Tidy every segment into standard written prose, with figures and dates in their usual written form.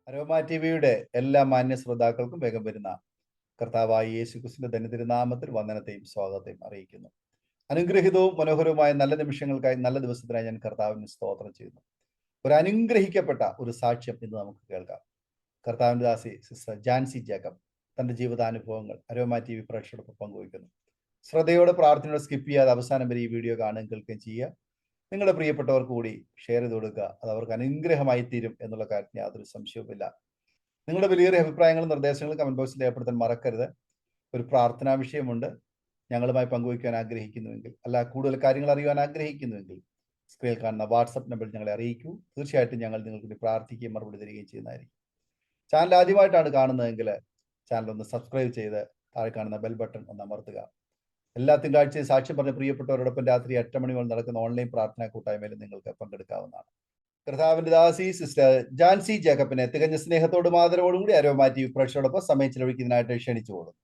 Aroma ടിവിയുടെ എല്ലാ മാന്യ ശ്രോതാക്കൾക്കും വേഗം വരുന്ന കർത്താവായ യേശു ക്രിസ്തുവിന്റെ ധന്യതിരുനാമത്തിൽ വന്ദനത്തെയും സ്വാഗതത്തെയും അറിയിക്കുന്നു. അനുഗ്രഹിതവും മനോഹരവുമായ നല്ല നിമിഷങ്ങൾക്കായി നല്ല ദിവസത്തിനായി ഞാൻ കർത്താവിന് സ്തോത്രം ചെയ്യുന്നു. ഒരു അനുഗ്രഹിക്കപ്പെട്ട ഒരു സാക്ഷ്യം ഇന്ന് നമുക്ക് കേൾക്കാം. കർത്താവിന്റെ ദാസി സിസ്റ്റർ ജാൻസി ജേക്കബ് തന്റെ ജീവിതാനുഭവങ്ങൾ അരോമ ടി വി പ്രേക്ഷകർക്ക് പങ്കുവയ്ക്കുന്നു. ശ്രദ്ധയോടെ പ്രാർത്ഥനയോടെ സ്കിപ്പ് ചെയ്യാതെ അവസാനം വരെ ഈ വീഡിയോ കാണുകയും കേൾക്കുകയും ചെയ്യുക. നിങ്ങളുടെ പ്രിയപ്പെട്ടവർക്ക് കൂടി ഷെയർ ചെയ്ത് കൊടുക്കുക. അത് അവർക്ക് അനുഗ്രഹമായി തീരും എന്നുള്ള കാര്യത്തിന് യാതൊരു സംശയവുമില്ല. നിങ്ങളുടെ വലിയ അഭിപ്രായങ്ങളും നിർദ്ദേശങ്ങളും കമന്റ് ബോക്സിൽ രേഖപ്പെടുത്താൻ മറക്കരുത്. ഒരു പ്രാർത്ഥനാ വിഷയമുണ്ട്, ഞങ്ങളുമായി പങ്കുവയ്ക്കാൻ ആഗ്രഹിക്കുന്നുവെങ്കിൽ, അല്ല കൂടുതൽ കാര്യങ്ങൾ അറിയുവാൻ ആഗ്രഹിക്കുന്നുവെങ്കിൽ സ്ക്രീനിൽ കാണുന്ന വാട്സപ്പ് നമ്പറിൽ ഞങ്ങളെ അറിയിക്കൂ. തീർച്ചയായിട്ടും ഞങ്ങൾ നിങ്ങൾക്ക് വേണ്ടി പ്രാർത്ഥിക്കുകയും മറുപടി തരികയും ചെയ്യുന്നതായിരിക്കും. ചാനൽ ആദ്യമായിട്ടാണ് കാണുന്നതെങ്കിൽ ചാനൽ ഒന്ന് സബ്സ്ക്രൈബ് ചെയ്ത് താഴെ കാണുന്ന ബെൽ ബട്ടൺ ഒന്ന് അമർത്തുക. എല്ലാ തിങ്കളാഴ്ചയും സാക്ഷ്യം പറഞ്ഞ പ്രിയപ്പെട്ടവരോടൊപ്പം രാത്രി 8 മണി മുതൽ നടക്കുന്ന ഓൺലൈൻ പ്രാർത്ഥനാ കൂട്ടായ്മയിൽ നിങ്ങൾക്ക് പങ്കെടുക്കാവുന്നതാണ്. കർത്താവിന്റെ ദാസി സിസ്റ്റർ ജാൻസി ജേക്കബിനെ തികഞ്ഞ സ്നേഹത്തോടും ആദരവോടും കൂടി അരോമ ടി വി പ്രേക്ഷകരോടൊപ്പം സമയം ചെലവഴിക്കുന്നതിനായിട്ട് ക്ഷണിച്ചു കൊടുക്കും.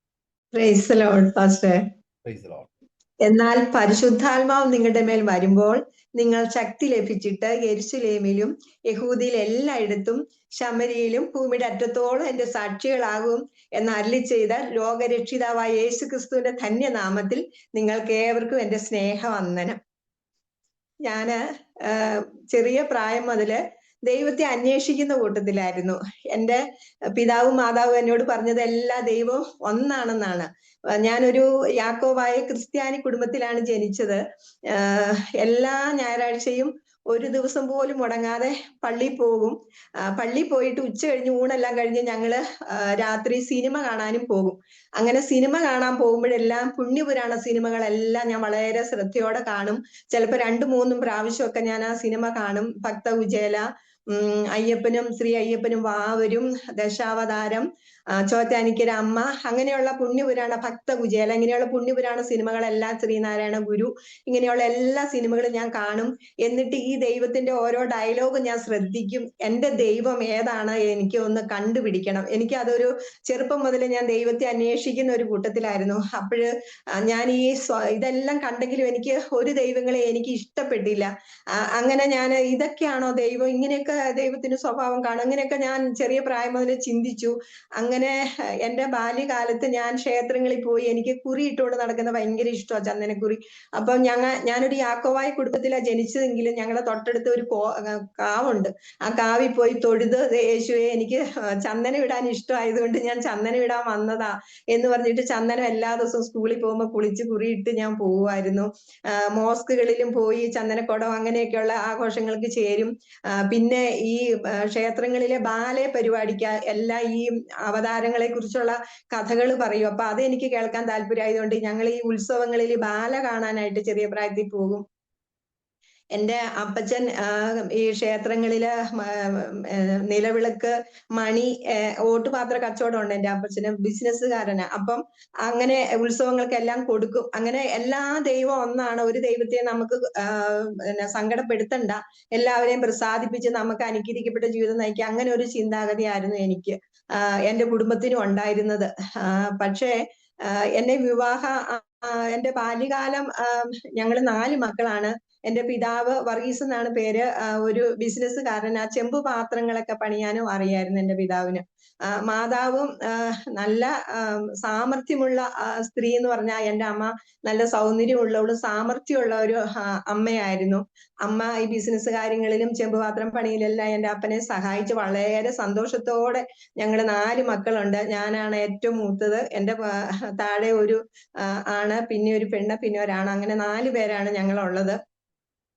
എന്നാൽ പരിശുദ്ധാത്മാവ് നിങ്ങളുടെ മേൽ വരുമ്പോൾ നിങ്ങൾ ശക്തി ലഭിച്ചിട്ട് യെരുശലേമിലും യഹൂദിയിൽ എല്ലായിടത്തും ശമരിയിലും ഭൂമിയുടെ അറ്റത്തോളം എന്റെ സാക്ഷികളാകും എന്ന് അരുളി ചെയ്ത ലോകരക്ഷിതാവായ യേശു ക്രിസ്തുവിന്റെ ധന്യനാമത്തിൽ നിങ്ങൾക്ക് ഏവർക്കും എന്റെ സ്നേഹവന്ദനം. ഞാന് ചെറിയ പ്രായം മുതല് ദൈവത്തെ അന്വേഷിക്കുന്ന കൂട്ടത്തിലായിരുന്നു. എൻ്റെ പിതാവും മാതാവും എന്നോട് പറഞ്ഞത് എല്ലാ ദൈവവും ഒന്നാണെന്നാണ്. ഞാനൊരു യാക്കോബായ ക്രിസ്ത്യാനി കുടുംബത്തിലാണ് ജനിച്ചത്. എല്ലാ ഞായറാഴ്ചയും ഒരു ദിവസം പോലും മുടങ്ങാതെ പള്ളിയിൽ പോകും. പള്ളിയിൽ പോയിട്ട് ഉച്ച കഴിഞ്ഞ് ഊണെല്ലാം കഴിഞ്ഞ് ഞങ്ങള് രാത്രി സിനിമ കാണാനും പോകും. അങ്ങനെ സിനിമ കാണാൻ പോകുമ്പോഴെല്ലാം പുണ്യപുരാണ സിനിമകളെല്ലാം ഞാൻ വളരെ ശ്രദ്ധയോടെ കാണും. ചിലപ്പോൾ 2-3 പ്രാവശ്യമൊക്കെ ഞാൻ ആ സിനിമ കാണും. ഭക്ത ഉജേല, അയ്യപ്പനും ശ്രീ അയ്യപ്പനും വാവരും, ദശാവതാരം, ചോറ്റാനിക്കര അമ്മ, അങ്ങനെയുള്ള പുണ്യപുരാണ ഭക്ത കുചേല, ഇങ്ങനെയുള്ള പുണ്യപുരാണ സിനിമകളെല്ലാം, ശ്രീനാരായണ ഗുരു, ഇങ്ങനെയുള്ള എല്ലാ സിനിമകളും ഞാൻ കാണും. എന്നിട്ട് ഈ ദൈവത്തിന്റെ ഓരോ ഡയലോഗും ഞാൻ ശ്രദ്ധിക്കും. എൻ്റെ ദൈവം ഏതാണ് എനിക്ക് ഒന്ന് കണ്ടുപിടിക്കണം. എനിക്ക് അതൊരു ചെറുപ്പം മുതൽ ഞാൻ ദൈവത്തെ അന്വേഷിക്കുന്ന ഒരു കൂട്ടത്തിലായിരുന്നു. അപ്പോഴ് ഞാൻ ഇതെല്ലാം കണ്ടെങ്കിലും എനിക്ക് ഒരു ദൈവങ്ങളെ എനിക്ക് ഇഷ്ടപ്പെട്ടില്ല. അങ്ങനെ ഞാൻ ഇതൊക്കെയാണോ ദൈവം, ഇങ്ങനെയൊക്കെ ദൈവത്തിന്റെ സ്വഭാവം കാണും, അങ്ങനെയൊക്കെ ഞാൻ ചെറിയ പ്രായം മുതൽ ചിന്തിച്ചു. അങ്ങനെ എൻ്റെ ബാല്യകാലത്ത് ഞാൻ ക്ഷേത്രങ്ങളിൽ പോയി എനിക്ക് കുറി ഇട്ടുകൊണ്ട് നടക്കുന്ന ഭയങ്കര ഇഷ്ടമാണ്, ചന്ദനക്കുറി. അപ്പം ഞാനൊരു യാക്കോബായ കുടുംബത്തിലാണ് ജനിച്ചതെങ്കിലും ഞങ്ങളെ തൊട്ടടുത്ത് ഒരു കാവുണ്ട്. ആ കാവിൽ പോയി തൊഴുത്, യേശുവെ എനിക്ക് ചന്ദനം ഇടാൻ ഇഷ്ടമായതുകൊണ്ട് ഞാൻ ചന്ദനം ഇടാൻ വന്നതാ എന്ന് പറഞ്ഞിട്ട് ചന്ദനം എല്ലാ ദിവസവും സ്കൂളിൽ പോകുമ്പോൾ കുളിച്ച് കുറിയിട്ട് ഞാൻ പോകുമായിരുന്നു. മോസ്കുകളിലും പോയി ചന്ദനക്കുടം അങ്ങനെയൊക്കെയുള്ള ആഘോഷങ്ങൾക്ക് ചേരും. പിന്നെ ഈ ക്ഷേത്രങ്ങളിലെ ബാലെ പരിപാടിക്ക് എല്ലാം ഈ അവതാരങ്ങളെ കുറിച്ചുള്ള കഥകൾ പറയും. അപ്പൊ അതെനിക്ക് കേൾക്കാൻ താല്പര്യമായതുകൊണ്ട് ഞങ്ങൾ ഈ ഉത്സവങ്ങളിൽ ബാല കാണാനായിട്ട് ചെറിയ പ്രായത്തിൽ പോകും. എൻ്റെ അപ്പച്ചൻ ഈ ക്ഷേത്രങ്ങളില് നിലവിളക്ക്, മണി, ഓട്ടുപാത്ര കച്ചവടം ഉണ്ട്. എൻ്റെ അപ്പച്ചന് ബിസിനസ്സുകാരന്. അപ്പം അങ്ങനെ ഉത്സവങ്ങൾക്കെല്ലാം കൊടുക്കും. അങ്ങനെ എല്ലാ ദൈവം ഒന്നാണ്, ഒരു ദൈവത്തെ നമുക്ക് സങ്കടപ്പെടുത്തണ്ട, എല്ലാവരെയും പ്രസാദിപ്പിച്ച് നമുക്ക് അനുഗ്രഹിക്കപ്പെട്ട ജീവിതം നയിക്കുക, അങ്ങനെ ഒരു ചിന്താഗതിയായിരുന്നു എനിക്ക് എൻ്റെ കുടുംബത്തിനും ഉണ്ടായിരുന്നത്. പക്ഷേ എൻ്റെ എൻ്റെ ബാല്യകാലം, ഞങ്ങൾ 4 മക്കളാണ്. എൻ്റെ പിതാവ് വർഗീസ് എന്നാണ് പേര്. ഒരു ബിസിനസ്സുകാരൻ. ആ ചെമ്പ് പാത്രങ്ങളൊക്കെ പണിയാനും അറിയായിരുന്നു എൻ്റെ പിതാവിന്. മാതാവും നല്ല സാമർഥ്യമുള്ള സ്ത്രീ എന്ന് പറഞ്ഞാൽ എൻ്റെ അമ്മ നല്ല സൗന്ദര്യമുള്ളവളും സാമർഥ്യമുള്ള ഒരു അമ്മയായിരുന്നു. അമ്മ ഈ ബിസിനസ് കാര്യങ്ങളിലും ചെമ്പ് പാത്രം പണിയിലെല്ലാം എൻ്റെ അപ്പനെ സഹായിച്ച് വളരെ സന്തോഷത്തോടെ. ഞങ്ങൾ 4 മക്കളുണ്ട്. ഞാനാണ് ഏറ്റവും മൂത്തത്. എൻ്റെ താഴെ ഒരു ആണ്, പിന്നെ ഒരു പെണ്ണ്, പിന്നെ ഒരാണ്. അങ്ങനെ 4 പേരാണ് ഞങ്ങളുള്ളത്.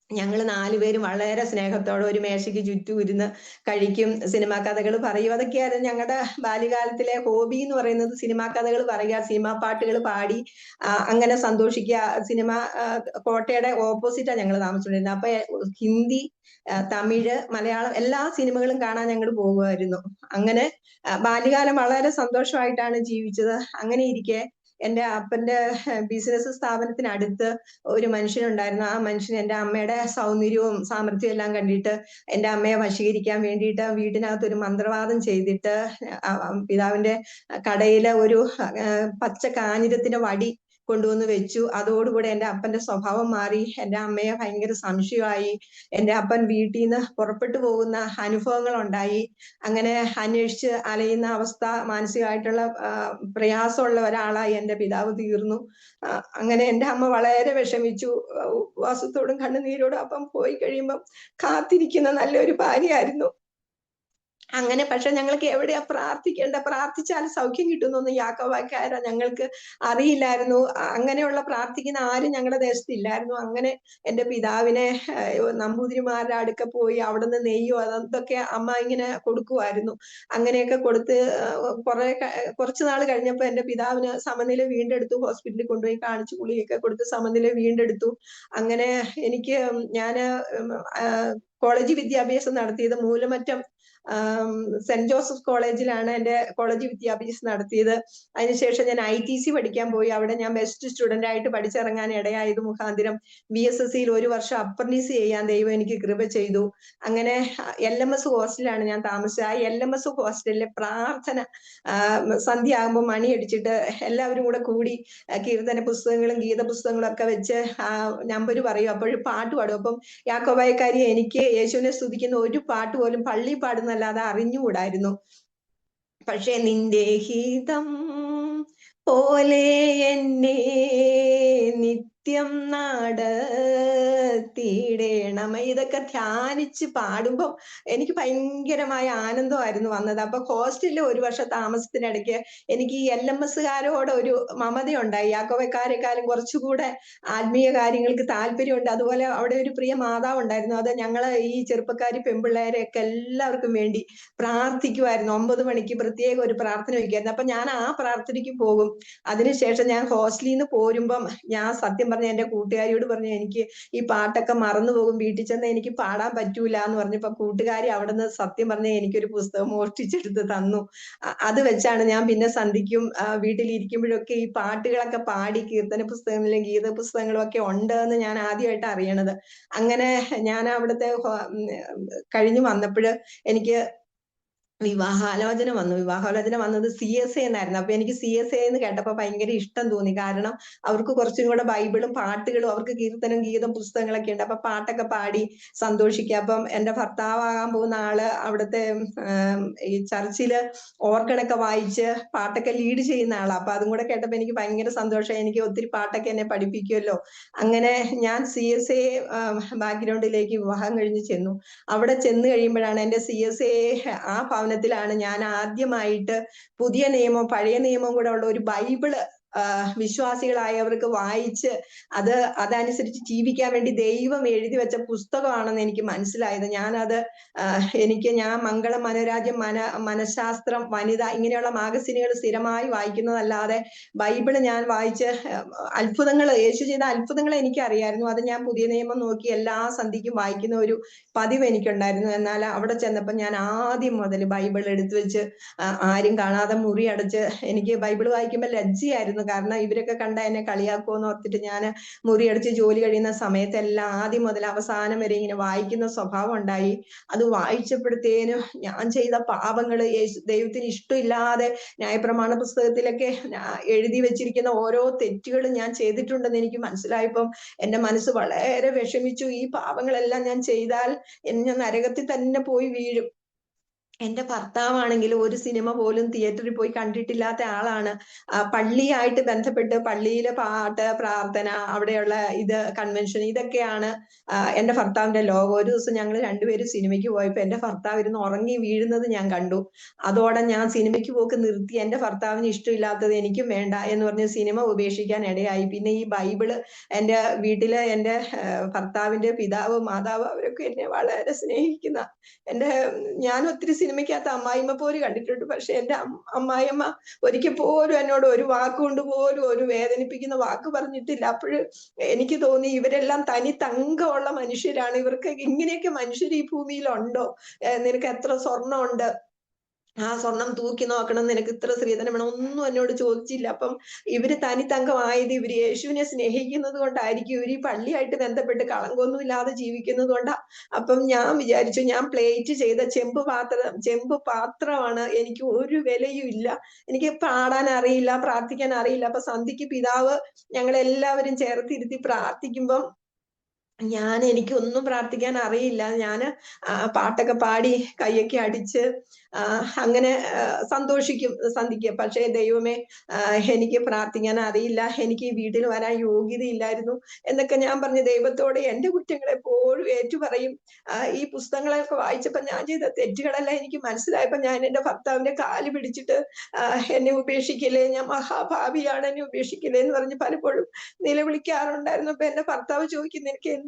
ഞങ്ങൾ 4 പേരും വളരെ സ്നേഹത്തോടെ ഒരു മേശയ്ക്ക് ചുറ്റും ഇരുന്ന് കഴിക്കും, സിനിമാ കഥകൾ പറയും. അതൊക്കെയായിരുന്നു ഞങ്ങളുടെ ബാല്യകാലത്തിലെ ഹോബി എന്ന് പറയുന്നത്. സിനിമാ കഥകൾ പറയുക, സിനിമാ പാട്ടുകൾ പാടി അങ്ങനെ സന്തോഷിക്കുക. കോട്ടയുടെ ഓപ്പോസിറ്റാണ് ഞങ്ങൾ താമസിച്ചുകൊണ്ടിരുന്നത്. അപ്പൊ ഹിന്ദി, തമിഴ്, മലയാളം എല്ലാ സിനിമകളും കാണാൻ ഞങ്ങൾ പോകുമായിരുന്നു. അങ്ങനെ ബാല്യകാലം വളരെ സന്തോഷമായിട്ടാണ് ജീവിച്ചത്. അങ്ങനെ ഇരിക്കെ എൻ്റെ അപ്പൻ്റെ ബിസിനസ് സ്ഥാപനത്തിനടുത്ത് ഒരു മനുഷ്യനുണ്ടായിരുന്നു. ആ മനുഷ്യൻ എൻ്റെ അമ്മയുടെ സൗന്ദര്യവും സാമർഥ്യവും എല്ലാം കണ്ടിട്ട് എൻ്റെ അമ്മയെ വശീകരിക്കാൻ വേണ്ടിയിട്ട് വീട്ടിനകത്ത് ഒരു മന്ത്രവാദം ചെയ്തിട്ട് പിതാവിന്റെ കടയിലെ ഒരു പച്ച കാഞ്ഞിരത്തിന്റെ വടി കൊണ്ടുവന്ന് വെച്ചു. അതോടുകൂടെ എൻ്റെ അപ്പന്റെ സ്വഭാവം മാറി. എൻ്റെ അമ്മയെ ഭയങ്കര സംശയമായി. എൻ്റെ അപ്പൻ വീട്ടിൽ നിന്ന് പുറപ്പെട്ടു പോകുന്ന അനുഭവങ്ങൾ ഉണ്ടായി. അങ്ങനെ അന്വേഷിച്ച് അലയുന്ന അവസ്ഥ, മാനസികമായിട്ടുള്ള പ്രയാസമുള്ള ഒരാളായി എൻ്റെ പിതാവ് തീർന്നു. അങ്ങനെ എൻ്റെ അമ്മ വളരെ വിഷമിച്ചു. ഉപവാസത്തോടും കണ്ണുനീരോടും അപ്പം പോയി കഴിയുമ്പം കാത്തിരിക്കുന്ന നല്ലൊരു ഭാര്യയായിരുന്നു. അങ്ങനെ പക്ഷെ ഞങ്ങൾക്ക് എവിടെയാ പ്രാർത്ഥിച്ചാൽ സൗഖ്യം കിട്ടുന്നൊന്നും യാക്കോബക്കാര ഞങ്ങൾക്ക് അറിയില്ലായിരുന്നു. അങ്ങനെയുള്ള പ്രാർത്ഥിക്കുന്ന ആരും ഞങ്ങളുടെ ദേശത്ത് ഇല്ലായിരുന്നു. അങ്ങനെ എൻ്റെ പിതാവിനെ നമ്പൂതിരിമാരുടെ അടുക്ക പോയി അവിടുന്ന് നെയ്യോ അതൊക്കെ അമ്മ ഇങ്ങനെ കൊടുക്കുമായിരുന്നു. അങ്ങനെയൊക്കെ കൊടുത്ത് കുറച്ച് നാൾ കഴിഞ്ഞപ്പോൾ എൻ്റെ പിതാവിന് സമനില വീണ്ടെടുത്തു. ഹോസ്പിറ്റലിൽ കൊണ്ടുപോയി കാണിച്ചു, ഗുളികയൊക്കെ കൊടുത്ത് സമനില വീണ്ടെടുത്തു. അങ്ങനെ ഞാൻ കോളേജ് വിദ്യാഭ്യാസം നടത്തിയത് മൂലമറ്റം സെന്റ് ജോസഫ് കോളേജിലാണ് എൻ്റെ കോളേജ് വിദ്യാഭ്യാസം നടത്തിയത്. അതിനുശേഷം ഞാൻ ITC പഠിക്കാൻ പോയി. അവിടെ ഞാൻ ബെസ്റ്റ് സ്റ്റുഡന്റ് ആയിട്ട് പഠിച്ചിറങ്ങാൻ ഇടയായത് മുഖാന്തിരം BSSCയിൽ 1 വർഷം അപ്രന്റീസ് ചെയ്യാൻ ദൈവം എനിക്ക് കൃപ ചെയ്തു. അങ്ങനെ LMS ഹോസ്റ്റലാണ് ഞാൻ താമസിച്ചത്. ആ LMS ഹോസ്റ്റലിലെ പ്രാർത്ഥന സന്ധ്യ ആകുമ്പോൾ മണിയടിച്ചിട്ട് എല്ലാവരും കൂടി കീർത്തന പുസ്തകങ്ങളും ഗീത പുസ്തകങ്ങളും ഒക്കെ വെച്ച് നമ്പർ പറയും. അപ്പോഴും പാട്ട് പാടും. അപ്പം യാക്കോബായക്കാരി എനിക്ക് യേശുവിനെ സ്തുതിക്കുന്ന ഒരു പാട്ട് പോലും പള്ളി പാടുന്നല്ലാതെ അറിഞ്ഞുകൂടായിരുന്നു. പക്ഷെ നിന്റെ ഹിതം പോലെ എന്നെ നിത്യം നടത്തിയിടേണം, ഇതൊക്കെ ധ്യാനിച്ച് പാടുമ്പോൾ എനിക്ക് ഭയങ്കരമായ ആനന്ദമായിരുന്നു വന്നത്. അപ്പൊ ഹോസ്റ്റലിൽ 1 വർഷം താമസത്തിനിടയ്ക്ക് എനിക്ക് ഈ LMSകാരോട് ഒരു മമതയുണ്ടായി. യാക്കോബക്കാരെക്കാളും കുറച്ചുകൂടെ ആത്മീയ കാര്യങ്ങൾക്ക് താല്പര്യമുണ്ട്. അതുപോലെ അവിടെ ഒരു പ്രിയ മാതാവ് ഉണ്ടായിരുന്നു. അത് ഞങ്ങള് ഈ ചെറുപ്പക്കാരി പെൺപിള്ളേരെയൊക്കെ എല്ലാവർക്കും വേണ്ടി പ്രാർത്ഥിക്കുമായിരുന്നു. 9 മണിക്ക് പ്രത്യേക ഒരു പ്രാർത്ഥന വയ്ക്കുമായിരുന്നു. അപ്പൊ ഞാൻ ആ പ്രാർത്ഥനയ്ക്ക് പോകും. അതിനുശേഷം ഞാൻ ഹോസ്റ്റലിൽ നിന്ന് പോരുമ്പം ഞാൻ സത്യം പറഞ്ഞ എൻ്റെ കൂട്ടുകാരിയോട് പറഞ്ഞു, എനിക്ക് ഈ പാട്ടൊക്കെ മറന്നു പോകും, വീട്ടിൽ ചെന്ന് എനിക്ക് പാടാൻ പറ്റൂല എന്ന് പറഞ്ഞപ്പോ കൂട്ടുകാരി അവിടെ നിന്ന് സത്യം പറഞ്ഞ എനിക്കൊരു പുസ്തകം മോഷ്ടിച്ചെടുത്ത് തന്നു. അത് വെച്ചാണ് ഞാൻ പിന്നെ സന്ധിക്കും വീട്ടിലിരിക്കുമ്പോഴൊക്കെ ഈ പാട്ടുകളൊക്കെ പാടി കീർത്തന പുസ്തകങ്ങളിലും ഗീത പുസ്തകങ്ങളും ഒക്കെ ഉണ്ട് എന്ന് ഞാൻ ആദ്യമായിട്ട് അറിയണത്. അങ്ങനെ ഞാൻ അവിടുത്തെ കഴിഞ്ഞു വന്നപ്പോൾ എനിക്ക് വിവാഹാലോചന വന്നത് CSA എന്നായിരുന്നു. അപ്പൊ എനിക്ക് CSA എന്ന് കേട്ടപ്പോ ഭയങ്കര ഇഷ്ടം തോന്നി. കാരണം അവർക്ക് കുറച്ചും കൂടെ ബൈബിളും പാട്ടുകളും, അവർക്ക് കീർത്തനം ഗീതം പുസ്തകങ്ങളൊക്കെ ഉണ്ട്. അപ്പൊ പാട്ടൊക്കെ പാടി സന്തോഷിക്കുക. അപ്പം എൻ്റെ ഭർത്താവാകാൻ പോകുന്ന ആള് അവിടുത്തെ ഈ ചർച്ചില് ഓർഗണൊക്കെ വായിച്ച് പാട്ടൊക്കെ ലീഡ് ചെയ്യുന്ന ആളാ. അപ്പൊ അതും കൂടെ കേട്ടപ്പോ എനിക്ക് ഭയങ്കര സന്തോഷം. എനിക്ക് ഒത്തിരി പാട്ടൊക്കെ എന്നെ പഠിപ്പിക്കുമല്ലോ. അങ്ങനെ ഞാൻ CSA ബാക്ക്ഗ്രൗണ്ടിലേക്ക് വിവാഹം കഴിഞ്ഞ് ചെന്നു. അവിടെ ചെന്ന് കഴിയുമ്പോഴാണ് എൻ്റെ CSA ആ ഭവനത്തിലാണ് ഞാൻ ആദ്യമായിട്ട് പുതിയ നിയമം പഴയ നിയമം കൂടെ ഉള്ള ഒരു ബൈബിള് വിശ്വാസികളായവർക്ക് വായിച്ച് അതനുസരിച്ച് ജീവിക്കാൻ വേണ്ടി ദൈവം എഴുതി വെച്ച പുസ്തകമാണെന്ന് എനിക്ക് മനസ്സിലായത്. ഞാൻ മംഗളം, മനോരാജ്യം, മനഃശാസ്ത്രം, വനിത ഇങ്ങനെയുള്ള മാഗസിനുകൾ സ്ഥിരമായി വായിക്കുന്നതല്ലാതെ ബൈബിള് ഞാൻ വായിച്ച് യേശു ചെയ്ത അത്ഭുതങ്ങൾ എനിക്കറിയായിരുന്നു. അത് ഞാൻ പുതിയ നിയമം നോക്കി എല്ലാ സന്ധിക്കും വായിക്കുന്ന ഒരു പതിവ് എനിക്കുണ്ടായിരുന്നു. എന്നാൽ അവിടെ ചെന്നപ്പോൾ ഞാൻ ആദ്യം മുതൽ ബൈബിൾ എടുത്തു വെച്ച് ആരും കാണാതെ മുറി അടച്ച്, എനിക്ക് ബൈബിൾ വായിക്കുമ്പോൾ ലജ്ജയായിരുന്നു. കാരണം ഇവരൊക്കെ കണ്ട എന്നെ കളിയാക്കുമെന്ന് ഓർത്തിട്ട് ഞാൻ മുറി അടച്ച് ജോലി കഴിയുന്ന സമയത്തെല്ലാം ആദ്യം മുതൽ അവസാനം വരെ ഇങ്ങനെ വായിക്കുന്ന സ്വഭാവം ഉണ്ടായി. അത് വായിച്ചപ്പോഴത്തേനും ഞാൻ ചെയ്ത പാപങ്ങൾ, ദൈവത്തിന് ഇഷ്ടമില്ലാതെ ന്യായപ്രമാണ പുസ്തകത്തിലൊക്കെ എഴുതി വെച്ചിരിക്കുന്ന ഓരോ തെറ്റുകളും ഞാൻ ചെയ്തിട്ടുണ്ടെന്ന് എനിക്ക് മനസ്സിലായപ്പം എൻ്റെ മനസ്സ് വളരെ വിഷമിച്ചു. ഈ പാപങ്ങളെല്ലാം ഞാൻ ചെയ്താൽ ഞാൻ നരകത്തിൽ തന്നെ പോയി വീഴും. എൻ്റെ ഭർത്താവാണെങ്കിൽ ഒരു സിനിമ പോലും തിയേറ്ററിൽ പോയി കണ്ടിട്ടില്ലാത്ത ആളാണ്. പള്ളിയായിട്ട് ബന്ധപ്പെട്ട് പള്ളിയിലെ പാട്ട്, പ്രാർത്ഥന, അവിടെയുള്ള കൺവെൻഷൻ, ഇതൊക്കെയാണ് എൻ്റെ ഭർത്താവിന്റെ ലോകം. ഒരു ദിവസം ഞങ്ങൾ രണ്ടുപേരും സിനിമയ്ക്ക് പോയപ്പോൾ എൻ്റെ ഭർത്താവ് ഇരുന്ന് ഉറങ്ങി വീഴുന്നത് ഞാൻ കണ്ടു. അതോടെ ഞാൻ സിനിമയ്ക്ക് പോക്ക് നിർത്തി. എൻ്റെ ഭർത്താവിന് ഇഷ്ടമില്ലാത്തത് എനിക്കും വേണ്ട എന്ന് പറഞ്ഞ് സിനിമ ഉപേക്ഷിക്കാൻ ഇടയായി. പിന്നെ ഈ ബൈബിള് എൻ്റെ വീട്ടിലെ എൻ്റെ ഭർത്താവിന്റെ പിതാവ്, മാതാവ് അവരൊക്കെ എന്നെ വളരെ സ്നേഹിക്കുന്ന, ഞാൻ ഒത്തിരി സിനിമയ്ക്കകത്ത് അമ്മായിമ്മ പോലും കണ്ടിട്ടുണ്ട്. പക്ഷെ എൻ്റെ അമ്മായിയമ്മ ഒരിക്കൽ പോലും എന്നോട് ഒരു വാക്കുകൊണ്ട് പോലും ഒരു വേദനിപ്പിക്കുന്ന വാക്ക് പറഞ്ഞിട്ടില്ല. അപ്പോഴ് എനിക്ക് തോന്നി ഇവരെല്ലാം തനി തങ്കമുള്ള മനുഷ്യരാണ്. ഇവർക്ക് ഇങ്ങനെയൊക്കെ മനുഷ്യർ ഈ ഭൂമിയിലുണ്ടോ? നിനക്ക് എത്ര സ്വർണ്ണമുണ്ട്, ആ സ്വർണം തൂക്കി നോക്കണം, നിനക്ക് ഇത്ര സ്ത്രീധനം വേണം, ഒന്നും എന്നോട് ചോദിച്ചില്ല. അപ്പം ഇവര് തനിത്തങ്കമായത് ഇവര് യേശുവിനെ സ്നേഹിക്കുന്നത് കൊണ്ടായിരിക്കും, ഇവര് ഈ പള്ളിയായിട്ട് ബന്ധപ്പെട്ട് കളങ്കമൊന്നും ഇല്ലാതെ ജീവിക്കുന്നത് കൊണ്ടാ. അപ്പം ഞാൻ വിചാരിച്ചു, ഞാൻ പ്ലേറ്റ് ചെയ്ത ചെമ്പ് പാത്രമാണ്, എനിക്ക് ഒരു വിലയും ഇല്ല, എനിക്ക് പാടാൻ അറിയില്ല, പ്രാർത്ഥിക്കാൻ അറിയില്ല. അപ്പൊ സന്ധ്യക്ക് പിതാവ് ഞങ്ങളെല്ലാവരും ചേർത്തിരുത്തി പ്രാർത്ഥിക്കുമ്പം എനിക്കൊന്നും പ്രാർത്ഥിക്കാൻ അറിയില്ല. പാട്ടൊക്കെ പാടി കൈയൊക്കെ അടിച്ച് അങ്ങനെ സന്തോഷിക്കും സന്ധിക്ക്. പക്ഷേ ദൈവമേ, എനിക്ക് പ്രാർത്ഥിക്കാൻ അറിയില്ല, എനിക്ക് ഈ വീട്ടിൽ വരാൻ യോഗ്യതയില്ലായിരുന്നു എന്നൊക്കെ ഞാൻ പറഞ്ഞു ദൈവത്തോട് എന്റെ കുറ്റങ്ങൾ എപ്പോഴും ഏറ്റുപറയും. ഈ പുസ്തകങ്ങളൊക്കെ വായിച്ചപ്പോ ഞാൻ ചെയ്ത തെറ്റുകളെല്ലാം എനിക്ക് മനസ്സിലായപ്പോ ഞാൻ എന്റെ ഭർത്താവിന്റെ കാല് പിടിച്ചിട്ട് എന്നെ ഉപേക്ഷിക്കില്ലേ, ഞാൻ മഹാഭാവിയാണ്, എന്നെ ഉപേക്ഷിക്കില്ലേ എന്ന് പറഞ്ഞ് പലപ്പോഴും നിലവിളിക്കാറുണ്ടായിരുന്നു. അപ്പൊ എന്റെ ഭർത്താവ് ചോദിക്കും, നിനക്ക് എന്ത്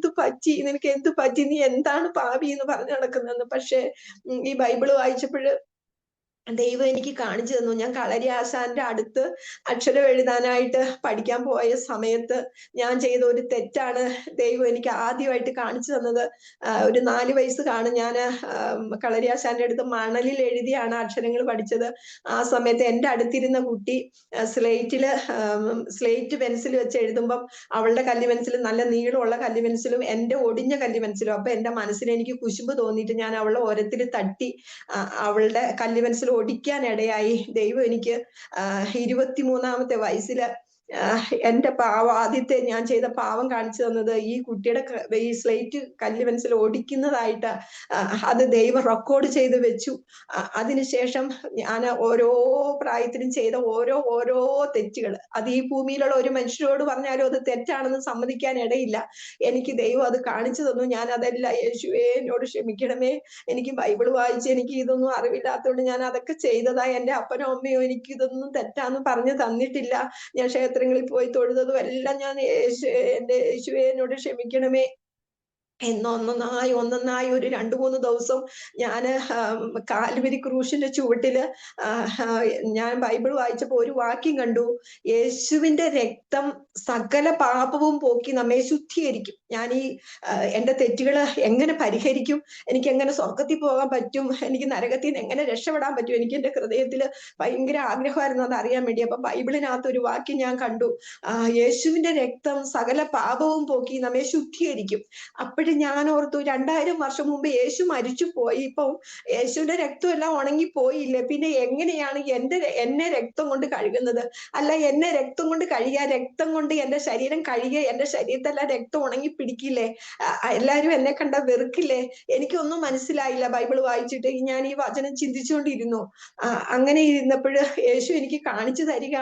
പറ്റി, നീ എന്താണ് പാപി എന്ന് പറഞ്ഞു നടക്കുന്നതെന്ന്. പക്ഷെ ഈ ബൈബിള് വായിച്ചപ്പോഴ് ദൈവം എനിക്ക് കാണിച്ചു തന്നു. ഞാൻ കളരി ആശാന്റെ അടുത്ത് അക്ഷരം എഴുതാനായിട്ട് പഠിക്കാൻ പോയ സമയത്ത് ഞാൻ ചെയ്ത ഒരു തെറ്റാണ് ദൈവം എനിക്ക് ആദ്യമായിട്ട് കാണിച്ചു തന്നത്. ഒരു 4 വയസ്സ് കാണും, ഞാൻ കളരി ആശാന്റെ അടുത്ത് മണലിൽ എഴുതിയാണ് അക്ഷരങ്ങൾ പഠിച്ചത്. ആ സമയത്ത് എൻ്റെ അടുത്തിരുന്ന കുട്ടി സ്ലേറ്റ് പെൻസിൽ വെച്ച് എഴുതുമ്പം അവളുടെ കല്ലി പെൻസിലും നല്ല നീളമുള്ള കല്ലി പെൻസിലും എൻ്റെ ഒടിഞ്ഞ കല്ലി പെൻസിലും. അപ്പൊ എൻ്റെ മനസ്സിൽ എനിക്ക് കുശുമ്പ് തോന്നിയിട്ട് ഞാൻ അവളുടെ ഓരത്തിൽ തട്ടി അവളുടെ കല്ലി പെൻസിൽ ഒടിക്കാൻ ഇടയായി. ദൈവം എനിക്ക് 23-ാമത്തെ വയസ്സില് എന്റെ ആദ്യത്തെ ഞാൻ ചെയ്ത പാവം കാണിച്ചു തന്നത് ഈ കുട്ടിയുടെ ഈ സ്ലേറ്റ് കല്ല് പെൻസിൽ ഒടിക്കുന്നതായിട്ട് അത് ദൈവം റെക്കോർഡ് ചെയ്ത് വെച്ചു. അതിനുശേഷം ഞാൻ ഓരോ പ്രായത്തിലും ചെയ്ത ഓരോ തെറ്റുകൾ അത് ഈ ഭൂമിയിലുള്ള ഒരു മനുഷ്യരോട് പറഞ്ഞാലും അത് തെറ്റാണെന്ന് സമ്മതിക്കാൻ ഇടയില്ല. എനിക്ക് ദൈവം അത് കാണിച്ചു തന്നു. ഞാൻ അതെല്ലാം യേശുവേ എന്നോട് ക്ഷമിക്കണമേ, എനിക്ക് ബൈബിൾ വായിച്ച് എനിക്ക് ഇതൊന്നും അറിവില്ലാത്തതുകൊണ്ട് ഞാൻ അതൊക്കെ ചെയ്തതാ. എൻ്റെ അപ്പനോ അമ്മയോ എനിക്ക് ഇതൊന്നും തെറ്റാന്ന് പറഞ്ഞു തന്നിട്ടില്ല. ഞാൻ ക്ഷേത്രങ്ങളിൽ പോയി തൊഴുതതും എല്ലാം ഞാൻ എൻ്റെ യേശുവേ എന്നോട് ക്ഷമിക്കണമേ ഒന്നൊന്നായി ഒരു 2-3 ദിവസം ഞാൻ കാൽവരി ക്രൂശിന്റെ ചുവട്ടില് ഞാൻ ബൈബിൾ വായിച്ചപ്പോ ഒരു വാക്യം കണ്ടു, യേശുവിന്റെ രക്തം സകല പാപവും പോക്കി നമ്മെ ശുദ്ധീകരിക്കും. ഞാൻ എന്റെ തെറ്റുകൾ എങ്ങനെ പരിഹരിക്കും, എനിക്ക് എങ്ങനെ സ്വർഗത്തിൽ പോകാൻ പറ്റും, എനിക്ക് നരകത്തിൽ നിന്ന് എങ്ങനെ രക്ഷപ്പെടാൻ പറ്റും, എനിക്ക് എന്റെ ഹൃദയത്തിൽ ഭയങ്കര ആഗ്രഹമായിരുന്നു അത് അറിയാൻ വേണ്ടി. അപ്പൊ ബൈബിളിനകത്ത് ഒരു വാക്യം ഞാൻ കണ്ടു, യേശുവിന്റെ രക്തം സകല പാപവും പോക്കി നമ്മെ ശുദ്ധീകരിക്കും. അപ്പോഴും ഞാൻ ഓർത്തു, 2000 വർഷം മുമ്പ് യേശു മരിച്ചു പോയി, ഇപ്പം യേശുവിന്റെ രക്തം എല്ലാം ഉണങ്ങിപ്പോയില്ലേ, പിന്നെ എങ്ങനെയാണ് എന്നെ രക്തം കൊണ്ട് കഴുകുന്നത്? അല്ല, എന്നെ രക്തം കൊണ്ട് കഴുകിയ രക്തം കൊണ്ട് എന്റെ ശരീരം കഴുകിയ എന്റെ ശരീരത്തെല്ലാം രക്തം ഉണങ്ങി പിടിക്കില്ലേ? എല്ലാരും എന്നെ കണ്ട വെറുക്കില്ലേ? എനിക്കൊന്നും മനസ്സിലായില്ല. ബൈബിൾ വായിച്ചിട്ട് ഞാൻ ഈ വചനം ചിന്തിച്ചുകൊണ്ടിരുന്നു. അങ്ങനെ ഇരുന്നപ്പോൾ യേശു എനിക്ക് കാണിച്ചു തരിക,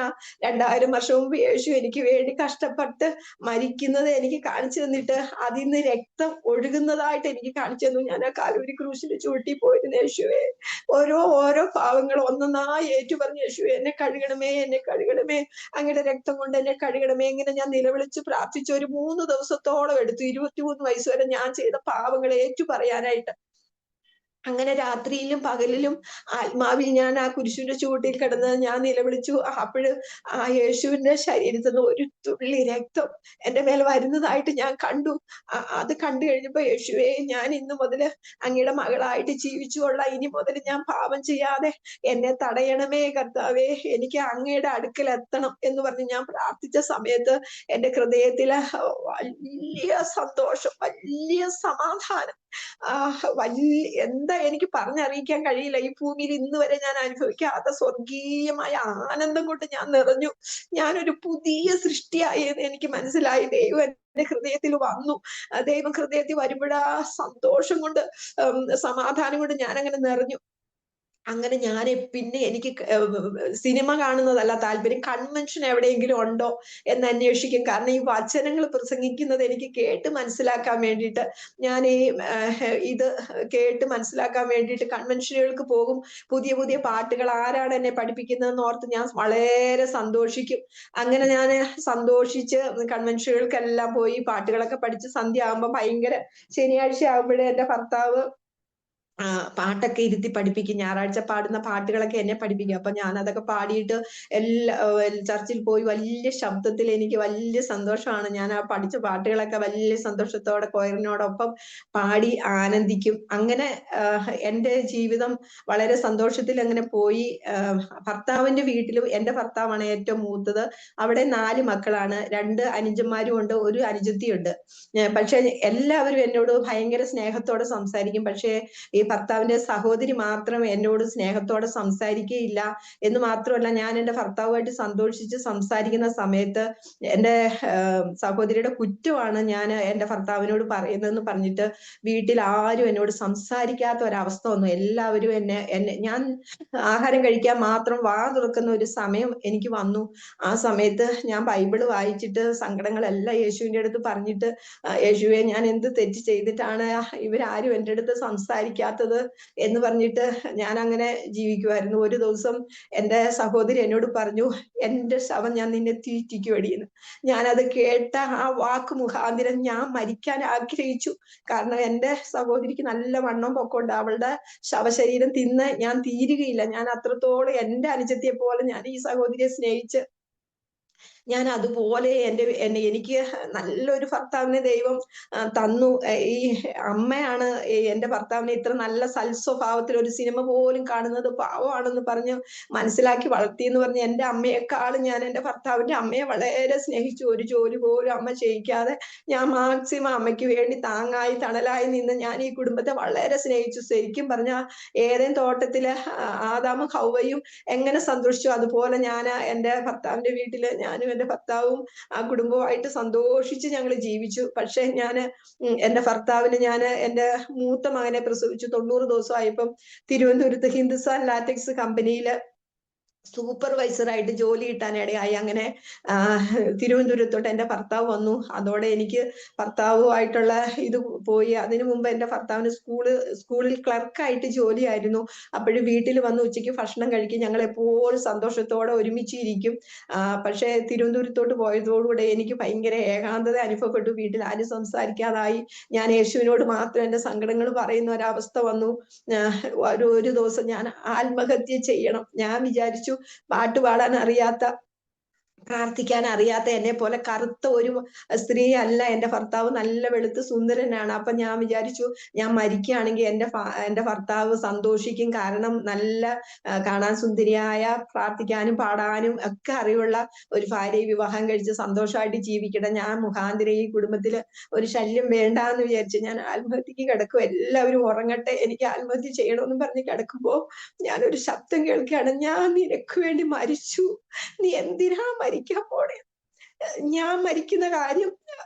2000 വർഷം മുമ്പ് യേശു എനിക്ക് വേണ്ടി കഷ്ടപ്പെട്ട് മരിക്കുന്നത് എനിക്ക് കാണിച്ചു തന്നിട്ട് അതിൽ നിന്ന് രക്തം ഒഴുകുന്നതായിട്ട് എനിക്ക് കാണിച്ചു തന്നു. ഞാൻ ആ കാൽവരി ക്രൂശിന്റെ ചുവട്ടിൽ പോയിരുന്നു. യേശുവേ, ഓരോ പാവങ്ങൾ ഒന്നൊന്നായി ഏറ്റുപറഞ്ഞു, യേശുവേ എന്നെ കഴുകണമേ, എന്നെ കഴുകണമേ, അങ്ങയുടെ രക്തം കൊണ്ട് എന്നെ കഴുകണമേ. ഇങ്ങനെ ഞാൻ നിലവിളിച്ച് പ്രാർത്ഥിച്ചു. ഒരു 3 ദിവസത്തോളം എടുത്തു, 23 വയസ്സ് വരെ ഞാൻ ചെയ്ത പാവങ്ങളെ ഏറ്റു പറയാനായിട്ട്. അങ്ങനെ രാത്രിയിലും പകലിലും ആത്മാവിൽ ഞാൻ ആ കുരിശിന്റെ ചുവട്ടിൽ കിടന്ന് ഞാൻ നിലവിളിച്ചു. അപ്പോഴ് ആ യേശുവിന്റെ ശരീരത്തിൽ നിന്ന് ഒരു തുള്ളി രക്തം എന്റെ മേൽ വരുന്നതായിട്ട് ഞാൻ കണ്ടു. അത് കണ്ടു കഴിഞ്ഞപ്പോ, യേശുവേ, ഞാൻ ഇന്നു മുതൽ അങ്ങയുടെ മകളായിട്ട് ജീവിച്ചുകൊള്ളാം, ഇനി മുതൽ ഞാൻ പാപം ചെയ്യാതെ എന്നെ തടയണമേ കർത്താവേ, എനിക്ക് അങ്ങയുടെ അടുക്കൽ എത്തണം എന്ന് പറഞ്ഞ് ഞാൻ പ്രാർത്ഥിച്ച സമയത്ത് എന്റെ ഹൃദയത്തില് വലിയ സന്തോഷം, വലിയ സമാധാനം, എന്താ എനിക്ക് പറഞ്ഞറിയിക്കാൻ കഴിയില്ല. ഈ ഭൂമിയിൽ ഇന്ന് വരെ ഞാൻ അനുഭവിക്കാത്ത സ്വർഗീയമായ ആനന്ദം കൊണ്ട് ഞാൻ നിറഞ്ഞു. ഞാനൊരു പുതിയ സൃഷ്ടിയായി എന്ന് എനിക്ക് മനസ്സിലായി. ദൈവം എന്റെ ഹൃദയത്തിൽ വന്നു. ദൈവം ഹൃദയത്തിൽ വരുമ്പോഴാ സന്തോഷം കൊണ്ട് സമാധാനം കൊണ്ട് ഞാൻ അങ്ങനെ നിറഞ്ഞു. അങ്ങനെ ഞാൻ പിന്നെ എനിക്ക് സിനിമ കാണുന്നതല്ല താല്പര്യം, കൺവെൻഷൻ എവിടെയെങ്കിലും ഉണ്ടോ എന്ന് അന്വേഷിക്കും. കാരണം ഈ വചനങ്ങൾ പ്രസംഗിക്കുന്നത് എനിക്ക് കേട്ട് മനസ്സിലാക്കാൻ വേണ്ടിയിട്ട്, ഞാൻ ഇത് കേട്ട് മനസ്സിലാക്കാൻ വേണ്ടിയിട്ട് കൺവെൻഷനുകൾക്ക് പോകും. പുതിയ പുതിയ പാട്ടുകൾ ആരാണ് എന്നെ പഠിപ്പിക്കുന്നതെന്ന് ഓർത്ത് ഞാൻ വളരെ സന്തോഷിക്കും. അങ്ങനെ ഞാൻ സന്തോഷിച്ച് കൺവെൻഷനുകൾക്കെല്ലാം പോയി പാട്ടുകളൊക്കെ പഠിച്ച് സന്ധ്യ ആകുമ്പോൾ ശനിയാഴ്ച ആകുമ്പോഴേ എൻ്റെ ഭർത്താവ് പാട്ടൊക്കെ ഇരുത്തി പഠിപ്പിക്കും. ഞായറാഴ്ച പാടുന്ന പാട്ടുകളൊക്കെ എന്നെ പഠിപ്പിക്കും. അപ്പൊ ഞാൻ അതൊക്കെ പാടിയിട്ട് ചർച്ചിൽ പോയി വലിയ ശബ്ദത്തിൽ എനിക്ക് വലിയ സന്തോഷമാണ്. ഞാൻ ആ പഠിച്ച പാട്ടുകളൊക്കെ വലിയ സന്തോഷത്തോടെ കൊയറിനോടൊപ്പം പാടി ആനന്ദിക്കും. അങ്ങനെ എൻ്റെ ജീവിതം വളരെ സന്തോഷത്തിൽ അങ്ങനെ പോയി. ഭർത്താവിന്റെ വീട്ടിലും എൻ്റെ ഭർത്താവാണ് ഏറ്റവും മൂത്തത്. അവിടെ 4 മക്കളാണ്. 2 അനുജന്മാരും ഉണ്ട്, ഒരു അനുജത്തിയുണ്ട്. പക്ഷെ എല്ലാവരും എന്നോട് ഭയങ്കര സ്നേഹത്തോടെ സംസാരിക്കും. പക്ഷേ ഈ ഭർത്താവിന്റെ സഹോദരി മാത്രം എന്നോട് സ്നേഹത്തോടെ സംസാരിക്കുകയില്ല. എന്ന് മാത്രമല്ല, ഞാൻ എൻ്റെ ഭർത്താവുമായിട്ട് സന്തോഷിച്ച് സംസാരിക്കുന്ന സമയത്ത് എൻ്റെ സഹോദരിയുടെ കുറ്റമാണ് ഞാൻ എൻ്റെ ഭർത്താവിനോട് പറയുന്നതെന്ന് പറഞ്ഞിട്ട് വീട്ടിൽ ആരും എന്നോട് സംസാരിക്കാത്ത ഒരവസ്ഥ വന്നു. എല്ലാവരും എന്നെ ഞാൻ ആഹാരം കഴിക്കാൻ മാത്രം വാ തുറക്കുന്ന ഒരു സമയം എനിക്ക് വന്നു. ആ സമയത്ത് ഞാൻ ബൈബിള് വായിച്ചിട്ട് സങ്കടങ്ങളെല്ലാം യേശുവിന്റെ അടുത്ത് പറഞ്ഞിട്ട്, യേശുവെ, ഞാൻ എന്ത് തെറ്റ് ചെയ്തിട്ടാണ് ഇവരാരും എൻ്റെ അടുത്ത് സംസാരിക്കാത്തത് എന്ന് പറഞ്ഞിട്ട് ഞാൻ അങ്ങനെ ജീവിക്കുമായിരുന്നു. ഒരു ദിവസം എൻ്റെ സഹോദരി എന്നോട് പറഞ്ഞു, എൻ്റെ ശവം ഞാൻ നിന്നെ തീറ്റിക്കുവടിയെന്ന്. ഞാനത് കേട്ട ആ വാക്ക് മുഖാന്തരം ഞാൻ മരിക്കാൻ ആഗ്രഹിച്ചു. കാരണം എൻ്റെ സഹോദരിക്ക് നല്ല വണ്ണം പൊക്കമുണ്ട്. അവളുടെ ശവശരീരം തിന്ന് ഞാൻ തീരുകയില്ല. ഞാൻ അത്രത്തോളം എൻ്റെ അനുജത്തിയെ പോലെ ഞാൻ ഈ സഹോദരിയെ സ്നേഹിച്ച് ഞാൻ അതുപോലെ എനിക്ക് നല്ലൊരു ഭർത്താവിനെ ദൈവം തന്നു. ഈ അമ്മയാണ് എൻ്റെ ഭർത്താവിനെ ഇത്ര നല്ല സൽസ്വഭാവത്തിൽ ഒരു സിനിമ പോലും കാണുന്നത് പാവമാണെന്ന് പറഞ്ഞ് മനസ്സിലാക്കി വളർത്തിയെന്ന് പറഞ്ഞ് എൻ്റെ അമ്മയെക്കാളും ഞാൻ എൻ്റെ ഭർത്താവിന്റെ അമ്മയെ വളരെ സ്നേഹിച്ചു. ഒരു ജോലി പോലും അമ്മ ചെയ്യിക്കാതെ ഞാൻ മാക്സിമം അമ്മയ്ക്ക് വേണ്ടി താങ്ങായി തണലായി നിന്ന് ഞാൻ ഈ കുടുംബത്തെ വളരെ സ്നേഹിച്ചു. ശരിക്കും പറഞ്ഞാൽ ഏതേൻ തോട്ടത്തില് ആദാമും ഹൗവയും എങ്ങനെ സന്തോഷിച്ചു, അതുപോലെ ഞാൻ എൻ്റെ ഭർത്താവിന്റെ വീട്ടില് ഞാനും എൻ്റെ ഭർത്താവും ആ കുടുംബമായിട്ട് സന്തോഷിച്ച് ഞങ്ങൾ ജീവിച്ചു. പക്ഷെ എൻ്റെ ഭർത്താവിന് എൻ്റെ മൂത്ത മകനെ പ്രസവിച്ചു 90 ദിവസമായപ്പം തിരുവനന്തപുരത്ത് ഹിന്ദുസ്ഥാൻ ലാറ്റക്സ് കമ്പനിയില് സൂപ്പർവൈസറായിട്ട് ജോലി കിട്ടാനിടയായി. അങ്ങനെ തിരുവനന്തപുരത്തോട്ട് എൻ്റെ ഭർത്താവ് വന്നു. അതോടെ എനിക്ക് ഭർത്താവുമായിട്ടുള്ള ഇത് പോയി. അതിനു മുമ്പ് എൻ്റെ ഭർത്താവിന് സ്കൂളിൽ ക്ലർക്കായിട്ട് ജോലിയായിരുന്നു. അപ്പോഴും വീട്ടിൽ വന്ന് ഉച്ചയ്ക്ക് ഭക്ഷണം കഴിക്കും. ഞങ്ങൾ എപ്പോഴും സന്തോഷത്തോടെ ഒരുമിച്ചിരിക്കും. പക്ഷേ തിരുവനന്തപുരത്തോട്ട് പോയതോടുകൂടെ എനിക്ക് ഭയങ്കര ഏകാന്തത അനുഭവപ്പെട്ടു. വീട്ടിൽ ആരും സംസാരിക്കാതായി. ഞാൻ യേശുവിനോട് മാത്രം എൻ്റെ സങ്കടങ്ങൾ പറയുന്ന ഒരവസ്ഥ വന്നു. ഒരു ദിവസം ഞാൻ ആത്മഹത്യ ചെയ്യണം. ഞാൻ വിചാരിച്ചു, പാട്ട് പാടാൻ അറിയാത്ത, പ്രാർത്ഥിക്കാൻ അറിയാത്ത, എന്നെ പോലെ കറുത്ത ഒരു സ്ത്രീ അല്ല എൻ്റെ ഭർത്താവ്. നല്ല വെളുത്ത് സുന്ദരനാണ്. അപ്പൊ ഞാൻ വിചാരിച്ചു, ഞാൻ മരിക്കുകയാണെങ്കിൽ എൻ്റെ ഭർത്താവ് സന്തോഷിക്കും. കാരണം നല്ല കാണാൻ സുന്ദരിയായ, പ്രാർത്ഥിക്കാനും പാടാനും ഒക്കെ അറിവുള്ള ഒരു ഭാര്യയെ വിവാഹം കഴിച്ച് സന്തോഷമായിട്ട് ജീവിക്കട്ടെ. ഞാൻ മുഖാന്തരം ഈ കുടുംബത്തില് ഒരു ശല്യം വേണ്ട എന്ന് വിചാരിച്ചു ഞാൻ ആത്മഹത്യക്ക് കിടക്കും. എല്ലാവരും ഉറങ്ങട്ടെ, എനിക്ക് ആത്മഹത്യ ചെയ്യണമെന്ന് പറഞ്ഞ് കിടക്കുമ്പോ ഞാനൊരു ശബ്ദം കേൾക്കുകയാണ്, ഞാൻ നിനക്ക് വേണ്ടി മരിച്ചു, നീ എന്തിനാ മരിക്കാൻ പോണേ? ഞാൻ മരിക്കുന്ന കാര്യം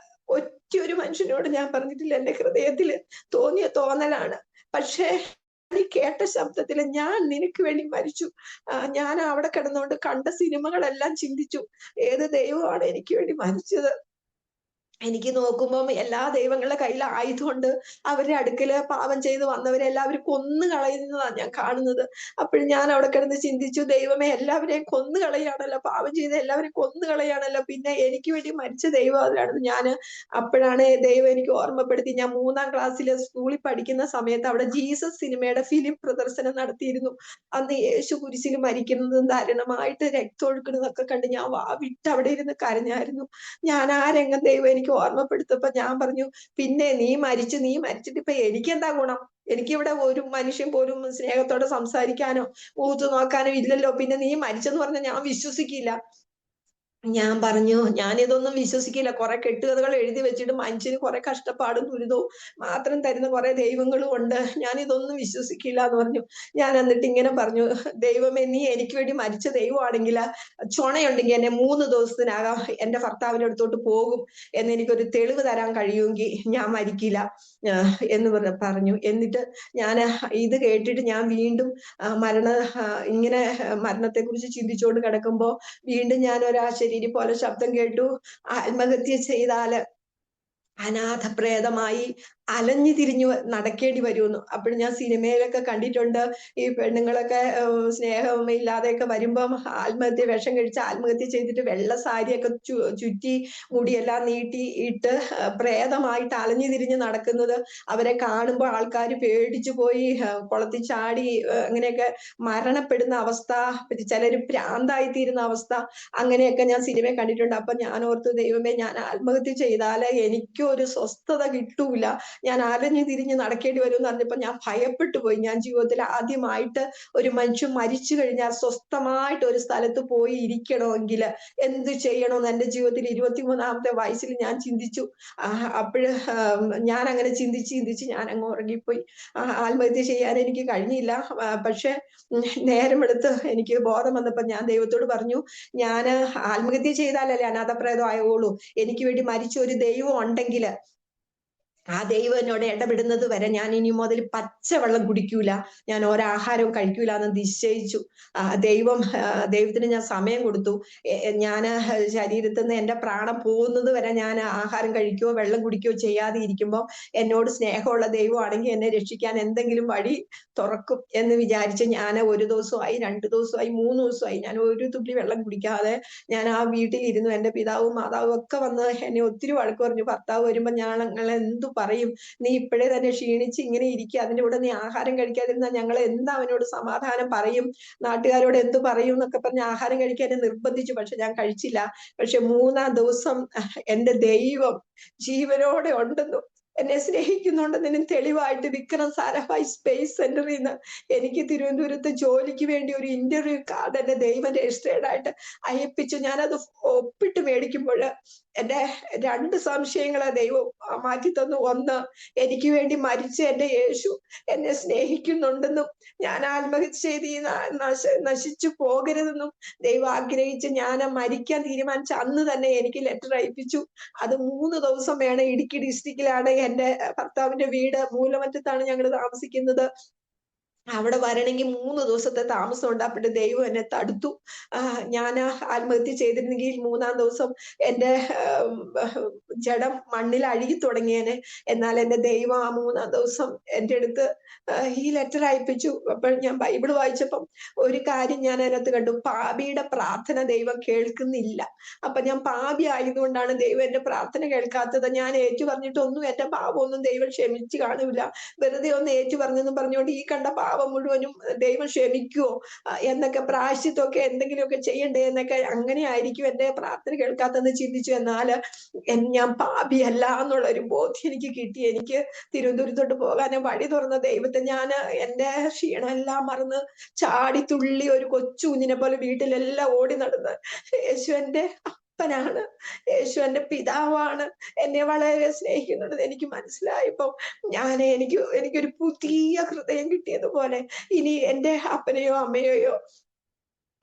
ഒറ്റയൊരു മനുഷ്യനോട് ഞാൻ പറഞ്ഞിട്ടില്ല. എൻ്റെ ഹൃദയത്തില് തോന്നിയ തോന്നലാണ്. പക്ഷേ ഈ കേട്ട ശബ്ദത്തില് ഞാൻ നിനക്ക് വേണ്ടി മരിച്ചു. ഞാൻ അവിടെ കിടന്നുകൊണ്ട് കണ്ട സിനിമകളെല്ലാം ചിന്തിച്ചു, ഏത് ദൈവമാണ് എനിക്ക് വേണ്ടി മരിച്ചത്? എനിക്ക് നോക്കുമ്പം എല്ലാ ദൈവങ്ങളുടെ കയ്യിൽ ആയുധമുണ്ട്. അവരുടെ അടുക്കല് പാപം ചെയ്ത് വന്നവരെ എല്ലാവരും കൊന്നു കളയുന്നതാണ് ഞാൻ കാണുന്നത്. അപ്പോഴും ഞാൻ അവിടെ കിടന്ന് ചിന്തിച്ചു, ദൈവമേ, എല്ലാവരെയും കൊന്നു കളയാണല്ലോ, പാപം ചെയ്ത് എല്ലാവരെയും കൊന്നു കളയാണല്ലോ, പിന്നെ എനിക്ക് വേണ്ടി മരിച്ച ദൈവം അതിലാണ്. അപ്പോഴാണ് ദൈവം എനിക്ക് ഓർമ്മപ്പെടുത്തി. ഞാൻ 3-ാം ക്ലാസ്സിൽ സ്കൂളിൽ പഠിക്കുന്ന സമയത്ത് അവിടെ ജീസസ് സിനിമയുടെ ഫിലിം പ്രദർശനം നടത്തിയിരുന്നു. അന്ന് യേശു കുരിശിൽ മരിക്കുന്നതും ദാരുണമായിട്ട് രക്തം ഒഴുക്കുന്നതൊക്കെ കണ്ട് ഞാൻ വിട്ട് അവിടെ ഇരുന്ന് കരഞ്ഞായിരുന്നു. ഞാൻ ആ രംഗം ദൈവം എനിക്ക് ഓർമ്മപ്പെടുത്തപ്പോ ഞാൻ പറഞ്ഞു, പിന്നെ നീ മരിച്ചിട്ട് ഇപ്പൊ എനിക്കെന്താ ഗുണം? എനിക്കിവിടെ ഒരു മനുഷ്യൻ പോലും സ്നേഹത്തോടെ സംസാരിക്കാനോ ഊത്തു നോക്കാനോ ഇല്ലല്ലോ. പിന്നെ നീ മരിച്ചെന്ന് പറഞ്ഞാൽ ഞാൻ വിശ്വസിക്കില്ല. ഞാൻ പറഞ്ഞു, ഞാനിതൊന്നും വിശ്വസിക്കില്ല. കുറെ കെട്ടുകഥകൾ എഴുതി വെച്ചിട്ട് മനുഷ്യന് കുറെ കഷ്ടപ്പാടും ദുരിതവും മാത്രം തരുന്ന കുറെ ദൈവങ്ങളും ഉണ്ട്. ഞാൻ ഇതൊന്നും വിശ്വസിക്കില്ല എന്ന് പറഞ്ഞു. ഞാൻ എന്നിട്ട് ഇങ്ങനെ പറഞ്ഞു, ദൈവമേ, നീ എനിക്ക് വേണ്ടി മരിച്ച ദൈവമാണെങ്കിൽ ചുണയുണ്ടെങ്കിൽ എന്നെ 3 ദിവസത്തിനകം എൻ്റെ ഭർത്താവിന്റെ അടുത്തോട്ട് പോകും എന്ന് എനിക്കൊരു തെളിവ് തരാൻ കഴിയുമെങ്കിൽ ഞാൻ മരിക്കില്ല എന്ന് പറഞ്ഞു. എന്നിട്ട് ഞാൻ ഇത് കേട്ടിട്ട് ഞാൻ വീണ്ടും ഇങ്ങനെ മരണത്തെ കുറിച്ച് ചിന്തിച്ചുകൊണ്ട് കിടക്കുമ്പോ വീണ്ടും ഞാൻ ഒരു ശരീരം പോലെ ശബ്ദം കേട്ടു, ആത്മഹത്യ ചെയ്താല് അനാഥപ്രേതമായി അലഞ്ഞു തിരിഞ്ഞു നടക്കേണ്ടി വരുമെന്ന്. അപ്പോഴും ഞാൻ സിനിമയിലൊക്കെ കണ്ടിട്ടുണ്ട്, ഈ പെണ്ണുങ്ങളൊക്കെ സ്നേഹമില്ലാതെയൊക്കെ വരുമ്പം ആത്മഹത്യ, വിഷം കഴിച്ച് ആത്മഹത്യ ചെയ്തിട്ട് വെള്ള സാരിയൊക്കെ ചുറ്റി മുടിയെല്ലാം നീട്ടി ഇട്ട് പ്രേതമായിട്ട് അലഞ്ഞു തിരിഞ്ഞ് നടക്കുന്നത് അവരെ കാണുമ്പോൾ ആൾക്കാർ പേടിച്ചു പോയി കുളത്തിൽ ചാടി അങ്ങനെയൊക്കെ മരണപ്പെടുന്ന അവസ്ഥ, ചിലര് ഭ്രാന്തായി തീരുന്ന അവസ്ഥ, അങ്ങനെയൊക്കെ ഞാൻ സിനിമ കണ്ടിട്ടുണ്ട്. അപ്പൊ ഞാൻ ഓർത്തു, ദൈവമേ, ഞാൻ ആത്മഹത്യ ചെയ്താല് എനിക്കും ഒരു സ്വസ്ഥത കിട്ടൂല, ഞാൻ അലഞ്ഞു തിരിഞ്ഞ് നടക്കേണ്ടി വരും എന്ന് പറഞ്ഞപ്പോ ഞാൻ ഭയപ്പെട്ടു പോയി. ഞാൻ ജീവിതത്തിൽ ആദ്യമായിട്ട് ഒരു മനുഷ്യൻ മരിച്ചു കഴിഞ്ഞാൽ സ്വസ്ഥമായിട്ട് ഒരു സ്ഥലത്ത് പോയി ഇരിക്കണമെങ്കിൽ എന്ത് ചെയ്യണമെന്ന് എന്റെ ജീവിതത്തിൽ 23-ാമത്തെ വയസ്സിൽ ഞാൻ ചിന്തിച്ചു. അപ്പോഴ് ഞാൻ അങ്ങനെ ചിന്തിച്ച് ഞാൻ അങ്ങ് ഉറങ്ങിപ്പോയി. ആത്മഹത്യ ചെയ്യാൻ എനിക്ക് കഴിഞ്ഞില്ല. പക്ഷെ നേരമെടുത്ത് എനിക്ക് ബോധം വന്നപ്പോ ഞാൻ ദൈവത്തോട് പറഞ്ഞു, ഞാൻ ആത്മഹത്യ ചെയ്താലല്ലേ അനാഥപ്രേതം ആയോളൂ, എനിക്ക് വേണ്ടി മരിച്ച ഒരു ദൈവം ഉണ്ടെങ്കിൽ ആ ദൈവം എന്നോട് ഇടപെടുന്നത് വരെ ഞാൻ ഇനി മുതൽ പച്ചവെള്ളം കുടിക്കൂല, ഞാൻ ഒരാഹാരവും കഴിക്കൂല എന്ന് നിശ്ചയിച്ചു. ദൈവത്തിന് ഞാൻ സമയം കൊടുത്തു. ഞാൻ ശരീരത്തിൽ നിന്ന് എന്റെ പ്രാണം പോകുന്നത് വരെ ഞാൻ ആഹാരം കഴിക്കുകയോ വെള്ളം കുടിക്കുകയോ ചെയ്യാതെ ഇരിക്കുമ്പോൾ എന്നോട് സ്നേഹമുള്ള ദൈവമാണെങ്കിൽ എന്നെ രക്ഷിക്കാൻ എന്തെങ്കിലും വഴി തുറക്കും എന്ന് വിചാരിച്ച് ഞാൻ 1 ദിവസമായി, 2 ദിവസമായി, 3 ദിവസമായി ഞാൻ ഒരു തുള്ളി വെള്ളം കുടിക്കാതെ ഞാൻ ആ വീട്ടിലിരുന്നു. എന്റെ പിതാവും മാതാവും ഒക്കെ വന്ന് എന്നെ ഒത്തിരി വഴക്ക് പറഞ്ഞു. ഭർത്താവ് വരുമ്പോ ഞങ്ങൾ എന്തു പറയും, നീ ഇപ്പോഴേ തന്നെ ക്ഷീണിച്ച് ഇങ്ങനെ ഇരിക്കുക, അതിന്റെ കൂടെ നീ ആഹാരം കഴിക്കാതിരുന്നാൽ ഞങ്ങൾ എന്താ അവനോട് സമാധാനം പറയും, നാട്ടുകാരോട് എന്തു പറയും എന്നൊക്കെ പറഞ്ഞ് ആഹാരം കഴിക്കാൻ നിർബന്ധിച്ചു. പക്ഷെ ഞാൻ കഴിച്ചില്ല. പക്ഷെ 3-ാം ദിവസം എന്റെ ദൈവം ജീവനോടെ ഉണ്ടെന്നും എന്നെ സ്നേഹിക്കുന്നുണ്ടെന്നും തെളിവായിട്ട് വിക്രം സാരാഭായ് സ്പേസ് സെന്ററിൽ നിന്ന് എനിക്ക് തിരുവനന്തപുരത്ത് ജോലിക്ക് വേണ്ടി ഒരു ഇന്റർവ്യൂ കാർഡ് എന്റെ ദൈവം രജിസ്റ്റേർഡ് ആയിട്ട് അയപ്പിച്ചു. ഞാനത് ഒപ്പിട്ട് മേടിക്കുമ്പോൾ എന്റെ 2 സംശയങ്ങളെ ദൈവം മാറ്റി തന്നു. ഒന്ന്, എനിക്ക് വേണ്ടി മരിച്ച എന്റെ യേശു എന്നെ സ്നേഹിക്കുന്നുണ്ടെന്നും ഞാൻ ആത്മഹത്യ ചെയ്ത് നശിച്ചു പോകരുതെന്നും ദൈവം ആഗ്രഹിച്ച് ഞാൻ മരിക്കാൻ തീരുമാനിച്ച അന്ന് തന്നെ എനിക്ക് ലെറ്റർ അയപ്പിച്ചു. അത് 3 ദിവസം വേണം. ഇടുക്കി ഡിസ്ട്രിക്റ്റിലാണ് എന്റെ ഭർത്താവിന്റെ വീട്, മൂലമറ്റത്താണ് ഞങ്ങൾ താമസിക്കുന്നത്. അവിടെ വരണമെങ്കിൽ 3 ദിവസത്തെ താമസം ഉണ്ട്. അപ്പോൾ ദൈവം എന്നെ തടുത്തു. ഞാൻ ആത്മഹത്യ ചെയ്തിരുന്നെങ്കിൽ 3-ാം ദിവസം എന്റെ ജഡം മണ്ണിൽ അഴുകി തുടങ്ങിയേനെ. എന്നാൽ എന്റെ ദൈവം ആ 3-ാം ദിവസം എന്റെ അടുത്ത് ഈ ലെറ്റർ അയപ്പിച്ചു. അപ്പോൾ ഞാൻ ബൈബിൾ വായിച്ചപ്പം ഒരു കാര്യം ഞാൻ അതിനകത്ത് കണ്ടു, പാപിയുടെ പ്രാർത്ഥന ദൈവം കേൾക്കുന്നില്ല. അപ്പൊ ഞാൻ പാപി ആയതുകൊണ്ടാണ് ദൈവം എന്റെ പ്രാർത്ഥന കേൾക്കാത്തത്. ഞാൻ ഏറ്റു പറഞ്ഞിട്ടൊന്നും എന്റെ പാപമൊന്നും ദൈവം ക്ഷമിച്ചു കാണൂല, വെറുതെ ഒന്ന് ഏറ്റു പറഞ്ഞെന്ന് പറഞ്ഞുകൊണ്ട് ഈ കണ്ട പാപം മുഴുവനും ദൈവം ക്ഷമിക്കുവോ എന്നൊക്കെ, പ്രായശ്ചിത്തമൊക്കെ എന്തെങ്കിലുമൊക്കെ ചെയ്യണ്ടേ എന്നൊക്കെ, അങ്ങനെ ആയിരിക്കും എന്റെ പ്രാർത്ഥന കേൾക്കാത്തെന്ന് ചിന്തിച്ചു. എന്നാൽ ഞാൻ പാപിയല്ല എന്നുള്ളൊരു ബോധ്യം എനിക്ക് കിട്ടി. എനിക്ക് തിരുവനന്തപുരത്തോട്ട് പോകാൻ വഴി തുറന്ന ദൈവത്തെ ഞാൻ എന്റെ ക്ഷീണമെല്ലാം മറന്ന് ചാടി തുള്ളി ഒരു കൊച്ചു കുഞ്ഞിനെ പോലെ വീട്ടിലെല്ലാം ഓടി നടന്ന്, യേശു എന്റെ അപ്പനാണ്, യേശു എന്റെ പിതാവാണ്, എന്നെ വളരെ സ്നേഹിക്കുന്നുണ്ടെന്ന് എനിക്ക് മനസ്സിലായപ്പോ എനിക്കൊരു പുതിയ ഹൃദയം കിട്ടിയതുപോലെ ഇനി എന്റെ അപ്പനെയോ അമ്മയെയോ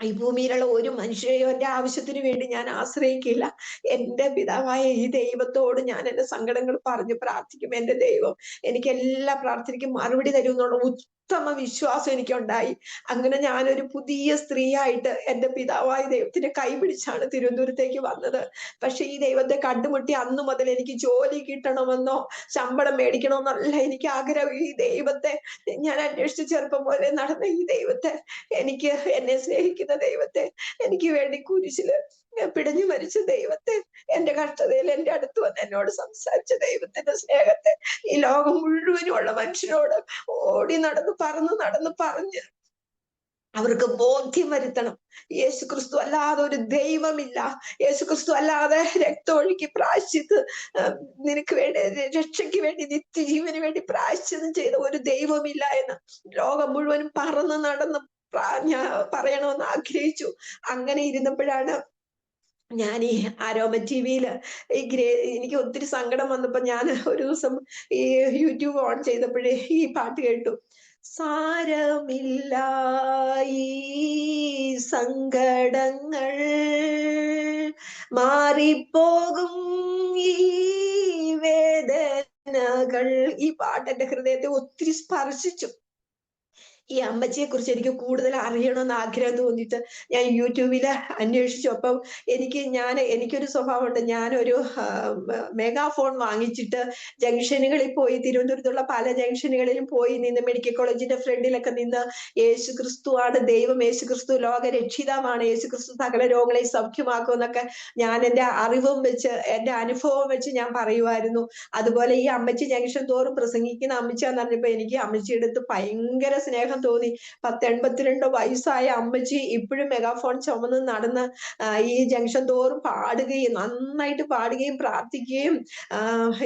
ഈ ഭൂമിയിലുള്ള ഒരു മനുഷ്യരെയോ എന്റെ ആവശ്യത്തിന് വേണ്ടി ഞാൻ ആശ്രയിക്കില്ല. എന്റെ പിതാവായ ഈ ദൈവത്തോട് ഞാൻ എന്റെ സങ്കടങ്ങൾ പറഞ്ഞ് പ്രാർത്ഥിക്കും. എന്റെ ദൈവം എനിക്ക് എല്ലാ പ്രാർത്ഥനയ്ക്കും മറുപടി തരും എന്നുള്ള ഉത്തമ വിശ്വാസം എനിക്കുണ്ടായി. അങ്ങനെ ഞാനൊരു പുതിയ സ്ത്രീയായിട്ട് എന്റെ പിതാവായ ദൈവത്തിന്റെ കൈപിടിച്ചാണ് തിരുവനന്തപുരത്തേക്ക് വന്നത്. പക്ഷെ ഈ ദൈവത്തെ കണ്ടുമുട്ടി അന്ന് മുതൽ എനിക്ക് ജോലി കിട്ടണമെന്നോ ശമ്പളം മേടിക്കണമെന്നല്ല എനിക്ക് ആഗ്രഹം. ഈ ദൈവത്തെ ഞാൻ അന്വേഷിച്ച് ചെറുപ്പം പോലെ നടന്ന ഈ ദൈവത്തെ, എന്നെ സ്നേഹിക്കുന്ന ദൈവത്തെ, എനിക്ക് വേണ്ടി കുരിശില് പിടഞ്ഞു മരിച്ച ദൈവത്തെ, എന്റെ കഷ്ടതയിൽ എന്റെ അടുത്ത് വന്ന് എന്നോട് സംസാരിച്ച ദൈവത്തിന്റെ സ്നേഹത്തെ ഈ ലോകം മുഴുവനും ഉള്ള മനുഷ്യരോട് ഓടി നടന്ന് പറഞ്ഞ് അവർക്ക് ബോധ്യം വരുത്തണം. യേശുക്രിസ്തു അല്ലാതെ ഒരു ദൈവമില്ല, യേശുക്രിസ്തു അല്ലാതെ രക്തമൊഴുക്കി പ്രായശ്ചിത്ത് നിനക്ക് വേണ്ടി, രക്ഷയ്ക്ക് വേണ്ടി, നിത്യജീവന് വേണ്ടി പ്രായശ്ചിത്തം ചെയ്ത ഒരു ദൈവമില്ല എന്ന് ലോകം മുഴുവനും നടന്ന് പറയണമെന്ന് ആഗ്രഹിച്ചു. അങ്ങനെ ഇരുന്നപ്പോഴാണ് ഞാൻ ഈ ആരോമ ടിവിയില് എനിക്ക് ഒത്തിരി സങ്കടം വന്നപ്പോ ഞാൻ ഒരു ദിവസം ഈ യൂട്യൂബ് ഓൺ ചെയ്തപ്പോഴേ ഈ പാട്ട് കേട്ടു. സാരമില്ല ഈ സങ്കടങ്ങൾ മാറിപ്പോകും ഈ വേദനകൾ. ഈ പാട്ട് എന്റെ ഹൃദയത്തെ ഒത്തിരി സ്പർശിച്ചു. ഈ അമ്മച്ചിയെ കുറിച്ച് എനിക്ക് കൂടുതൽ അറിയണമെന്ന് ആഗ്രഹം തോന്നിയിട്ട് ഞാൻ യൂട്യൂബിൽ അന്വേഷിച്ചു. അപ്പം എനിക്കൊരു സ്വഭാവമുണ്ട്. ഞാനൊരു മെഗാഫോൺ വാങ്ങിച്ചിട്ട് ജംഗ്ഷനുകളിൽ പോയി, തിരുവനന്തപുരത്തുള്ള പല ജംഗ്ഷനുകളിലും പോയി നിന്ന്, മെഡിക്കൽ കോളേജിന്റെ ഫ്രണ്ടിലൊക്കെ നിന്ന്, യേശു ക്രിസ്തുവാണ് ദൈവം, യേശു ക്രിസ്തു ലോക രക്ഷിതാവാണ്, യേശു ക്രിസ്തു സകല രോഗങ്ങളെ സൗഖ്യമാക്കും എന്നൊക്കെ ഞാൻ എൻ്റെ അറിവും വെച്ച്, എൻ്റെ അനുഭവം വെച്ച് ഞാൻ പറയുമായിരുന്നു. അതുപോലെ ഈ അമ്മച്ചി ജംഗ്ഷൻ തോറും പ്രസംഗിക്കുന്ന അമ്മച്ചിയാന്ന് പറഞ്ഞപ്പോ എനിക്ക് അമ്മച്ചിയുടെ അടുത്ത് ഭയങ്കര സ്നേഹം തോന്നി. 82 വയസ്സായ അമ്മച്ചി ഇപ്പോഴും മെഗാഫോൺ ചുമന്ന് നടന്ന് ഈ ജംഗ്ഷൻ തോറും പാടുകയും നന്നായിട്ട് പാടുകയും പ്രാർത്ഥിക്കുകയും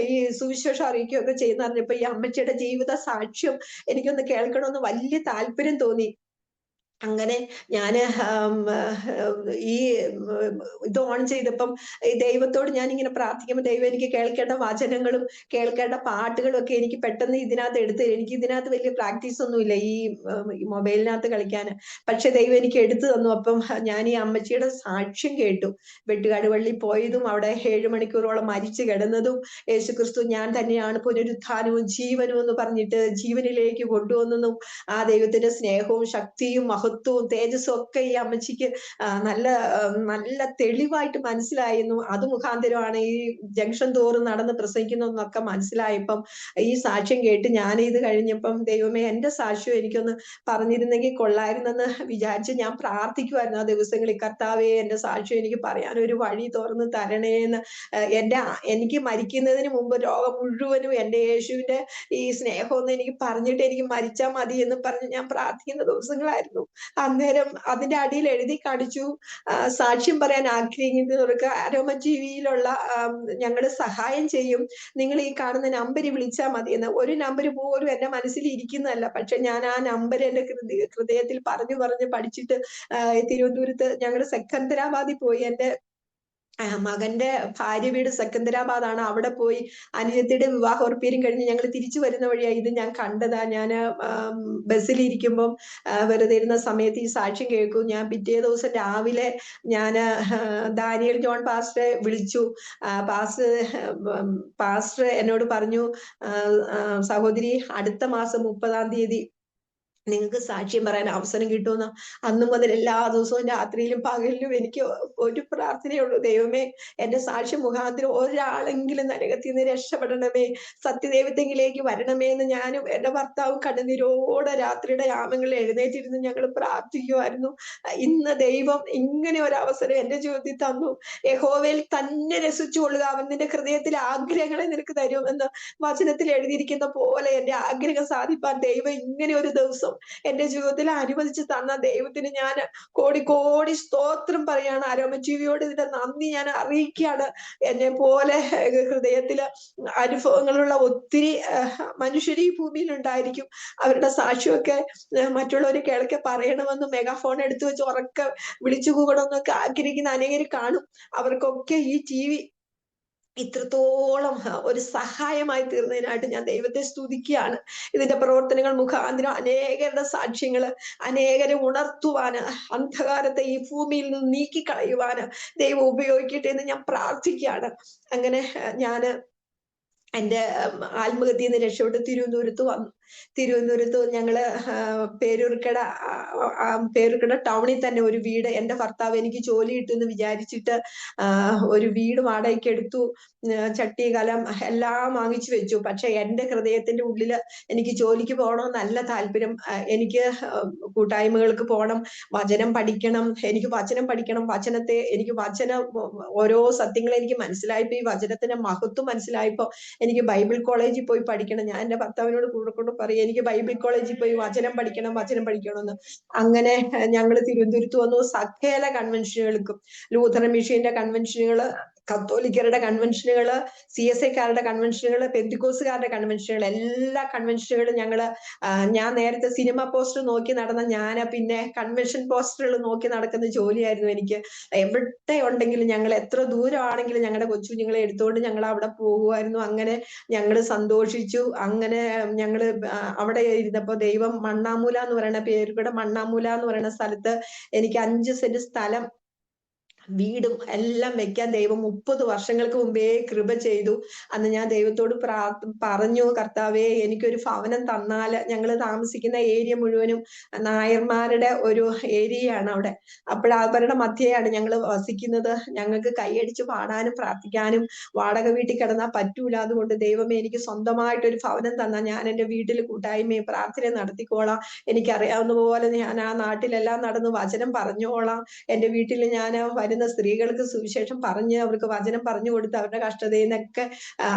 ഈ സുവിശേഷം അറിയിക്കുകയും ഒക്കെ ചെയ്യുന്ന പറഞ്ഞപ്പോ ഈ അമ്മച്ചിയുടെ ജീവിത സാക്ഷ്യം എനിക്കൊന്ന് കേൾക്കണമെന്ന് വലിയ താല്പര്യം തോന്നി. അങ്ങനെ ഞാന് ഈ ഇത് ഓൺ ചെയ്തപ്പം ഈ ദൈവത്തോട് ഞാൻ ഇങ്ങനെ പ്രാർത്ഥിക്കുമ്പോൾ ദൈവം എനിക്ക് കേൾക്കേണ്ട വചനങ്ങളും കേൾക്കേണ്ട പാട്ടുകളും ഒക്കെ എനിക്ക് പെട്ടെന്ന് ഇതിനകത്ത് എനിക്ക് ഇതിനകത്ത് വലിയ പ്രാക്ടീസ് ഒന്നുമില്ല ഈ മൊബൈലിനകത്ത് കളിക്കാൻ. പക്ഷെ ദൈവം എനിക്ക് എടുത്തു തന്നു. അപ്പം ഞാൻ ഈ അമ്മച്ചിയുടെ സാക്ഷ്യം കേട്ടു. വെട്ടുകാടുപള്ളി പോയതും അവിടെ 7 മണിക്കൂറോളം മരിച്ചു കിടന്നതും, യേശുക്രിസ്തു ഞാൻ തന്നെയാണ് പുനരുത്ഥാനവും ജീവനും എന്ന് പറഞ്ഞിട്ട് ജീവനിലേക്ക് കൊണ്ടുവന്നതും, ആ ദൈവത്തിന്റെ സ്നേഹവും ശക്തിയും മഹത്വവും തേജസ്സും ഒക്കെ ഈ അമ്മച്ചിക്ക് നല്ല തെളിവായിട്ട് മനസ്സിലായിരുന്നു. അത് മുഖാന്തരമാണ് ഈ ജംഗ്ഷൻ തോറും നടന്ന് പ്രസംഗിക്കുന്നതെന്നൊക്കെ മനസ്സിലായപ്പം ഈ സാക്ഷ്യം കേട്ട് ഞാൻ ഇത് കഴിഞ്ഞപ്പം ദൈവമേ എന്റെ സാക്ഷ്യം എനിക്കൊന്ന് പറഞ്ഞിരുന്നെങ്കിൽ കൊള്ളായിരുന്നെന്ന് വിചാരിച്ച് ഞാൻ പ്രാർത്ഥിക്കുമായിരുന്നു ആ ദിവസങ്ങളിൽ. കർത്താവേ, എന്റെ സാക്ഷ്യം എനിക്ക് പറയാൻ ഒരു വഴി തുറന്ന് തരണേന്ന്. എനിക്ക് മരിക്കുന്നതിന് മുമ്പ് ലോകം മുഴുവനും എന്റെ യേശുവിന്റെ ഈ സ്നേഹമൊന്നും എനിക്ക് പറഞ്ഞിട്ട് എനിക്ക് മരിച്ചാൽ മതി എന്ന് പറഞ്ഞ് ഞാൻ പ്രാർത്ഥിക്കുന്ന ദിവസങ്ങളായിരുന്നു. അന്നേരം അതിന്റെ അടിയിൽ എഴുതി കാണിച്ചു, സാക്ഷ്യം പറയാൻ ആഗ്രഹിക്കുന്നവർക്ക് അരോമ ടിവിയിലുള്ള ഞങ്ങള് സഹായം ചെയ്യും, നിങ്ങൾ ഈ കാണുന്ന നമ്പറിൽ വിളിച്ചാൽ മതി എന്ന്. ഒരു നമ്പർ പോലും എന്റെ മനസ്സിൽ ഇരിക്കുന്നതല്ല. പക്ഷെ ഞാൻ ആ നമ്പർ എന്റെ ഹൃദയത്തിൽ പറഞ്ഞു പഠിച്ചിട്ട് തിരുവനന്തപുരത്ത് ഞങ്ങള് സെക്കന്ദരാബാദിൽ പോയി. എന്റെ മകന്റെ ഭാര്യ വീട് സെക്കന്ദരാബാദാണ്. അവിടെ പോയി അനുജത്തിയുടെ വിവാഹ ഉറപ്പീരും കഴിഞ്ഞ് ഞങ്ങൾ തിരിച്ചു വരുന്ന വഴിയായി ഇത് ഞാൻ കണ്ടതാ. ഞാൻ ബസ്സിലിരിക്കുമ്പം വെറുതെ ഇരുന്ന സമയത്ത് ഈ സാക്ഷ്യം കേൾക്കും. ഞാൻ പിറ്റേ ദിവസം രാവിലെ ഞാൻ ദാനിയൽ ജോൺ പാസ്റ്ററെ വിളിച്ചു. പാസ്റ്റർ എന്നോട് പറഞ്ഞു, സഹോദരി, അടുത്ത മാസം 30-ാം തീയതി നിങ്ങൾക്ക് സാക്ഷ്യം പറയാൻ അവസരം കിട്ടുമെന്ന്. അന്നു മുതൽ എല്ലാ ദിവസവും രാത്രിയിലും പകലിലും എനിക്ക് ഒരു പ്രാർത്ഥനയുള്ളൂ, ദൈവമേ എന്റെ സാക്ഷ്യം മുഖാന്തരം ഒരാളെങ്കിലും നരകത്തിൽ നിന്ന് രക്ഷപ്പെടണമേ, സത്യദൈവത്തെങ്കിലേക്ക് വരണമേ എന്ന് ഞാനും എന്റെ ഭർത്താവും കണ്ണുനീരോടെ രാത്രിയുടെ യാമങ്ങളിൽ എഴുന്നേറ്റിരുന്ന് ഞങ്ങൾ പ്രാർത്ഥിക്കുമായിരുന്നു. ഇന്ന് ദൈവം ഇങ്ങനെ ഒരു അവസരം എന്റെ ജീവിതത്തിൽ തന്നു. യഹോവയിൽ തന്നെ രസിച്ചുകൊള്ളുക, അവൻ നിന്റെ ഹൃദയത്തിലെ ആഗ്രഹങ്ങളെ നിനക്ക് തരുമെന്ന് വചനത്തിൽ എഴുതിയിരിക്കുന്ന പോലെ എന്റെ ആഗ്രഹം സാധിപ്പാൻ ദൈവം ഇങ്ങനെ ഒരു ദിവസം എന്റെ ജീവിതത്തിൽ അനുവദിച്ച് തന്ന ദൈവത്തിന് ഞാൻ കോടി സ്തോത്രം പറയാണ്. അരോമ ടിവിയോട് ഇതിന്റെ നന്ദി ഞാൻ അറിയിക്കുകയാണ്. എന്നെ പോലെ ഹൃദയത്തില് അനുഭവങ്ങളുള്ള ഒത്തിരി മനുഷ്യർ ഈ ഭൂമിയിൽ ഉണ്ടായിരിക്കും. അവരുടെ സാക്ഷ്യമൊക്കെ മറ്റുള്ളവർ കേൾക്കെ പറയണമെന്നും മെഗാഫോൺ എടുത്തു വെച്ച് ഉറക്കെ വിളിച്ചു കൂടണമെന്നൊക്കെ ആഗ്രഹിക്കുന്ന അനേകർ കാണും. അവർക്കൊക്കെ ഈ ടിവി ഇത്രത്തോളം ഒരു സഹായമായി തീർന്നതിനായിട്ട് ഞാൻ ദൈവത്തെ സ്തുതിക്കുകയാണ്. ഇതിന്റെ പ്രവർത്തനങ്ങൾ മുഖാന്തരം അനേകരുടെ സാക്ഷ്യങ്ങള് അനേകരെ ഉണർത്തുവാന്, അന്ധകാരത്തെ ഈ ഭൂമിയിൽ നിന്ന് നീക്കിക്കളയുവാന് ദൈവം ഉപയോഗിക്കട്ടെ എന്ന് ഞാൻ പ്രാർത്ഥിക്കുകയാണ്. അങ്ങനെ ഞാന് എന്റെ ആത്മഹത്യയിൽ നിന്ന് രക്ഷപ്പെട്ട് തിരുവനന്തപുരത്ത് വന്നു. തിരുവനന്തപുരത്ത് ഞങ്ങള് പേരൂർക്കട ടൗണിൽ തന്നെ ഒരു വീട്, എന്റെ ഭർത്താവ് എനിക്ക് ജോലി കിട്ടുമെന്ന് വിചാരിച്ചിട്ട് ഒരു വീട് വാടകയ്ക്ക് എടുത്തു. ചട്ടി കലം എല്ലാം വാങ്ങിച്ചു വെച്ചു. പക്ഷെ എന്റെ ഹൃദയത്തിന്റെ ഉള്ളില് എനിക്ക് ജോലിക്ക് പോകണമെന്ന് നല്ല താല്പര്യം. എനിക്ക് കൂട്ടായ്മകൾക്ക് പോകണം, വചനം പഠിക്കണം, എനിക്ക് വചനം പഠിക്കണം. ഓരോ സത്യങ്ങൾ എനിക്ക് മനസ്സിലായപ്പോ, ഈ വചനത്തിന്റെ മഹത്വം മനസ്സിലായപ്പോ എനിക്ക് ബൈബിൾ കോളേജിൽ പോയി പഠിക്കണം. ഞാൻ എന്റെ ഭർത്താവിനോട് കൂടെ പറയും, എനിക്ക് ബൈബിൾ കോളേജിൽ പോയി വചനം പഠിക്കണമെന്ന്. അങ്ങനെ ഞങ്ങൾ തിരുവനന്തപുരത്ത് വന്നു. സകല കൺവെൻഷനുകൾക്കും, ലൂഥറൻ മിഷന്റെ കൺവെൻഷനുകള്, കത്തോലിക്കരുടെ കൺവെൻഷനുകള്, CSIക്കാരുടെ കൺവെൻഷനുകള്, പെന്തിക്കോസുകാരുടെ കൺവെൻഷനുകൾ, എല്ലാ കൺവെൻഷനുകളും ഞാൻ നേരത്തെ സിനിമ പോസ്റ്റർ നോക്കി നടന്ന പിന്നെ കൺവെൻഷൻ പോസ്റ്ററുകൾ നോക്കി നടക്കുന്ന ജോലിയായിരുന്നു എനിക്ക്. എവിടെ ഉണ്ടെങ്കിലും ഞങ്ങൾ എത്ര ദൂരമാണെങ്കിലും ഞങ്ങളുടെ കൊച്ചുകുഞ്ഞുങ്ങളെ എടുത്തുകൊണ്ട് ഞങ്ങൾ അവിടെ പോകുമായിരുന്നു. അങ്ങനെ ഞങ്ങൾ സന്തോഷിച്ചു. അങ്ങനെ ഞങ്ങള് അവിടെ ഇരുന്നപ്പോ ദൈവം പേരൂർക്കട മണ്ണാമൂല എന്ന് പറയുന്ന സ്ഥലത്ത് എനിക്ക് 5 സെന്റ് സ്ഥലം വീടും എല്ലാം വെക്കാൻ ദൈവം 30 വർഷങ്ങൾക്ക് മുമ്പേ കൃപ ചെയ്തു. അന്ന് ഞാൻ ദൈവത്തോട് പറഞ്ഞു, കർത്താവേ എനിക്കൊരു ഭവനം തന്നാല്. ഞങ്ങൾ താമസിക്കുന്ന ഏരിയ മുഴുവനും നായർമാരുടെ ഒരു ഏരിയയാണ് അവിടെ. അവരുടെ മധ്യയാണ് ഞങ്ങൾ വസിക്കുന്നത്. ഞങ്ങൾക്ക് കൈയടിച്ച് പാടാനും പ്രാർത്ഥിക്കാനും വാടക വീട്ടിൽ കിടന്നാൽ പറ്റൂല. അതുകൊണ്ട് ദൈവമേ എനിക്ക് സ്വന്തമായിട്ടൊരു ഭവനം തന്നാൽ ഞാൻ എൻ്റെ വീട്ടിൽ കൂട്ടായ്മയും പ്രാർത്ഥന നടത്തിക്കോളാം. എനിക്കറിയാവുന്ന പോലെ ഞാൻ ആ നാട്ടിലെല്ലാം നടന്ന് വചനം പറഞ്ഞോളാം. എൻ്റെ വീട്ടിൽ ഞാൻ വരുന്ന സ്ത്രീകൾക്ക് സുവിശേഷം പറഞ്ഞ് അവർക്ക് വചനം പറഞ്ഞു കൊടുത്ത് അവരുടെ കഷ്ടതയിൽ നിന്നൊക്കെ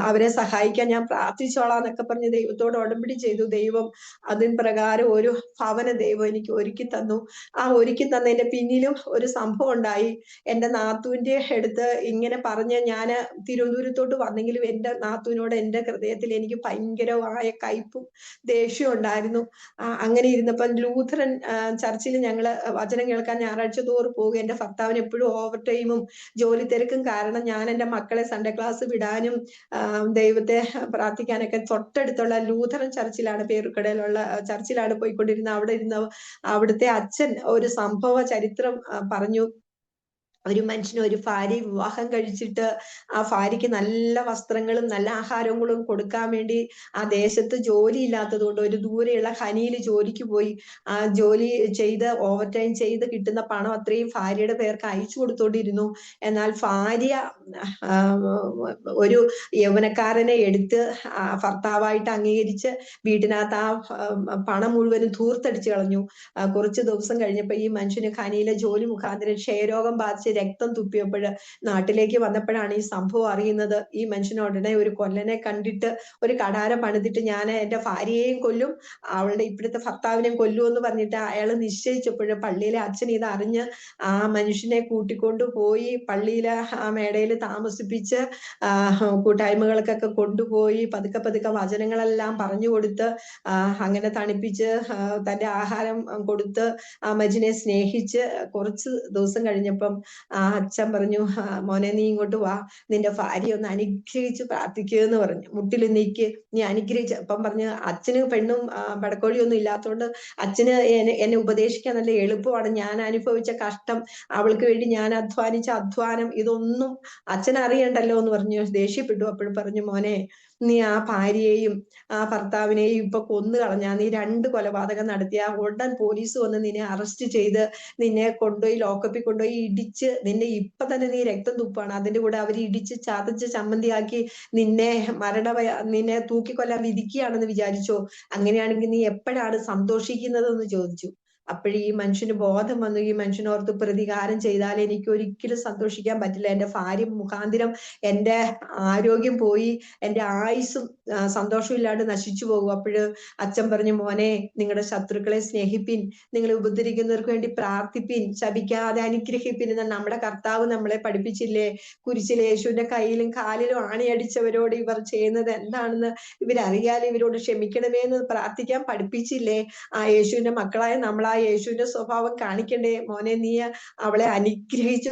അവരെ സഹായിക്കാൻ ഞാൻ പ്രാർത്ഥിച്ചോളാം എന്നൊക്കെ പറഞ്ഞ് ദൈവത്തോട് ഉടമ്പടി ചെയ്തു. ദൈവം അതിൻ പ്രകാരം ഒരു ഭവനം ദൈവം എനിക്ക് ഒരുക്കി തന്നു. ആ ഒരുക്കി തന്നതിന്റെ പിന്നിലും ഒരു സംഭവം ഉണ്ടായി. എൻ്റെ നാത്തൂന്റെ അടുത്ത് ഇങ്ങനെ പറഞ്ഞ് ഞാൻ തിരുവനന്തപുരത്തോട്ട് വന്നെങ്കിലും എൻ്റെ നാത്തൂനോട് എൻ്റെ ഹൃദയത്തിൽ എനിക്ക് ഭയങ്കരമായ കയ്പും ദേഷ്യവും ഉണ്ടായിരുന്നു. അങ്ങനെ ഇരുന്നപ്പം ലൂഥറൻ ചർച്ചിൽ ഞങ്ങള് വചനം കേൾക്കാൻ ഞായറാഴ്ച തോറും പോകും. എൻ്റെ ഭർത്താവിന് എപ്പോഴും ഓവർ ടൈമും ജോലി തിരക്കും കാരണം ഞാൻ എൻ്റെ മക്കളെ സൺഡേ ക്ലാസ് വിടാനും ദൈവത്തെ പ്രാർത്ഥിക്കാനൊക്കെ തൊട്ടടുത്തുള്ള ലൂഥറൻ ചർച്ചിലാണ്, പേരുക്കടയിലുള്ള ചർച്ചിലാണ് പോയിക്കൊണ്ടിരുന്നത്. അവിടെ ഇരുന്ന അവിടുത്തെ അച്ഛൻ ഒരു സംഭവ ചരിത്രം പറഞ്ഞു. ഒരു മനുഷ്യന് ഒരു ഭാര്യ വിവാഹം കഴിച്ചിട്ട് ആ ഭാര്യയ്ക്ക് നല്ല വസ്ത്രങ്ങളും നല്ല ആഹാരങ്ങളും കൊടുക്കാൻ വേണ്ടി ആ ദേശത്ത് ജോലി ഇല്ലാത്തത് കൊണ്ട് ഒരു ദൂരെയുള്ള ഖനിയിൽ ജോലിക്ക് പോയി. ആ ജോലി ചെയ്ത് ഓവർ ടൈം ചെയ്ത് കിട്ടുന്ന പണം അത്രയും ഭാര്യയുടെ പേർക്ക് അയച്ചു കൊടുത്തോണ്ടിരുന്നു. എന്നാൽ ഭാര്യ ഒരു യൗവനക്കാരനെ എടുത്ത് ഭർത്താവായിട്ട് അംഗീകരിച്ച് വീട്ടിനകത്ത് ആ പണം മുഴുവനും ധൂർത്തടിച്ചു കളഞ്ഞു. കുറച്ച് ദിവസം കഴിഞ്ഞപ്പോ ഈ മനുഷ്യന് ഖനിയിലെ ജോലി മുഖാന്തരം ക്ഷയരോഗം ബാധിച്ച് രക്തം തുപ്പിയപ്പോൾ നാട്ടിലേക്ക് വന്നപ്പോഴാണ് ഈ സംഭവം അറിയുന്നത്. ഈ മനുഷ്യന് ഉടനെ ഒരു കൊല്ലനെ കണ്ടിട്ട് ഒരു കടാരം പണിതിട്ട് ഞാൻ എൻ്റെ ഭാര്യയെയും കൊല്ലും അവളുടെ ഇപ്പോഴത്തെ ഭർത്താവിനെയും കൊല്ലുമെന്ന് പറഞ്ഞിട്ട് അയാൾ നിശ്ചയിച്ചപ്പോൾ പള്ളിയിലെ അച്ഛൻ ഇത് അറിഞ്ഞ് ആ മനുഷ്യനെ കൂട്ടിക്കൊണ്ടു പോയി പള്ളിയിലെ ആ മേടയിൽ താമസിപ്പിച്ച് കൂട്ടായ്മകൾക്കൊക്കെ കൊണ്ടുപോയി പതുക്കെ പതുക്കെ വചനങ്ങളെല്ലാം പറഞ്ഞു കൊടുത്ത് അങ്ങനെ തണുപ്പിച്ച് തൻ്റെ ആഹാരം കൊടുത്ത് ആ മനുഷ്യനെ സ്നേഹിച്ച് കുറച്ച് ദിവസം കഴിഞ്ഞപ്പം ആ അച്ഛൻ പറഞ്ഞു, മോനെ നീ ഇങ്ങോട്ട് വാ, നിന്റെ ഭാര്യ ഒന്ന് അനുഗ്രഹിച്ച് പ്രാർത്ഥിക്കുക എന്ന് പറഞ്ഞു. മുട്ടിൽ നീക്ക്, നീ അനുഗ്രഹിച്ച്. അപ്പം പറഞ്ഞു അച്ഛന് പെണ്ണും പടക്കോഴിയൊന്നും ഇല്ലാത്തതുകൊണ്ട് അച്ഛന് എന്നെ ഉപദേശിക്കാൻ നല്ല എളുപ്പമാണ്. ഞാൻ അനുഭവിച്ച കഷ്ടം, അവൾക്ക് വേണ്ടി ഞാൻ അധ്വാനിച്ച അധ്വാനം, ഇതൊന്നും അച്ഛൻ അറിയണ്ടല്ലോ എന്ന് പറഞ്ഞു. ദേഷ്യപ്പെട്ടു. അപ്പോഴും പറഞ്ഞു, മോനെ നീ ആ ഭാര്യയെയും ആ ഭർത്താവിനെയും ഇപ്പൊ കൊന്നു കളഞ്ഞാ, നീ 2 കൊലപാതകം നടത്തിയ ഉടൻ പോലീസ് വന്ന് നിന്നെ അറസ്റ്റ് ചെയ്ത് നിന്നെ കൊണ്ടുപോയി ലോക്കപ്പിൽ കൊണ്ടുപോയി ഇടിച്ച് നിന്നെ ഇപ്പൊ തന്നെ നീ രക്തം തുപ്പാണ്. അതിന്റെ കൂടെ അവർ ഇടിച്ച് ചതച്ച് ചമ്മന്തിയാക്കി നിന്നെ തൂക്കിക്കൊല്ലാൻ വിധിക്കുകയാണെന്ന് വിചാരിച്ചോ? അങ്ങനെയാണെങ്കിൽ നീ എപ്പോഴാണ് സന്തോഷിക്കുന്നതെന്ന് ചോദിച്ചു. അപ്പോഴീ മനുഷ്യന് ബോധം വന്നു. ഈ മനുഷ്യനോർത്ത് പ്രതികാരം ചെയ്താൽ എനിക്ക് ഒരിക്കലും സന്തോഷിക്കാൻ പറ്റില്ല. എൻ്റെ ഭാര്യ മുഖാന്തരം എൻ്റെ ആരോഗ്യം പോയി, എൻ്റെ ആയുസ്സും സന്തോഷമില്ലാണ്ട് നശിച്ചു പോകും. അപ്പോഴ് അച്ഛൻ പറഞ്ഞു, മോനെ നിങ്ങളുടെ ശത്രുക്കളെ സ്നേഹിപ്പിൻ, നിങ്ങളെ ഉപദ്രവിക്കുന്നവർക്ക് വേണ്ടി പ്രാർത്ഥിപ്പിൻ, ശപിക്കാതെ അനുഗ്രഹിപ്പിൻ എന്ന് നമ്മുടെ കർത്താവ് നമ്മളെ പഠിപ്പിച്ചില്ലേ? കുരിശിൽ യേശുവിന്റെ കയ്യിലും കാലിലും ആണിയടിച്ചവരോട് ഇവർ ചെയ്യുന്നത് എന്താണെന്ന് ഇവരറിയാതെ ഇവരോട് ക്ഷമിക്കണമേ എന്ന് പ്രാർത്ഥിക്കാൻ പഠിപ്പിച്ചില്ലേ? ആ യേശുവിന്റെ മക്കളായ നമ്മൾ ആ യേശുവിന്റെ സ്വഭാവം കാണിക്കണ്ടേ? മോനെ നീ അവളെ അനുഗ്രഹിച്ച്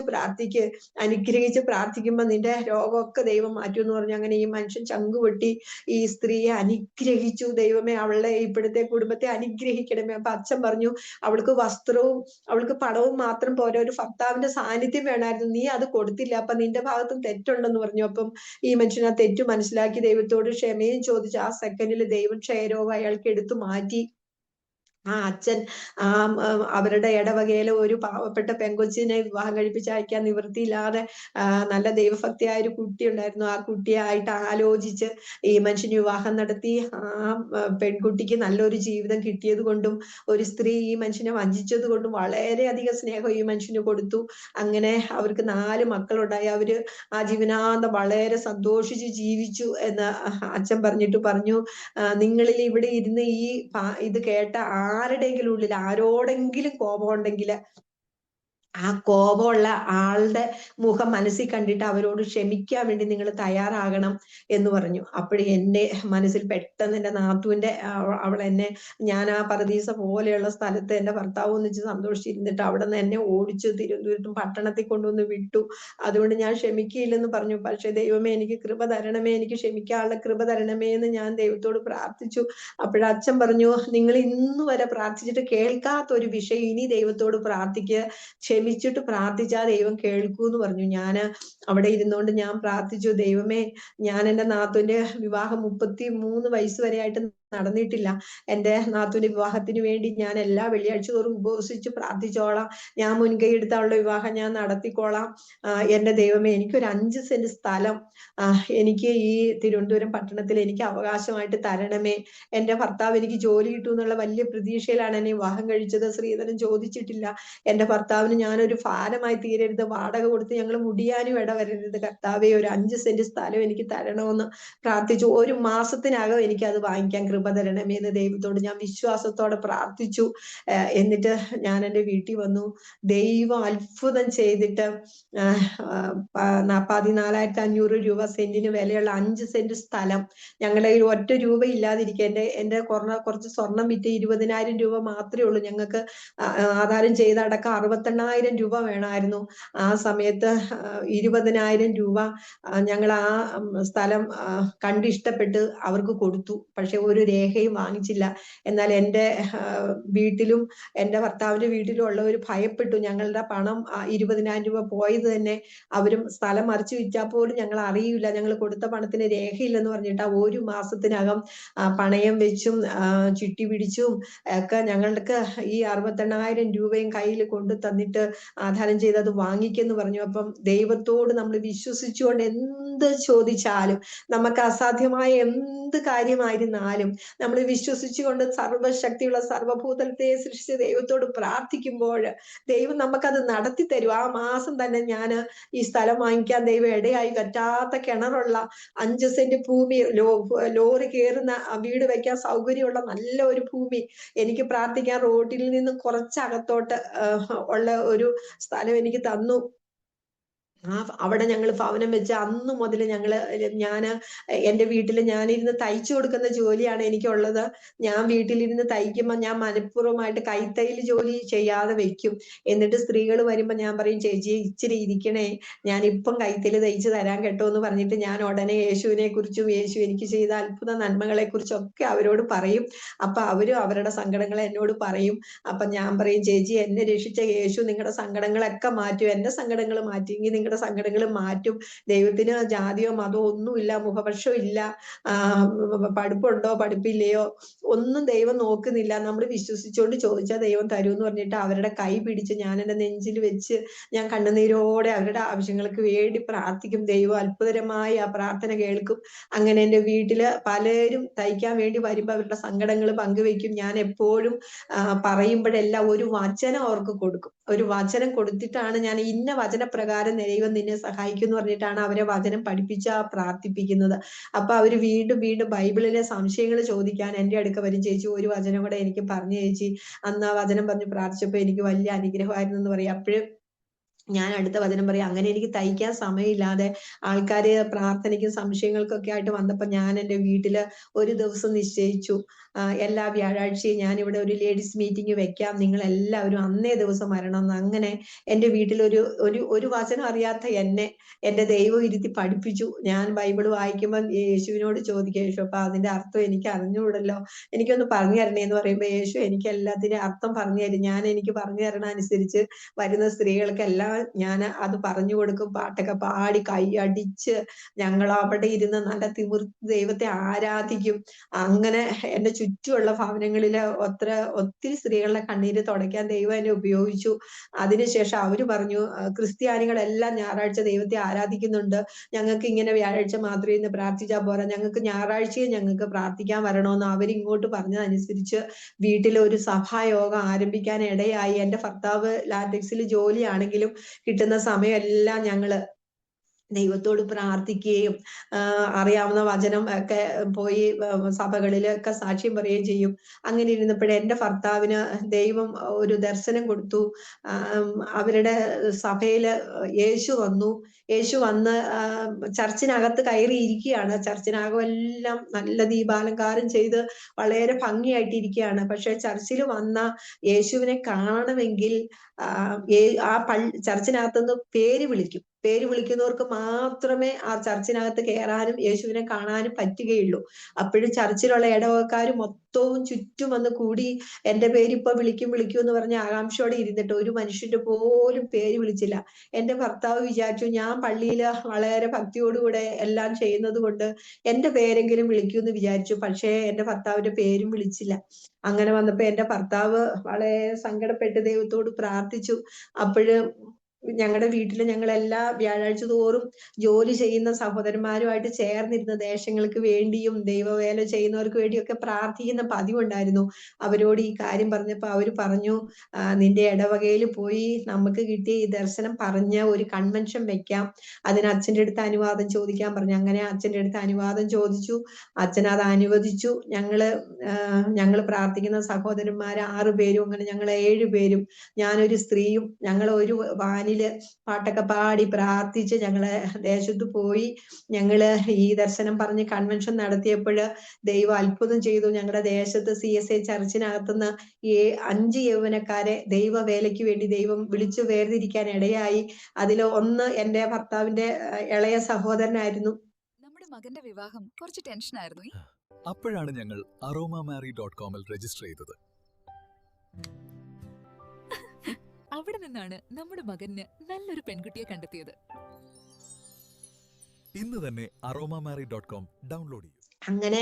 പ്രാർത്ഥിക്കുമ്പോ നിന്റെ രോഗമൊക്കെ ദൈവം മാറ്റും എന്ന് പറഞ്ഞു. അങ്ങനെ ഈ മനുഷ്യൻ ചങ്കുപൊട്ടി ഈ സ്ത്രീയെ അനുഗ്രഹിച്ചു. ദൈവമേ അവളുടെ ഇപ്പോഴത്തെ കുടുംബത്തെ അനുഗ്രഹിക്കണമേ. അപ്പൊ അച്ഛൻ പറഞ്ഞു, അവൾക്ക് വസ്ത്രവും അവൾക്ക് പണവും മാത്രം പോരാ, ഒരു ഭർത്താവിന്റെ സാന്നിധ്യം വേണമായിരുന്നു, നീ അത് കൊടുത്തില്ല, അപ്പൊ നിന്റെ ഭാഗത്തും തെറ്റുണ്ടെന്ന് പറഞ്ഞു. അപ്പം ഈ മനുഷ്യൻ ആ തെറ്റു മനസ്സിലാക്കി ദൈവത്തോട് ക്ഷമയും ചോദിച്ചു. ആ സെക്കൻഡിൽ ദൈവം ക്ഷയരോഗം അയാൾക്ക് എടുത്തു മാറ്റി. ആ അച്ഛൻ അവരുടെ ഇടവകയിലെ ഒരു പാവപ്പെട്ട പെങ്കൊച്ചിനെ വിവാഹം കഴിപ്പിച്ച് അയക്കാൻ നിവൃത്തിയില്ലാതെ നല്ല ദൈവഭക്തിയായ ഒരു കുട്ടി ഉണ്ടായിരുന്നു. ആ കുട്ടിയായിട്ട് ആലോചിച്ച് ഈ മനുഷ്യന് വിവാഹം നടത്തി. ആ പെൺകുട്ടിക്ക് നല്ലൊരു ജീവിതം കിട്ടിയത് കൊണ്ടും ഒരു സ്ത്രീ ഈ മനുഷ്യനെ വഞ്ചിച്ചത് കൊണ്ടും വളരെയധികം സ്നേഹം ഈ മനുഷ്യന് കൊടുത്തു. അങ്ങനെ അവർക്ക് 4 മക്കളുണ്ടായി. അവര് ആ ജീവനാന്തം വളരെ സന്തോഷിച്ച് ജീവിച്ചു എന്ന് അച്ഛൻ പറഞ്ഞു, നിങ്ങളിൽ ഇവിടെ ഇരുന്ന് ഇത് കേട്ട ആരുടെയെങ്കിലും ഉള്ളിൽ ആരോടെങ്കിലും കോപം ഉണ്ടെങ്കിൽ ആ കോപമുള്ള ആളുടെ മുഖം മനസ്സിൽ കണ്ടിട്ട് അവരോട് ക്ഷമിക്കാൻ വേണ്ടി നിങ്ങൾ തയ്യാറാകണം എന്ന് പറഞ്ഞു. അപ്പോഴേ എൻ്റെ മനസ്സിൽ പെട്ടെന്ന് എൻ്റെ നാത്തൂന്റെ അവൾ എന്നെ, ഞാൻ ആ പരദീസ പോലെയുള്ള സ്ഥലത്ത് എൻ്റെ ഭർത്താവ് ഒന്നിച്ച് സന്തോഷിച്ചിരുന്നിട്ട് അവിടെ നിന്ന് എന്നെ ഓടിച്ച് തിരുവനന്തപുരത്തും പട്ടണത്തിൽ കൊണ്ടുവന്ന് വിട്ടു. അതുകൊണ്ട് ഞാൻ ക്ഷമിക്കില്ലെന്ന് പറഞ്ഞു. പക്ഷെ ദൈവമേ എനിക്ക് കൃപ തരണമേ, എനിക്ക് ക്ഷമിക്കാനുള്ള കൃപ തരണമേ എന്ന് ഞാൻ ദൈവത്തോട് പ്രാർത്ഥിച്ചു. അപ്പോഴച്ഛൻ പറഞ്ഞു, നിങ്ങൾ ഇന്ന് വരെ പ്രാർത്ഥിച്ചിട്ട് കേൾക്കാത്ത ഒരു വിഷയം ഇനി ദൈവത്തോട് പ്രാർത്ഥിക്കുക, ക്ഷമിച്ചിട്ട് പ്രാർത്ഥിച്ചാ ദൈവം കേൾക്കൂ എന്ന് പറഞ്ഞു. ഞാൻ അവിടെ ഇരുന്നുകൊണ്ട് ഞാൻ പ്രാർത്ഥിച്ചു, ദൈവമേ, ഞാൻ എൻ്റെ നാത്തൂന്റെ വിവാഹം 33 വയസ്സ് വരെ ആയിട്ട് നടന്നിട്ടില്ല. എൻ്റെ നാത്തൂന്റെ വിവാഹത്തിന് വേണ്ടി ഞാൻ എല്ലാ വെള്ളിയാഴ്ച തോറും ഉപവസിച്ച് പ്രാർത്ഥിച്ചോളാം. ഞാൻ മുൻകൈ എടുത്ത അവളുടെ വിവാഹം ഞാൻ നടത്തിക്കോളാം. എൻ്റെ ദൈവമേ, എനിക്കൊരു 5 സെന്റ് സ്ഥലം എനിക്ക് ഈ തിരുവനന്തപുരം പട്ടണത്തിൽ എനിക്ക് അവകാശമായിട്ട് തരണമേ. എൻ്റെ ഭർത്താവ് എനിക്ക് ജോലി കിട്ടും എന്നുള്ള വലിയ പ്രതീക്ഷയിലാണ് എന്നെ വിവാഹം കഴിച്ചത്. സ്ത്രീധനം ചോദിച്ചിട്ടില്ല. എൻ്റെ ഭർത്താവിന് ഞാനൊരു ഭാരമായി തീരരുത്. വാടക കൊടുത്ത് ഞങ്ങൾ മുടിയാനും ഇടവരരുത്. കർത്താവേ, ഒരു 5 സെന്റ് സ്ഥലം എനിക്ക് തരണമെന്ന് പ്രാർത്ഥിച്ചു. 1 മാസത്തിനകം എനിക്ക് അത് വാങ്ങിക്കാൻ കൃപ തരണമേ എന്ന് ദൈവത്തോട് ഞാൻ വിശ്വാസത്തോടെ പ്രാർത്ഥിച്ചു. എന്നിട്ട് ഞാൻ എൻ്റെ വീട്ടിൽ വന്നു. ദൈവം അത്ഭുതം ചെയ്തിട്ട് 14,500 രൂപ സെന്റിന് വിലയുള്ള 5 സെന്റ് സ്ഥലം ഞങ്ങളുടെ കയ്യിൽ ഒറ്റ രൂപ ഇല്ലാതിരിക്കുക. എൻ്റെ കുറച്ച് സ്വർണം വിറ്റ് 20,000 രൂപ മാത്രമേ ഉള്ളൂ. ഞങ്ങൾക്ക് ആധാരം ചെയ്ത് അടക്കം 68,000 രൂപ വേണമായിരുന്നു. ആ സമയത്ത് 20,000 രൂപ ഞങ്ങൾ ആ സ്ഥലം കണ്ടിഷ്ടപ്പെട്ട് അവർക്ക് കൊടുത്തു. പക്ഷെ ഒരു രേഖയും വാങ്ങിച്ചില്ല. എന്നാൽ എൻ്റെ വീട്ടിലും എൻ്റെ ഭർത്താവിന്റെ വീട്ടിലും ഉള്ളവർ ഭയപ്പെട്ടു. ഞങ്ങളുടെ പണം 20,000 രൂപ പോയത് തന്നെ അവരും സ്ഥലം മറിച്ചു വിറ്റാൽ പോലും ഞങ്ങൾ അറിയില്ല. ഞങ്ങൾ കൊടുത്ത പണത്തിന് രേഖയില്ലെന്ന് പറഞ്ഞിട്ട് 1 മാസത്തിനകം പണയം വെച്ചും ചിട്ടി പിടിച്ചും ഒക്കെ ഞങ്ങൾക്ക് ഈ 68,000 രൂപയും കയ്യിൽ കൊണ്ടു തന്നിട്ട് ആധാരം ചെയ്ത് അത് വാങ്ങിക്കെന്ന് പറഞ്ഞു. അപ്പം ദൈവത്തോട് നമ്മൾ വിശ്വസിച്ചുകൊണ്ട് എന്ത് ചോദിച്ചാലും, നമുക്ക് അസാധ്യമായ എന്ത് കാര്യമായിരുന്നാലും നമ്മൾ വിശ്വസിച്ചുകൊണ്ട് സർവശക്തിയുള്ള സർവഭൂതലത്തെ സൃഷ്ടിച്ച ദൈവത്തോട് പ്രാർത്ഥിക്കുമ്പോൾ ദൈവം നമുക്കത് നടത്തി തരും. ആ മാസം തന്നെ ഞാൻ ഈ സ്ഥലം വാങ്ങിക്കാൻ ദൈവം ഇടയായി. പറ്റാത്ത കിണറുള്ള 5 സെന്റ് ഭൂമി, ലോറി കയറുന്ന വീട് വെക്കാൻ സൗകര്യമുള്ള നല്ല ഒരു ഭൂമി, എനിക്ക് പ്രാർത്ഥിക്കാൻ റോഡിൽ നിന്ന് കുറച്ചകത്തോട്ട് ഉള്ള ഒരു സ്ഥലം എനിക്ക് തന്നു. അവിടെ ഞങ്ങൾ ഭവനം വെച്ച് അന്ന് മുതൽ ഞാൻ എൻ്റെ വീട്ടിൽ ഞാനിരുന്ന് തയ്ച്ചു കൊടുക്കുന്ന ജോലിയാണ് എനിക്കുള്ളത്. ഞാൻ വീട്ടിലിരുന്ന് തയ്ക്കുമ്പോൾ ഞാൻ മനഃപൂർവ്വമായിട്ട് കൈത്തയ്യൽ ജോലി ചെയ്യാതെ വെക്കും. എന്നിട്ട് സ്ത്രീകൾ വരുമ്പോൾ ഞാൻ പറയും, ചേച്ചി ഇച്ചിരി ഇരിക്കണേ, ഞാൻ ഇപ്പം കൈത്തയ്യൽ തയ്ച്ചു തരാൻ കേട്ടോ എന്ന് പറഞ്ഞിട്ട് ഞാൻ ഉടനെ യേശുവിനെ കുറിച്ചും യേശു എനിക്ക് ചെയ്ത അത്ഭുത നന്മകളെ കുറിച്ചും ഒക്കെ അവരോട് പറയും. അപ്പൊ അവരും അവരുടെ സങ്കടങ്ങൾ എന്നോട് പറയും. അപ്പൊ ഞാൻ പറയും, ചേച്ചി എന്നെ രക്ഷിച്ച യേശു നിങ്ങളുടെ സങ്കടങ്ങളൊക്കെ മാറ്റും, എൻ്റെ സങ്കടങ്ങൾ മാറ്റിയെങ്കിൽ നിങ്ങളുടെ സങ്കടങ്ങൾ മാറ്റും. ദൈവത്തിന് ജാതിയോ മതമോ ഒന്നുമില്ല, മുഖപക്ഷം ഇല്ല, പഠിപ്പുണ്ടോ പഠിപ്പില്ലയോ ഒന്നും ദൈവം നോക്കുന്നില്ല. നമ്മൾ വിശ്വസിച്ചുകൊണ്ട് ചോദിച്ചാൽ ദൈവം തരും എന്ന് പറഞ്ഞിട്ട് അവരുടെ കൈ പിടിച്ച് ഞാൻ എൻ്റെ നെഞ്ചിൽ വെച്ച് ഞാൻ കണ്ണുനീരോടെ അവരുടെ ആവശ്യങ്ങൾക്ക് വേണ്ടി പ്രാർത്ഥിക്കും. ദൈവം അത്ഭുതകരമായി ആ പ്രാർത്ഥന കേൾക്കും. അങ്ങനെ എൻ്റെ വീട്ടില് പലരും തയ്ക്കാൻ വേണ്ടി വരുമ്പോൾ അവരുടെ സങ്കടങ്ങൾ പങ്കുവെക്കും. ഞാൻ എപ്പോഴും പറയുമ്പോഴെല്ലാം ഒരു വചനം അവർക്ക് കൊടുക്കും. ഒരു വചനം കൊടുത്തിട്ടാണ് ഞാൻ ഇന്ന വചനപ്രകാരം ദൈവം നിന്നെ സഹായിക്കും എന്ന് പറഞ്ഞിട്ടാണ് അവരെ വചനം പഠിപ്പിച്ച് പ്രാർത്ഥിപ്പിക്കുന്നത്. അപ്പൊ അവര് വീണ്ടും വീണ്ടും ബൈബിളിലെ സംശയങ്ങൾ ചോദിക്കാൻ എൻ്റെ അടുക്ക വരും. ചേച്ചി ഒരു വചനം കൂടെ എനിക്ക് പറഞ്ഞു ചേച്ചി, അന്ന് ആ വചനം പറഞ്ഞ് പ്രാർത്ഥിച്ചപ്പോ എനിക്ക് വലിയ അനുഗ്രഹമായിരുന്നു എന്ന് പറയും. അപ്പോഴും ഞാൻ അടുത്ത വചനം പറയാം. അങ്ങനെ എനിക്ക് തയ്ക്കാൻ സമയമില്ലാതെ ആൾക്കാര് പ്രാർത്ഥനയ്ക്കും സംശയങ്ങൾക്കൊക്കെ ആയിട്ട് വന്നപ്പോ ഞാൻ എൻ്റെ വീട്ടില് ഒരു ദിവസം നിശ്ചയിച്ചു, എല്ലാ വ്യാഴാഴ്ചയും ഞാൻ ഇവിടെ ഒരു ലേഡീസ് മീറ്റിംഗ് വെക്കാം, നിങ്ങൾ എല്ലാവരും അന്നേ ദിവസം വരണം. അങ്ങനെ എൻ്റെ വീട്ടിൽ ഒരു വചനം അറിയാത്ത എന്നെ എൻ്റെ ദൈവം ഇരുത്തി പഠിപ്പിച്ചു. ഞാൻ ബൈബിൾ വായിക്കുമ്പോൾ യേശുവിനോട് ചോദിക്കുക, യേശു അപ്പൊ അതിന്റെ അർത്ഥം എനിക്ക് അറിഞ്ഞുകൂടല്ലോ, എനിക്കൊന്ന് പറഞ്ഞു തരണേ എന്ന് പറയുമ്പോൾ യേശു എനിക്ക് എല്ലാത്തിൻ്റെ അർത്ഥം പറഞ്ഞു തരും. എനിക്ക് പറഞ്ഞു തരണ അനുസരിച്ച് വരുന്ന സ്ത്രീകൾക്കെല്ലാം ഞാൻ അത് പറഞ്ഞു കൊടുക്കും. പാട്ടൊക്കെ പാടി കൈയടിച്ച് ഞങ്ങൾ അവിടെ ഇരുന്ന് നല്ല തിമിർത്ത് ദൈവത്തെ ആരാധിക്കും. അങ്ങനെ എൻ്റെ ചുറ്റുമുള്ള ഭവനങ്ങളില് ഒത്തിരി സ്ത്രീകളുടെ കണ്ണീര് തുടയ്ക്കാൻ ദൈവം എന്നെ ഉപയോഗിച്ചു. അതിനുശേഷം അവര് പറഞ്ഞു, ക്രിസ്ത്യാനികളെല്ലാം ഞായറാഴ്ച ദൈവത്തെ ആരാധിക്കുന്നുണ്ട്, ഞങ്ങൾക്ക് ഇങ്ങനെ വ്യാഴാഴ്ച മാത്രമേ ഇന്ന് പ്രാർത്ഥിച്ചാൽ പോരാ, ഞങ്ങൾക്ക് ഞായറാഴ്ചയും ഞങ്ങൾക്ക് പ്രാർത്ഥിക്കാൻ വരണമെന്ന് അവരിങ്ങോട്ട് പറഞ്ഞതനുസരിച്ച് വീട്ടിൽ ഒരു സഭായോഗം ആരംഭിക്കാൻ ഇടയായി. എൻ്റെ ഭർത്താവ് ലാറ്റക്സിൽ ജോലിയാണെങ്കിലും കിട്ടുന്ന സമയമെല്ലാം ഞങ്ങള് ദൈവത്തോട് പ്രാർത്ഥിക്കുകയും അറിയാവുന്ന വചനം ഒക്കെ പോയി സഭകളിലൊക്കെ സാക്ഷ്യം പറയുകയും ചെയ്യും. അങ്ങനെ ഇരുന്നപ്പോഴേ എൻ്റെ ഭർത്താവിന് ദൈവം ഒരു ദർശനം കൊടുത്തു. അവരുടെ സഭയില് യേശു വന്നു. യേശു വന്ന് ചർച്ചിനകത്ത് കയറിയിരിക്കുകയാണ്. ചർച്ചിനകം എല്ലാം നല്ല ദീപാലങ്കാരം ചെയ്ത് വളരെ ഭംഗിയായിട്ടിരിക്കുകയാണ്. പക്ഷെ ചർച്ചിൽ വന്ന യേശുവിനെ കാണണമെങ്കിൽ ചർച്ചിനകത്തുനിന്ന് പേര് വിളിക്കും. പേര് വിളിക്കുന്നവർക്ക് മാത്രമേ ആ ചർച്ചിനകത്ത് കയറാനും യേശുവിനെ കാണാനും പറ്റുകയുള്ളൂ. അപ്പോഴും ചർച്ചിലുള്ള ഇടവകക്കാർ മൊത്തവും ചുറ്റും വന്ന് കൂടി എന്റെ പേര് ഇപ്പൊ വിളിക്കും എന്ന് പറഞ്ഞ് ആകാംക്ഷയോടെ ഇരുന്നിട്ട് ഒരു മനുഷ്യന്റെ പോലും പേര് വിളിച്ചില്ല. എന്റെ ഭർത്താവ് വിചാരിച്ചു ഞാൻ പള്ളിയില് വളരെ ഭക്തിയോടുകൂടെ എല്ലാം ചെയ്യുന്നത് കൊണ്ട് എന്റെ പേരെങ്കിലും വിളിക്കുമെന്ന് വിചാരിച്ചു. പക്ഷേ എന്റെ ഭർത്താവിന്റെ പേരും വിളിച്ചില്ല. അങ്ങനെ വന്നപ്പോ എന്റെ ഭർത്താവ് വളരെ സങ്കടപ്പെട്ട് ദൈവത്തോട് പ്രാർത്ഥിച്ചു. അപ്പോഴ് ഞങ്ങളുടെ വീട്ടില് ഞങ്ങൾ എല്ലാ വ്യാഴാഴ്ച തോറും ജോലി ചെയ്യുന്ന സഹോദരന്മാരുമായിട്ട് ചേർന്നിരുന്ന ദേശങ്ങൾക്ക് വേണ്ടിയും ദൈവവേല ചെയ്യുന്നവർക്ക് വേണ്ടിയൊക്കെ പ്രാർത്ഥിക്കുന്ന പതിവുണ്ടായിരുന്നു. അവരോട് ഈ കാര്യം പറഞ്ഞപ്പോ അവര് പറഞ്ഞു, നിന്റെ ഇടവകയിൽ പോയി നമുക്ക് കിട്ടിയ ഈ ദർശനം പറഞ്ഞ് ഒരു കൺവെൻഷൻ വെക്കാം, അതിന് അച്ഛന്റെ അടുത്ത് അനുവാദം ചോദിക്കാൻ പറഞ്ഞു. അങ്ങനെ അച്ഛന്റെ അടുത്ത് അനുവാദം ചോദിച്ചു. അച്ഛൻ അത് അനുവദിച്ചു. ഞങ്ങള് പ്രാർത്ഥിക്കുന്ന സഹോദരന്മാര് 6 പേരും, അങ്ങനെ ഞങ്ങൾ 7 പേരും, ഞാനൊരു സ്ത്രീയും, ഞങ്ങൾ ഒരു വാനില് പാട്ടൊക്കെ പാടി പ്രാർത്ഥിച്ച് ഞങ്ങള് ദേശത്ത് പോയി. ഞങ്ങള് ഈ ദർശനം പറഞ്ഞ് കൺവെൻഷൻ നടത്തിയപ്പോൾ ദൈവം അത്ഭുതം ചെയ്തു. ഞങ്ങളുടെ ദേശത്ത് CSI ചർച്ചിനകത്തുനിന്ന് 5 യൗവനക്കാരെ ദൈവവേലയ്ക്ക് വേണ്ടി ദൈവം വിളിച്ചു വേർതിരിക്കാൻ ഇടയായി. അതിൽ ഒന്ന് എന്റെ ഭർത്താവിന്റെ ഇളയ സഹോദരനായിരുന്നു. നമ്മുടെ മകന്റെ വിവാഹം കുറച്ച് ടെൻഷനായിരുന്നു. അപ്പോഴാണ് ഞങ്ങൾ aromamary.com-ൽ രജിസ്റ്റർ ചെയ്തത്. അവിടെ നിന്നാണ് നമ്മുടെ മകന് നല്ലൊരു പെൺകുട്ടിയെ കണ്ടെത്തിയത്. ഇന്ന് തന്നെ aromamary.com ഡൗൺലോഡ് ചെയ്യൂ. അങ്ങനെ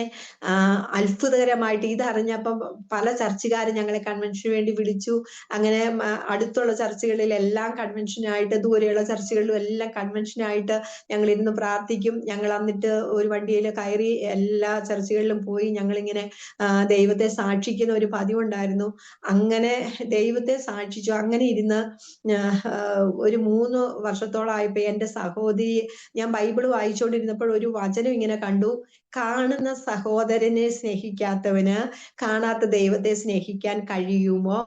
അത്ഭുതകരമായിട്ട് ഇതറിഞ്ഞപ്പം പല ചർച്ചുകാരും ഞങ്ങളെ കൺവെൻഷന് വേണ്ടി വിളിച്ചു. അങ്ങനെ അടുത്തുള്ള ചർച്ചുകളിലെല്ലാം കൺവെൻഷനായിട്ട്, ദൂരെയുള്ള ചർച്ചുകളിലും എല്ലാം കൺവെൻഷനായിട്ട് ഞങ്ങൾ ഇരുന്ന് പ്രാർത്ഥിക്കും. ഞങ്ങൾ എന്നിട്ട് ഒരു വണ്ടിയിൽ കയറി എല്ലാ ചർച്ചുകളിലും പോയി ഞങ്ങളിങ്ങനെ ദൈവത്തെ സാക്ഷിക്കുന്ന ഒരു പതിവുണ്ടായിരുന്നു. അങ്ങനെ ദൈവത്തെ സാക്ഷിച്ചു. അങ്ങനെ ഇരുന്ന് ഒരു 3 വർഷത്തോളമായപ്പോ എന്റെ സഹോദരി, ഞാൻ ബൈബിള് വായിച്ചുകൊണ്ടിരുന്നപ്പോൾ ഒരു വചനം ഇങ്ങനെ കണ്ടു, കാണുന്ന സഹോദരനെ സ്നേഹിക്കാത്തവന് കാണാത്ത ദൈവത്തെ സ്നേഹിക്കാൻ കഴിയുമോ?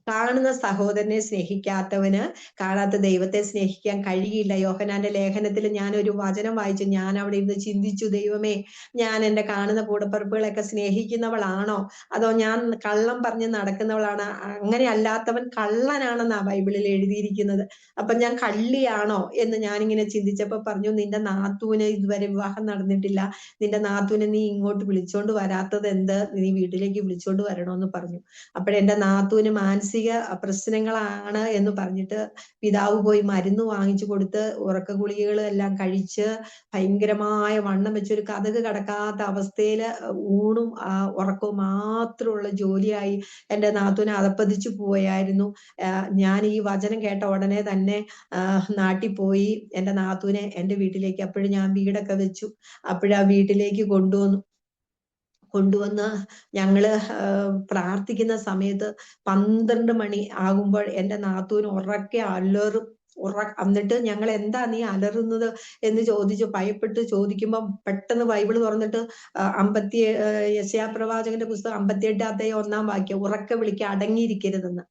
കാണുന്ന സഹോദരനെ സ്നേഹിക്കാത്തവന് കാണാത്ത ദൈവത്തെ സ്നേഹിക്കാൻ കഴിയില്ല. യോഹന്നാന്റെ ലേഖനത്തിൽ ഞാൻ ഒരു വചനം വായിച്ചു. ഞാൻ അവിടെ ഇരുന്ന് ചിന്തിച്ചു, ദൈവമേ, ഞാൻ എന്റെ കാണുന്ന കൂടപ്പിറപ്പുകളെയൊക്കെ സ്നേഹിക്കുന്നവളാണോ, അതോ ഞാൻ കള്ളം പറഞ്ഞ് നടക്കുന്നവളാണ്? അങ്ങനെ അല്ലാത്തവൻ കള്ളനാണെന്നാ ബൈബിളിൽ എഴുതിയിരിക്കുന്നത്. അപ്പൊ ഞാൻ കള്ളിയാണോ എന്ന് ഞാനിങ്ങനെ ചിന്തിച്ചപ്പോ പറഞ്ഞു, നിന്റെ നാത്തൂന് ഇതുവരെ വിവാഹം നടന്നിട്ടില്ല, നിന്റെ നാത്തൂനെ നീ ഇങ്ങോട്ട് വിളിച്ചോണ്ട് വരാത്തത് എന്ത്? നീ വീട്ടിലേക്ക് വിളിച്ചോണ്ട് വരണമെന്ന് പറഞ്ഞു. അപ്പോഴെന്റെ നാത്തൂന് മാനസിക പ്രശ്നങ്ങളാണ് എന്ന് പറഞ്ഞിട്ട് പിതാവ് പോയി മരുന്ന് വാങ്ങിച്ചു കൊടുത്ത് ഉറക്ക ഗുളികകൾ എല്ലാം കഴിച്ച് ഭയങ്കരമായ വണ്ണം വെച്ച് ഒരു കതക് കടക്കാത്ത അവസ്ഥയില് ഊണും ഉറക്കവും മാത്രമുള്ള ജോലിയായി എന്റെ നാത്തൂനെ അതപ്പതിച്ചു പോയായിരുന്നു. ഞാൻ ഈ വചനം കേട്ട ഉടനെ തന്നെ നാട്ടിൽ പോയി എന്റെ നാത്തൂനെ എന്റെ വീട്ടിലേക്ക്, അപ്പോഴും ഞാൻ വീടൊക്കെ വെച്ചു, അപ്പോഴാ വീട്ടിലേക്ക് കൊണ്ടുവന്ന് ഞങ്ങള് പ്രാർത്ഥിക്കുന്ന സമയത്ത് 12 മണി ആകുമ്പോൾ എന്റെ നാത്തൂന് ഉറക്കെ അലറും. എന്നിട്ട് ഞങ്ങൾ എന്താ നീ അലറുന്നത് എന്ന് ചോദിച്ചു. ഭയപ്പെട്ട് ചോദിക്കുമ്പോൾ പെട്ടെന്ന് ബൈബിള് തുറന്നിട്ട് യെശയ്യാ പ്രവാചകന്റെ പുസ്തകം 58 അധ്യായം 1-ാം വാക്യം, ഉറക്കെ വിളിക്കുക, അടങ്ങിയിരിക്കരുതെന്ന്.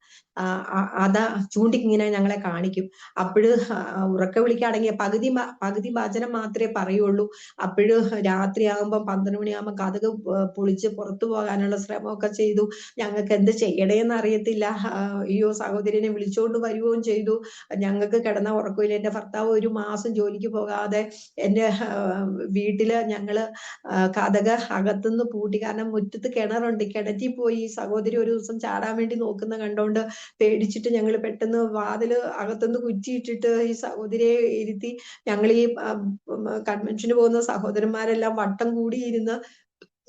അതാ ചൂണ്ടിക്കിങ്ങനെ ഞങ്ങളെ കാണിക്കും. അപ്പോഴ് ഉറക്കെ വിളിക്കുക, അടങ്ങിയ പകുതി വചനം മാത്രമേ പറയുള്ളൂ. അപ്പോഴ് രാത്രിയാകുമ്പോൾ 12 മണിയാകുമ്പോൾ കതക് പൊളിച്ച് പുറത്തു പോകാനുള്ള ശ്രമമൊക്കെ ചെയ്തു. ഞങ്ങൾക്ക് എന്ത് ചെയ്യണേന്ന് അറിയത്തില്ല. അയ്യോ, സഹോദരനെ വിളിച്ചോണ്ട് വരുകയും ചെയ്തു. ഞങ്ങൾക്ക് കിടന്ന ഉറക്കമില്ല. എന്റെ ഭർത്താവ് 1 മാസം ജോലിക്ക് പോകാതെ എന്റെ വീട്ടില് ഞങ്ങള് കതക് അകത്തുനിന്ന് പൂട്ടി. കാരണം മുറ്റത്ത് കിണറുണ്ട്, കിണറ്റിൽ പോയി സഹോദരി ഒരു ദിവസം ചാടാൻ വേണ്ടി നോക്കുന്ന കണ്ടോണ്ട് പേടിച്ചിട്ട് ഞങ്ങൾ പെട്ടെന്ന് വാതില് അകത്തുനിന്ന് കുറ്റിയിട്ടിട്ട് ഈ സഹോദരിയെ ഇരുത്തി ഞങ്ങൾ ഈ കൺവെൻഷന് പോകുന്ന സഹോദരന്മാരെല്ലാം വട്ടം കൂടിയിരുന്ന്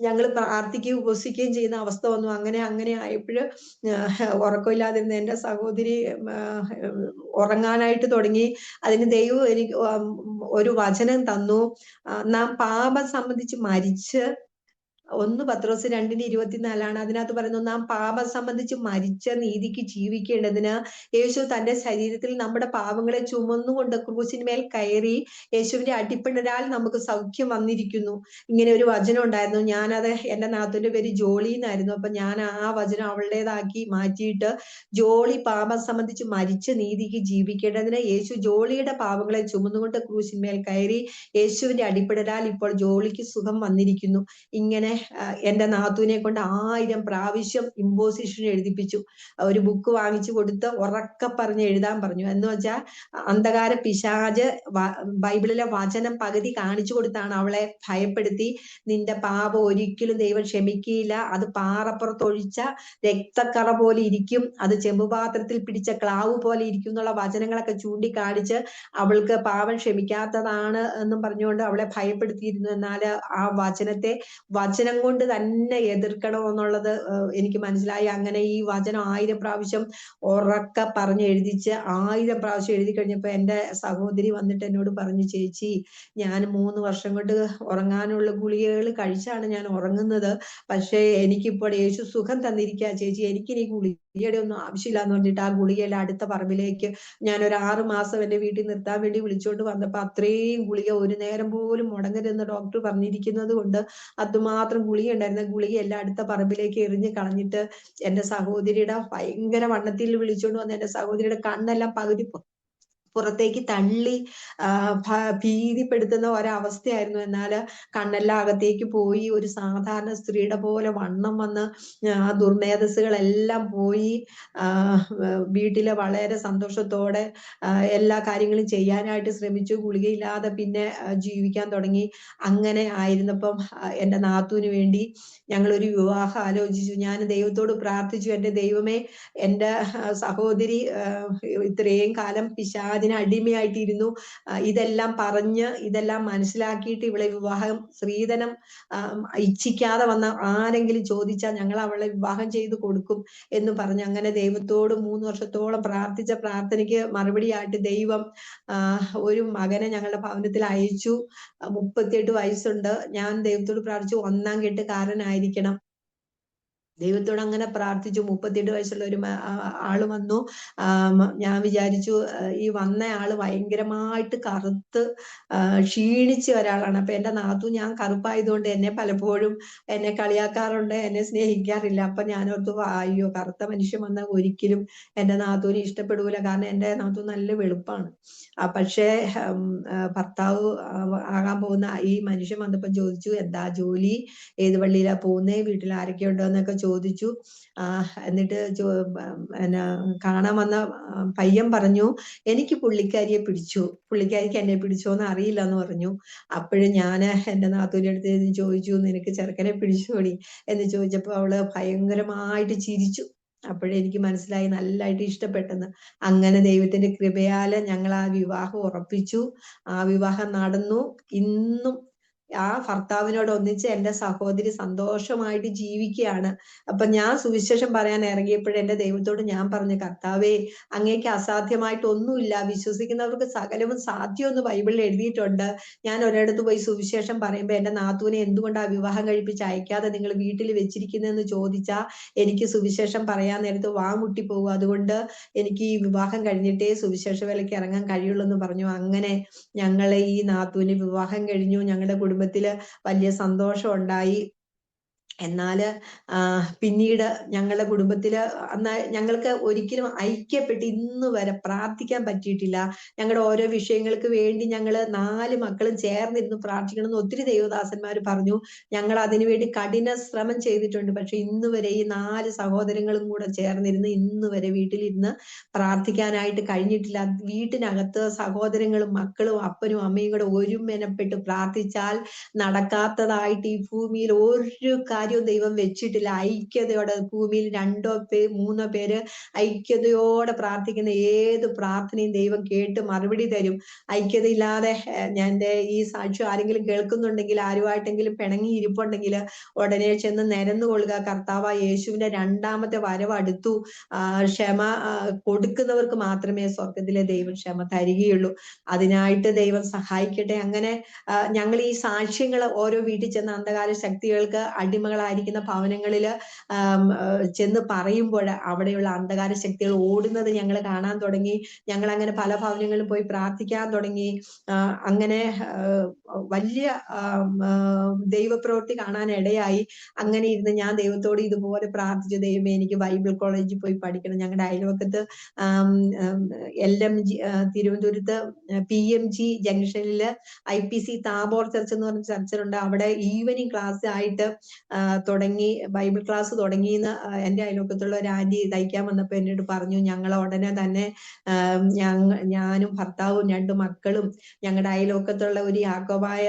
ഞങ്ങൾ പ്രാർത്ഥിക്കുകയും ഉപസിക്കുകയും ചെയ്യുന്ന അവസ്ഥ വന്നു. അങ്ങനെ ആയപ്പോഴ് ഉറക്കമില്ലാതിരുന്ന എന്റെ സഹോദരി ഉറങ്ങാനായിട്ട് തുടങ്ങി. അതിന് ദൈവം എനിക്ക് ഒരു വചനം തന്നു. നാം പാപം സംബന്ധിച്ച് മരിച്ച്, 1 പത്രോസ് 2:24 അതിനകത്ത് പറയുന്നു, നാം പാപം സംബന്ധിച്ച് മരിച്ച നീതിക്ക് ജീവിക്കേണ്ടതിന് യേശു തന്റെ ശരീരത്തിൽ നമ്മുടെ പാപങ്ങളെ ചുമന്നുകൊണ്ട് ക്രൂശിന്മേൽ കയറി യേശുവിന്റെ അടിപ്പിണരാൽ നമുക്ക് സൗഖ്യം വന്നിരിക്കുന്നു. ഇങ്ങനെ ഒരു വചനം ഉണ്ടായിരുന്നു. ഞാനത്, എന്റെ നാത്തൂന്റെ പേര് ജോളി എന്നായിരുന്നു. അപ്പൊ ഞാൻ ആ വചനം അവളുടേതാക്കി മാറ്റിയിട്ട് ജോളി പാപം സംബന്ധിച്ച് മരിച്ച നീതിക്ക് ജീവിക്കേണ്ടതിന് യേശു ജോളിയുടെ പാപങ്ങളെ ചുമന്നുകൊണ്ട് ക്രൂശിന്മേൽ കയറി യേശുവിന്റെ അടിപ്പിണരാൽ ഇപ്പോൾ ജോളിക്ക് സുഖം വന്നിരിക്കുന്നു. ഇങ്ങനെ എന്റെ നാത്തൂനെ കൊണ്ട് 1000 പ്രാവശ്യം ഇമ്പോസിഷൻ എഴുതിപ്പിച്ചു. ഒരു ബുക്ക് വാങ്ങിച്ചു കൊടുത്ത് ഉറക്കെ പറഞ്ഞ് എഴുതാൻ പറഞ്ഞു. എന്ന് വെച്ചാൽ അന്ധകാര പിശാച് ബൈബിളിലെ വചനം പകുതി കാണിച്ചു കൊടുത്താണ് അവളെ ഭയപ്പെടുത്തി, നിന്റെ പാപം ഒരിക്കലും ദൈവം ക്ഷമിക്കുകയില്ല, അത് പാറപ്പുറത്ത് ഒഴിച്ച രക്തക്കറ പോലെ ഇരിക്കും, അത് ചെമ്പുപാത്രത്തിൽ പിടിച്ച ക്ലാവ് പോലെ ഇരിക്കും എന്നുള്ള വചനങ്ങളൊക്കെ ചൂണ്ടിക്കാണിച്ച് അവൾക്ക് പാപം ക്ഷമിക്കാത്തതാണ് എന്നും പറഞ്ഞുകൊണ്ട് അവളെ ഭയപ്പെടുത്തിയിരുന്നു. എന്നാൽ ആ വചനം കൊണ്ട് തന്നെ എതിർക്കണമെന്നുള്ളത് എനിക്ക് മനസ്സിലായി. അങ്ങനെ ഈ വചനം 1000 പ്രാവശ്യം ഉറക്കെ പറഞ്ഞ് എഴുതിച്ച് 1000 പ്രാവശ്യം എഴുതി കഴിഞ്ഞപ്പോ എന്റെ സഹോദരി വന്നിട്ട് എന്നോട് പറഞ്ഞു, ചേച്ചി ഞാൻ 3 വർഷം കൊണ്ട് ഉറങ്ങാനുള്ള ഗുളികകൾ കഴിച്ചാണ് ഞാൻ ഉറങ്ങുന്നത്, പക്ഷേ എനിക്കിപ്പോൾ യേശു സുഖം തന്നിരിക്കുക ചേച്ചി, എനിക്കിനി ഗുളികയുടെ ഒന്നും ആവശ്യമില്ല എന്ന് പറഞ്ഞിട്ട് ആ ഗുളികയിലെ അടുത്ത പറമ്പിലേക്ക് ഞാൻ ഒരു 6 മാസം എന്റെ വീട്ടിൽ നിർത്താൻ വേണ്ടി വിളിച്ചോണ്ട് വന്നപ്പോ അത്രയും ഗുളിക ഒരു നേരം പോലും മുടങ്ങരുതെന്ന് ഡോക്ടർ പറഞ്ഞിരിക്കുന്നത് കൊണ്ട് അതുമാത്രം ഗുളിക ഉണ്ടായിരുന്ന ഗുളികയെല്ലാം അടുത്ത പറമ്പിലേക്ക് എറിഞ്ഞ് കളഞ്ഞിട്ട് എന്റെ സഹോദരിയുടെ ഭയങ്കര വണ്ണത്തിൽ വിളിച്ചോണ്ട് വന്ന എന്റെ സഹോദരിയുടെ കണ്ണെല്ലാം പകുതി പുറത്തേക്ക് തള്ളി ഭീതിപ്പെടുത്തുന്ന ഒരവസ്ഥയായിരുന്നു. എന്നാൽ കണ്ണെല്ലാം അകത്തേക്ക് പോയി ഒരു സാധാരണ സ്ത്രീയുടെ പോലെ വണ്ണം വന്ന് ആ ദുർമേധസ്സുകളെല്ലാം പോയി വീട്ടില് വളരെ സന്തോഷത്തോടെ എല്ലാ കാര്യങ്ങളും ചെയ്യാനായിട്ട് ശ്രമിച്ചു. ഗുളികയില്ലാതെ പിന്നെ ജീവിക്കാൻ തുടങ്ങി. അങ്ങനെ ആയിരുന്നപ്പം എന്റെ നാത്തൂന് വേണ്ടി ഞങ്ങളൊരു വിവാഹം ആലോചിച്ചു. ഞാൻ ദൈവത്തോട് പ്രാർത്ഥിച്ചു, എന്റെ ദൈവമേ, എന്റെ സഹോദരി ഇത്രയും കാലം പിശാചിന് അടിമയായിട്ടിരുന്നു, ഇതെല്ലാം പറഞ്ഞ് ഇതെല്ലാം മനസ്സിലാക്കിയിട്ട് ഇവളെ വിവാഹം സ്ത്രീധനം ഇച്ഛിക്കാതെ വന്ന ആരെങ്കിലും ചോദിച്ചാൽ ഞങ്ങൾ അവളെ വിവാഹം ചെയ്ത് കൊടുക്കും എന്ന് പറഞ്ഞ് അങ്ങനെ ദൈവത്തോട് 3 വർഷത്തോളം പ്രാർത്ഥിച്ച പ്രാർത്ഥനയ്ക്ക് മറുപടിയായിട്ട് ദൈവം ഒരു മകനെ ഞങ്ങളുടെ ഭവനത്തിൽ അയച്ചു. 38 വയസ്സുണ്ട്. ഞാൻ ദൈവത്തോട് പ്രാർത്ഥിച്ചു 1ാം കെട്ടുകാരനായിരിക്കണം. ദൈവത്തോട് അങ്ങനെ പ്രാർത്ഥിച്ചു. 38 വയസ്സുള്ള ഒരു ആള് വന്നു. ഞാൻ വിചാരിച്ചു ഈ വന്ന ആള് ഭയങ്കരമായിട്ട് കറുത്ത് ക്ഷീണിച്ച ഒരാളാണ്. അപ്പൊ എന്റെ നാത്തു ഞാൻ കറുപ്പായതുകൊണ്ട് എന്നെ പലപ്പോഴും എന്നെ കളിയാക്കാറുണ്ട്, എന്നെ സ്നേഹിക്കാറില്ല. അപ്പൊ ഞാൻ ഓർത്തു, അയ്യോ കറുത്ത മനുഷ്യൻ വന്നാൽ ഒരിക്കലും എന്റെ നാത്തൂന് ഇഷ്ടപ്പെടൂല, കാരണം എന്റെ നാത്തു നല്ല വെളുപ്പാണ്. പക്ഷേ ഭർത്താവ് ആകാൻ പോകുന്ന ഈ മനുഷ്യൻ വന്നപ്പോ ചോദിച്ചു, എന്താ ജോലി, ഏത് പള്ളിയിലാ പോകുന്നേ, വീട്ടിൽ ആരൊക്കെ ഉണ്ടോ എന്നൊക്കെ ചോദിച്ചു. എന്നിട്ട് കാണാൻ വന്ന പയ്യൻ പറഞ്ഞു, എനിക്ക് പുള്ളിക്കാരിയെ പിടിച്ചു, പുള്ളിക്കാരിക്ക് എന്നെ പിടിച്ചോന്ന് അറിയില്ല എന്ന് പറഞ്ഞു. അപ്പോഴും ഞാൻ എന്റെ നാത്തൂന്റെ അടുത്ത് ചോദിച്ചു, നിനക്ക് ചെറുക്കനെ പിടിച്ചോടി എന്ന് ചോദിച്ചപ്പോ അവള് ഭയങ്കരമായിട്ട് ചിരിച്ചു. അപ്പോഴെനിക്ക് മനസ്സിലായി നല്ലതായിട്ട് ഇഷ്ടപ്പെട്ടെന്ന്. അങ്ങനെ ദൈവത്തിന്റെ കൃപയാല് ഞങ്ങൾ ആ വിവാഹം ഉറപ്പിച്ചു. ആ വിവാഹം നടന്നു. ഇന്നും ആ ഭർത്താവിനോട് ഒന്നിച്ച് എന്റെ സഹോദരി സന്തോഷമായിട്ട് ജീവിക്കുകയാണ്. അപ്പൊ ഞാൻ സുവിശേഷം പറയാൻ ഇറങ്ങിയപ്പോഴും എന്റെ ദൈവത്തോട് ഞാൻ പറഞ്ഞു, കർത്താവേ, അങ്ങേക്ക് അസാധ്യമായിട്ട് ഒന്നുമില്ല, വിശ്വസിക്കുന്നവർക്ക് സകലവും സാധ്യമെന്ന് ബൈബിളിൽ എഴുതിയിട്ടുണ്ട്. ഞാൻ ഒരിടത്ത് പോയി സുവിശേഷം പറയുമ്പോ എന്റെ നാത്തൂനെ എന്തുകൊണ്ടാ വിവാഹം കഴിപ്പിച്ച് അയക്കാതെ നിങ്ങൾ വീട്ടിൽ വെച്ചിരിക്കുന്നതെന്ന് ചോദിച്ചാൽ എനിക്ക് സുവിശേഷം പറയാൻ നേരത്ത് വാമുട്ടി പോകും, അതുകൊണ്ട് എനിക്ക് ഈ വിവാഹം കഴിഞ്ഞിട്ടേ സുവിശേഷ വേലയ്ക്ക് ഇറങ്ങാൻ കഴിയുള്ളൂ എന്ന് പറഞ്ഞു. അങ്ങനെ ഞങ്ങളെ ഈ നാത്തൂന് വിവാഹം കഴിഞ്ഞു. ഞങ്ങളുടെ കുടുംബത്തില് വലിയ സന്തോഷം ഉണ്ടായി. എന്നാല് പിന്നീട് ഞങ്ങളുടെ കുടുംബത്തില് ഞങ്ങൾക്ക് ഒരിക്കലും ഐക്യപ്പെട്ട് ഇന്ന് വരെ പ്രാർത്ഥിക്കാൻ പറ്റിയിട്ടില്ല. ഞങ്ങളുടെ ഓരോ വിഷയങ്ങൾക്ക് വേണ്ടി ഞങ്ങൾ 4 മക്കളും ചേർന്നിരുന്ന് പ്രാർത്ഥിക്കണമെന്ന് ഒത്തിരി ദൈവദാസന്മാർ പറഞ്ഞു. ഞങ്ങൾ അതിനുവേണ്ടി കഠിന ശ്രമം ചെയ്തിട്ടുണ്ട്. പക്ഷെ ഇന്ന് വരെ ഈ 4 സഹോദരങ്ങളും കൂടെ ചേർന്നിരുന്ന് ഇന്ന് വരെ വീട്ടിലിരുന്ന് പ്രാർത്ഥിക്കാനായിട്ട് കഴിഞ്ഞിട്ടില്ല. വീട്ടിനകത്ത് സഹോദരങ്ങളും മക്കളും അപ്പനും അമ്മയും കൂടെ ഒരുമെനപ്പെട്ട് പ്രാർത്ഥിച്ചാൽ നടക്കാത്തതായിട്ട് ഈ ഭൂമിയിൽ ഒരു കാര്യവും ദൈവം വെച്ചിട്ടില്ല. ഐക്യതയോടെ ഭൂമിയിൽ 2 3 പേര് ഐക്യതയോടെ പ്രാർത്ഥിക്കുന്ന ഏത് പ്രാർത്ഥനയും ദൈവം കേട്ട് മറുപടി തരും. ഐക്യതയില്ലാതെ ഞാൻ ഈ സാക്ഷ്യം ആരെങ്കിലും കേൾക്കുന്നുണ്ടെങ്കിൽ, ആരുമായിട്ടെങ്കിലും പിണങ്ങി ഇരിപ്പുണ്ടെങ്കിൽ ഉടനെ ചെന്ന് നിരന്നു കൊള്ളുക. കർത്താവായ യേശുവിന്റെ 2ാമത്തെ വരവ് അടുത്തു. ക്ഷമ കൊടുക്കുന്നവർക്ക് മാത്രമേ സ്വർഗത്തിലെ ദൈവം ക്ഷമ തരികയുള്ളൂ. അതിനായിട്ട് ദൈവം സഹായിക്കട്ടെ. അങ്ങനെ ഞങ്ങൾ ഈ സാക്ഷ്യങ്ങൾ ഓരോ വീട്ടിൽ ചെന്ന അന്ധകാര ശക്തികൾക്ക് അടിമകൾ ഉടമകളായിരിക്കുന്ന ഭവനങ്ങളിൽ ചെന്ന് പറയുമ്പോൾ അവിടെയുള്ള അന്ധകാര ശക്തികൾ ഓടുന്നത് ഞങ്ങൾ കാണാൻ തുടങ്ങി. ഞങ്ങൾ അങ്ങനെ പല ഭവനങ്ങളിലും പോയി പ്രാർത്ഥിക്കാൻ തുടങ്ങി. അങ്ങനെ വലിയ ദൈവപ്രവൃത്തി കാണാൻ ഇടയായി. അങ്ങനെ ഇരുന്ന് ഞാൻ ദൈവത്തോട് ഇതുപോലെ പ്രാർത്ഥിച്ചു, ദൈവമേ എനിക്ക് ബൈബിൾ കോളേജിൽ പോയി പഠിക്കണം. ഞങ്ങളുടെ അയൽവക്കത്ത് LMG തിരുവനന്തപുരത്ത് PMG ജംഗ്ഷനിൽ IPC താബോർ ചർച്ച് എന്ന് പറഞ്ഞ ചർച്ചിലുണ്ട്. അവിടെ ഈവനിങ് ക്ലാസ് ആയിട്ട് തുടങ്ങി, ബൈബിൾ ക്ലാസ് തുടങ്ങിയെന്ന് എൻ്റെ അയൽവക്കത്തുള്ള ഒരു ആന്റി തയ്ക്കാൻ വന്നപ്പോൾ എന്നോട് പറഞ്ഞു. ഞങ്ങൾ ഉടനെ തന്നെ ഞാനും ഭർത്താവും 2 മക്കളും ഞങ്ങളുടെ അയൽവക്കത്തുള്ള ഒരു യാക്കോബായ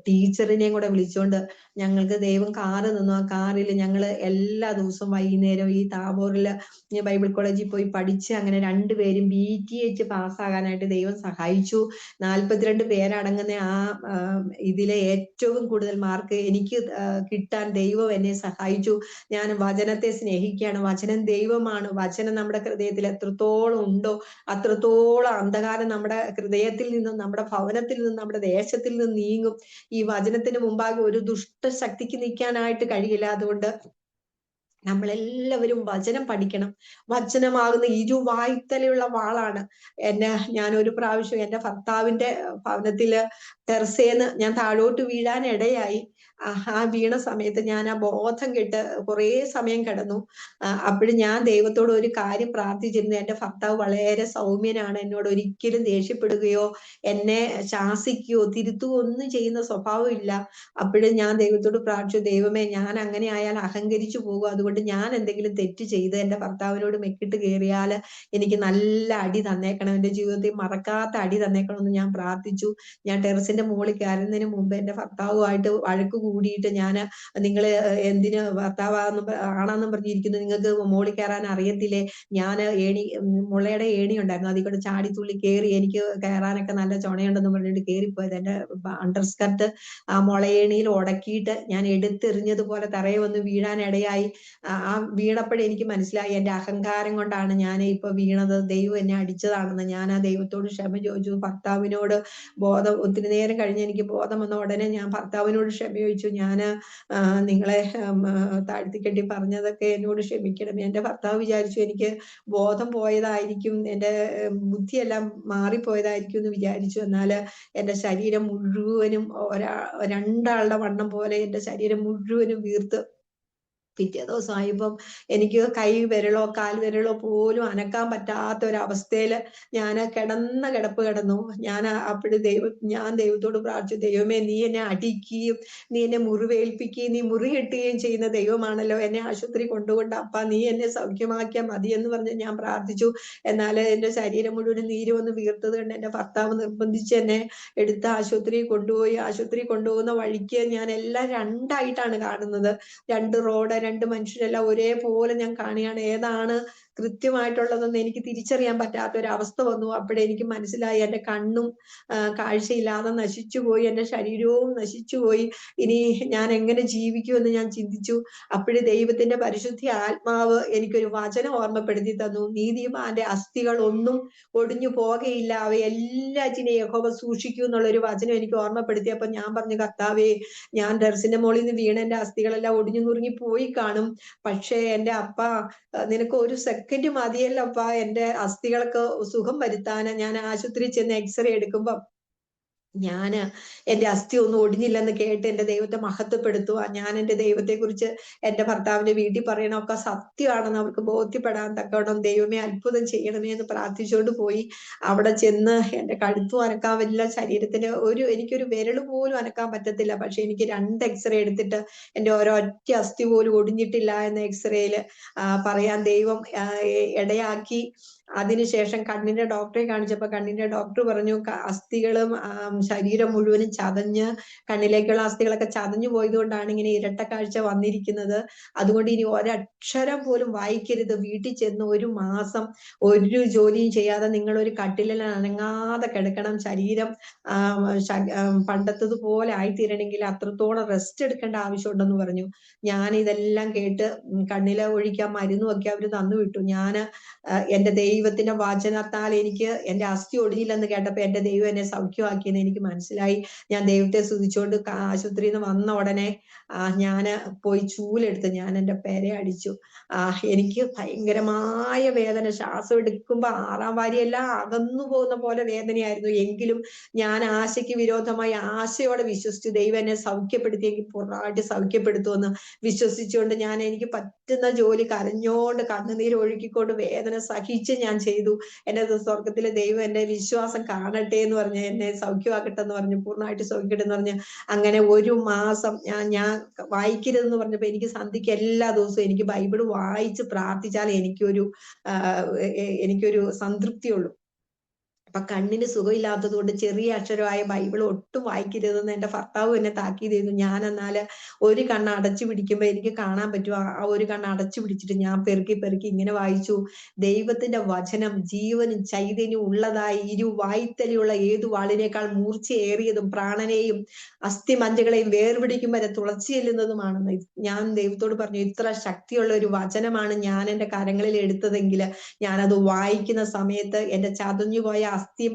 ടീച്ചറിനെയും കൂടെ വിളിച്ചുകൊണ്ട് ഞങ്ങൾക്ക് ദൈവം കാറ് തന്നു. ആ കാറിൽ ഞങ്ങൾ എല്ലാ ദിവസവും വൈകുന്നേരം ഈ താബോറില് ബൈബിൾ കോളേജിൽ പോയി പഠിച്ച് അങ്ങനെ 2 പേരും BTH പാസ്സാകാനായിട്ട് ദൈവം സഹായിച്ചു. 42 പേരടങ്ങുന്ന ആ ഇതിലെ ഏറ്റവും കൂടുതൽ മാർക്ക് എനിക്ക് കിട്ടാൻ ദൈവം എന്നെ സഹായിച്ചു. ഞാൻ വചനത്തെ സ്നേഹിക്കുകയാണ്. വചനം ദൈവമാണ്. വചനം നമ്മുടെ ഹൃദയത്തിൽ എത്രത്തോളം ഉണ്ടോ അത്രത്തോളം അന്ധകാരം നമ്മുടെ ഹൃദയത്തിൽ നിന്നും നമ്മുടെ ഭവനത്തിൽ നിന്നും നമ്മുടെ ദേശത്തിൽ നിന്നും നീങ്ങും. ഈ വചനത്തിന് മുമ്പാകെ ഒരു ദുഷ്ടശക്തിക്ക് നിൽക്കാനായിട്ട് കഴിയില്ല. അതുകൊണ്ട് നമ്മളെല്ലാവരും വചനം പഠിക്കണം. വചനമാകുന്ന ഇരുവായ്ത്തലയുള്ള വാളാണ്. ഞാൻ ഒരു പ്രാവശ്യം എൻ്റെ ഭർത്താവിന്റെ ഭവനത്തില് ടെറസേന്ന് ഞാൻ താഴോട്ട് വീഴാൻ ഇടയായി. ആ വീണ സമയത്ത് ഞാൻ ആ ബോധം കെട്ട് കുറേ സമയം കിടന്നു. അപ്പോഴും ഞാൻ ദൈവത്തോട് ഒരു കാര്യം പ്രാർത്ഥിച്ചിരുന്നു. എൻ്റെ ഭർത്താവ് വളരെ സൗമ്യനാണ്. എന്നോട് ഒരിക്കലും ദേഷ്യപ്പെടുകയോ എന്നെ ശാസിക്കുകയോ തിരുത്തുകയോ ഒന്നും ചെയ്യുന്ന സ്വഭാവം ഇല്ല. അപ്പോഴും ഞാൻ ദൈവത്തോട് പ്രാർത്ഥിച്ചു, ദൈവമേ ഞാൻ അങ്ങനെ ആയാൽ അഹങ്കരിച്ചു പോകും. അതുകൊണ്ട് ഞാൻ എന്തെങ്കിലും തെറ്റ് ചെയ്ത് എൻ്റെ ഭർത്താവിനോട് മെക്കിട്ട് കയറിയാൽ എനിക്ക് നല്ല അടി തന്നേക്കണം, എൻ്റെ ജീവിതത്തിൽ മറക്കാത്ത അടി തന്നേക്കണമെന്ന് ഞാൻ പ്രാർത്ഥിച്ചു. ഞാൻ ടെറസിന്റെ മുകളിൽ കയറുന്നതിന് മുമ്പ് എൻ്റെ ഭർത്താവുമായിട്ട് വഴക്ക് കൂടിയിട്ട് നിങ്ങൾ എന്തിന് ആണെന്നും പറഞ്ഞിരിക്കുന്നു, നിങ്ങൾക്ക് മുകളിൽ കയറാൻ അറിയത്തില്ലേ, ഞാൻ മുളയുടെ ഏണി ഉണ്ടായിരുന്നു, അതിൽ കൂടെ ചാടിത്തുള്ളി കയറി എനിക്ക് കയറാനൊക്കെ നല്ല ചുണയുണ്ടെന്ന് പറഞ്ഞിട്ട് കയറിപ്പോയത്. എൻ്റെ അണ്ടർസ്കർട്ട് ആ മുളയേണിയിൽ ഉടക്കിയിട്ട് ഞാൻ എടുത്തെറിഞ്ഞതുപോലെ തറയെ വന്ന് വീഴാനിടയായി. ആ വീണപ്പോഴേ എനിക്ക് മനസ്സിലായി എൻ്റെ അഹങ്കാരം കൊണ്ടാണ് ഞാൻ ഇപ്പൊ വീണത്, ദൈവം എന്നെ അടിച്ചതാണെന്ന്. ഞാൻ ആ ദൈവത്തോട് ക്ഷമ ചോദിച്ചു. ഭർത്താവിനോട് ഒത്തിരി നേരം കഴിഞ്ഞ് എനിക്ക് ബോധം വന്ന ഉടനെ ഞാൻ ഭർത്താവിനോട് ക്ഷമ ചോദിച്ചു. ഞാൻ നിങ്ങളെ താഴ്ത്തിക്കെട്ടി പറഞ്ഞതൊക്കെ എന്നോട് ക്ഷമിക്കണം. എൻ്റെ ഭർത്താവ് വിചാരിച്ചു എനിക്ക് ബോധം പോയതായിരിക്കും, എൻ്റെ ബുദ്ധിയെല്ലാം മാറിപ്പോയതായിരിക്കും എന്ന് വിചാരിച്ചു. എന്നാൽ എൻ്റെ ശരീരം മുഴുവനും 2 വണ്ണം പോലെ എൻ്റെ ശരീരം മുഴുവനും വീർത്ത് പിറ്റേ ദിവസമായപ്പം എനിക്ക് കൈ വിരലോ കാൽ വിരലോ പോലും അനക്കാൻ പറ്റാത്ത ഒരവസ്ഥയിൽ ഞാൻ കിടന്ന കിടപ്പ് കിടന്നു. ഞാൻ ദൈവത്തോട് പ്രാർത്ഥിച്ചു, ദൈവമേ നീ എന്നെ അടിക്കുകയും നീ എന്നെ മുറിവേൽപ്പിക്കുകയും നീ മുറി കെട്ടുകയും ചെയ്യുന്ന ദൈവമാണല്ലോ, എന്നെ ആശുപത്രി കൊണ്ടുകൊണ്ട് അപ്പ നീ എന്നെ സൗഖ്യമാക്കിയാൽ മതി എന്ന് പറഞ്ഞ് ഞാൻ പ്രാർത്ഥിച്ചു. എന്നാൽ എൻ്റെ ശരീരം മുഴുവൻ നീര് വന്ന് വീർത്തത് കണ്ട് എൻ്റെ ഭർത്താവ് നിർബന്ധിച്ച് എന്നെ എടുത്ത് ആശുപത്രിയിൽ കൊണ്ടുപോയി. ആശുപത്രി കൊണ്ടുപോകുന്ന വഴിക്ക് ഞാൻ എല്ലാം 2ആയിട്ടാണ് കാണുന്നത്. 2 റോഡ്, 2 മനുഷ്യരെല്ലാം ഒരേപോലെ ഞാൻ കാണുകയാണ്. ഏതാണ് കൃത്യമായിട്ടുള്ളതെന്ന് എനിക്ക് തിരിച്ചറിയാൻ പറ്റാത്ത ഒരു അവസ്ഥ വന്നു. അപ്പോഴേ എനിക്ക് മനസ്സിലായി എൻ്റെ കണ്ണും കാഴ്ചയില്ലാതെ നശിച്ചുപോയി, എൻ്റെ ശരീരവും നശിച്ചുപോയി. ഇനി ഞാൻ എങ്ങനെ ജീവിക്കുമെന്ന് ഞാൻ ചിന്തിച്ചു. അപ്പോഴേ ദൈവത്തിന്റെ പരിശുദ്ധ ആത്മാവ് എനിക്കൊരു വചനം ഓർമ്മപ്പെടുത്തി തന്നു. നീതിമാന്റെ അസ്ഥികൾ ഒന്നും ഒടിഞ്ഞു പോകയില്ല, അവയെല്ലാറ്റിനെയും യഹോവ സൂക്ഷിക്കൂ എന്നുള്ളൊരു വചനം എനിക്ക് ഓർമ്മപ്പെടുത്തിയപ്പോ ഞാൻ പറഞ്ഞു, കർത്താവേ ഞാൻ ടെറസിന്റെ മുകളിൽ നിന്ന് വീണ എൻ്റെ അസ്ഥികളെല്ലാം ഒടിഞ്ഞു നുറുങ്ങി പോയി കാണും, പക്ഷേ എൻ്റെ അപ്പ നിനക്ക് ഒരു സെക്കൻഡ് മതിയല്ലപ്പാ എൻ്റെ അസ്ഥികൾക്ക് സുഖം വരുത്താന്. ഞാൻ ആശുപത്രിയിൽ ചെന്ന് എക്സ്റേ എടുക്കുമ്പോ എൻ്റെ അസ്ഥി ഒന്നും ഒടിഞ്ഞില്ലെന്ന് കേട്ട് എൻ്റെ ദൈവത്തെ മഹത്വപ്പെടുത്തുക. ഞാൻ എൻ്റെ ദൈവത്തെ കുറിച്ച് എൻ്റെ ഭർത്താവിന്റെ വീട്ടിൽ പറയണമൊക്കെ സത്യമാണെന്ന് അവർക്ക് ബോധ്യപ്പെടാൻ തക്കവണ്ണം ദൈവമേ അത്ഭുതം ചെയ്യണമേ എന്ന് പ്രാർത്ഥിച്ചുകൊണ്ട് പോയി. അവിടെ ചെന്ന് എൻ്റെ കഴുത്തും അനക്കാൻ പറ്റില്ല, ശരീരത്തിന് എനിക്കൊരു വിരല് പോലും അനക്കാൻ പറ്റത്തില്ല. പക്ഷെ എനിക്ക് 2 എക്സ്റേ എടുത്തിട്ട് എൻ്റെ ഒരൊറ്റ അസ്ഥി പോലും ഒടിഞ്ഞിട്ടില്ല എന്ന എക്സ്റേയില് പറയാൻ ദൈവം ഇടയാക്കി. അതിനുശേഷം കണ്ണിന്റെ ഡോക്ടറെ കാണിച്ചപ്പോ കണ്ണിന്റെ ഡോക്ടർ പറഞ്ഞു, അസ്ഥികളും ശരീരം മുഴുവനും ചതഞ്ഞ് കണ്ണിലേക്കുള്ള അസ്ഥികളൊക്കെ ചതഞ്ഞു പോയത് കൊണ്ടാണ് ഇങ്ങനെ ഇരട്ട കാഴ്ച വന്നിരിക്കുന്നത്. അതുകൊണ്ട് ഇനി ഒരക്ഷരം പോലും വായിക്കരുത്. വീട്ടിൽ ചെന്ന് 1 മാസം ഒരു ജോലിയും ചെയ്യാതെ നിങ്ങൾ ഒരു കട്ടിലിൽ അനങ്ങാതെ കിടക്കണം. ശരീരം പണ്ടത്തതുപോലെ ആയിത്തീരണമെങ്കിൽ അത്രത്തോളം റെസ്റ്റ് എടുക്കേണ്ട ആവശ്യമുണ്ടെന്ന് പറഞ്ഞു. ഞാൻ ഇതെല്ലാം കേട്ട് കണ്ണിലെ ഒഴിക്കാൻ മരുന്നുമൊക്കെ അവര് തന്നു വിട്ടു. എൻ്റെ ദൈവം ദൈവത്തിന്റെ വചനത്താൽ എനിക്ക് എന്റെ അസ്ഥി ഒടിഞ്ഞില്ലെന്ന് കേട്ടപ്പോ എന്റെ ദൈവം എന്നെ സൗഖ്യമാക്കിയെന്ന് എനിക്ക് മനസ്സിലായി. ഞാൻ ദൈവത്തെ സ്തുതിച്ചുകൊണ്ട് ആശുപത്രിയിൽ നിന്ന് വന്ന ഉടനെ ഞാന് പോയി ചൂലെടുത്ത് ഞാൻ എന്റെ പെര അടിച്ചു. എനിക്ക് ഭയങ്കരമായ വേദന, ശ്വാസം എടുക്കുമ്പോ 6-ാം വാരിയെല്ലാം അകന്നു പോകുന്ന പോലെ വേദനയായിരുന്നു. എങ്കിലും ഞാൻ ആശയ്ക്ക് വിരോധമായി ആശയോടെ വിശ്വസിച്ചു. ദൈവം എന്നെ സൗഖ്യപ്പെടുത്തിയെങ്കിൽ പൂർണ്ണമായിട്ട് സൗഖ്യപ്പെടുത്തുമെന്ന് വിശ്വസിച്ചുകൊണ്ട് ഞാൻ എനിക്ക് പറ്റുന്ന ജോലി കരഞ്ഞോണ്ട് കണ്ണുനീര് ഒഴുക്കിക്കൊണ്ട് വേദന സഹിച്ച് ഞാൻ ചെയ്തു. എന്റെ സ്വർഗത്തിലെ ദൈവം എന്റെ വിശ്വാസം കാണട്ടെ എന്ന് പറഞ്ഞ് എന്നെ സൗഖ്യമാക്കട്ടെ എന്ന് പറഞ്ഞു, പൂർണ്ണമായിട്ട് സൗഖ്യട്ടെ എന്ന് പറഞ്ഞ് അങ്ങനെ 1 മാസം ഞാൻ വായിക്കരുതെന്ന് പറഞ്ഞപ്പോ എനിക്ക് സന്ധ്യയ്ക്ക് എല്ലാ ദിവസവും എനിക്ക് ബൈബിൾ വായിച്ച് പ്രാർത്ഥിച്ചാൽ എനിക്കൊരു സംതൃപ്തിയുള്ളൂ. അപ്പൊ കണ്ണിന് സുഖമില്ലാത്തത് കൊണ്ട് ചെറിയ അക്ഷരമായ ബൈബിൾ ഒട്ടും വായിക്കരുതെന്ന് എന്റെ ഭർത്താവ് എന്നെ താക്കീത് ചെയ്തു. ഞാൻ എന്നാല് ഒരു കണ്ണ് അടച്ചു പിടിക്കുമ്പോ എനിക്ക് കാണാൻ പറ്റും. ആ ഒരു കണ്ണ് അടച്ചു പിടിച്ചിട്ട് ഞാൻ പെറുക്കി ഇങ്ങനെ വായിച്ചു. ദൈവത്തിന്റെ വചനം ജീവനും ചൈതന്യവും ഉള്ളതായി ഇരുവായ്ത്തലയുള്ള ഏതു വാളിനേക്കാൾ മൂർച്ചയേറിയതും പ്രാണനെയും അസ്ഥിമജ്ജകളെയും വേർപിടിക്കും വരെ തുളച്ചു ചെല്ലുന്നതുമാണെന്ന് ഞാൻ ദൈവത്തോട് പറഞ്ഞു. ഇത്ര ശക്തിയുള്ള ഒരു വചനമാണ് ഞാൻ എന്റെ കരങ്ങളിൽ എടുത്തതെങ്കിൽ ഞാനത് വായിക്കുന്ന സമയത്ത് എന്റെ ചതഞ്ഞുപോയ അസ്ഥി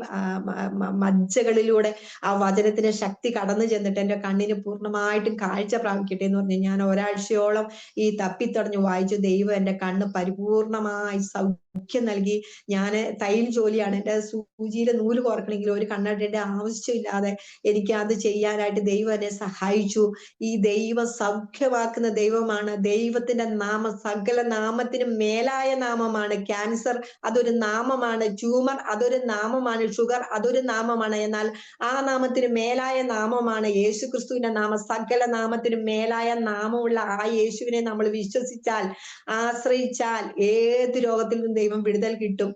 മജ്ജകളിലൂടെ ആ വചനത്തിന്റെ ശക്തി കടന്നു ചെന്നിട്ട് എന്റെ കണ്ണിന് പൂർണ്ണമായിട്ടും കാഴ്ച പ്രാപിക്കട്ടെ എന്ന് പറഞ്ഞു. ഞാൻ ഒരാഴ്ചയോളം ഈ തപ്പിത്തടഞ്ഞു വായിച്ചു. ദൈവം എന്റെ കണ്ണ് പരിപൂർണമായി സൗഖ്യം നൽകി. ഞാൻ തയ്യൽ ജോലിയാണ്, എന്റെ സൂചിയിലെ നൂല് കോർക്കണമെങ്കിൽ ഒരു കണ്ണടേണ്ട ആവശ്യമില്ലാതെ എനിക്ക് അത് ചെയ്യാനായിട്ട് ദൈവം എന്നെ സഹായിച്ചു. ഈ ദൈവം സൗഖ്യമാക്കുന്ന ദൈവമാണ്. ദൈവത്തിന്റെ നാമം സകല നാമത്തിനും മേലായ നാമമാണ്. ക്യാൻസർ അതൊരു നാമമാണ്, ട്യൂമർ അതൊരു നാമമാണ്, ഷുഗർ അതൊരു നാമമാണ്. എന്നാൽ ആ നാമത്തിന് മേലായ നാമമാണ് യേശു ക്രിസ്തുവിന്റെ നാമം. സകല നാമത്തിനും മേലായ നാമമുള്ള ആ യേശുവിനെ നമ്മൾ വിശ്വസിച്ചാൽ, ആശ്രയിച്ചാൽ ഏത് രോഗത്തിൽ നിന്നും ദൈവം വിടുതൽ കിട്ടും,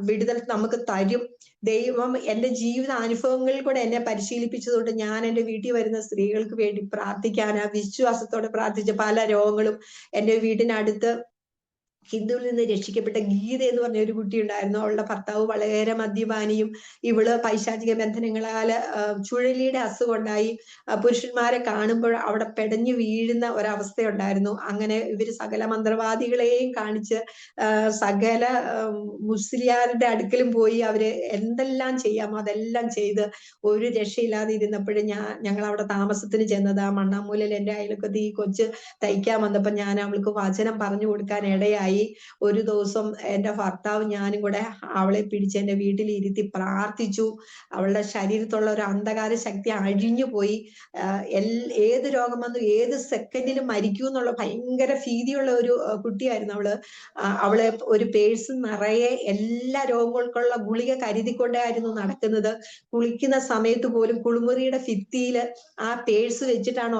വിടുതൽ നമുക്ക് തരും. ദൈവം എന്റെ ജീവിത അനുഭവങ്ങളിൽ കൂടെ എന്നെ പരിശീലിപ്പിച്ചതുകൊണ്ട് ഞാൻ എന്റെ വീട്ടിൽ വരുന്ന സ്ത്രീകൾക്ക് വേണ്ടി പ്രാർത്ഥിക്കാൻ വിശ്വാസത്തോടെ പ്രാർത്ഥിച്ച പല രോഗങ്ങളും എന്റെ വീടിനടുത്ത് ഹിന്ദുവിൽ നിന്ന് രക്ഷിക്കപ്പെട്ട ഗീത എന്ന് പറഞ്ഞ ഒരു കുട്ടി ഉണ്ടായിരുന്നു. അവളുടെ ഭർത്താവ് വളരെ മദ്യപാനിയും ഇവള് പൈശാചിക ബന്ധനങ്ങളാല് ചുഴലിയുടെ അസുഖം ഉണ്ടായി. പുരുഷന്മാരെ കാണുമ്പോൾ അവിടെ പെടഞ്ഞു വീഴുന്ന ഒരവസ്ഥയുണ്ടായിരുന്നു. അങ്ങനെ ഇവര് സകല മന്ത്രവാദികളെയും കാണിച്ച് സകല മുസ്ലിയാരുടെ അടുക്കലും പോയി അവര് എന്തെല്ലാം ചെയ്യാമോ അതെല്ലാം ചെയ്ത് ഒരു രക്ഷയില്ലാതെ ഇരുന്നപ്പോഴും ഞങ്ങൾ അവിടെ താമസത്തിന് ചെന്നത്. ആ മണ്ണാമൂലയിൽ എന്റെ അയൽക്കത്ത് ഈ കൊച്ച് തയ്ക്കാൻ വന്നപ്പോ ഞാൻ അവൾക്ക് വചനം പറഞ്ഞു കൊടുക്കാൻ ഇടയായി. ഒരു ദിവസം എന്റെ ഭർത്താവ് ഞാനും കൂടെ അവളെ പിടിച്ച് എന്റെ വീട്ടിൽ ഇരുത്തി പ്രാർത്ഥിച്ചു. അവളുടെ ശരീരത്തുള്ള ഒരു അന്ധകാര ശക്തി അഴിഞ്ഞു പോയി. ഏത് രോഗം വന്നു ഏത് സെക്കൻഡിലും മരിക്കൂ എന്നുള്ള ഭയങ്കര ഭീതിയുള്ള ഒരു കുട്ടിയായിരുന്നു അവള്. അവളെ ഒരു പേഴ്സ് നിറയെ എല്ലാ രോഗങ്ങൾക്കുള്ള ഗുളിക കരുതിക്കൊണ്ടായിരുന്നു നടക്കുന്നത്. കുളിക്കുന്ന സമയത്ത് പോലും കുളിമുറിയുടെ ഭിത്തിയില് ആ പേഴ്സ് വെച്ചിട്ടാണ്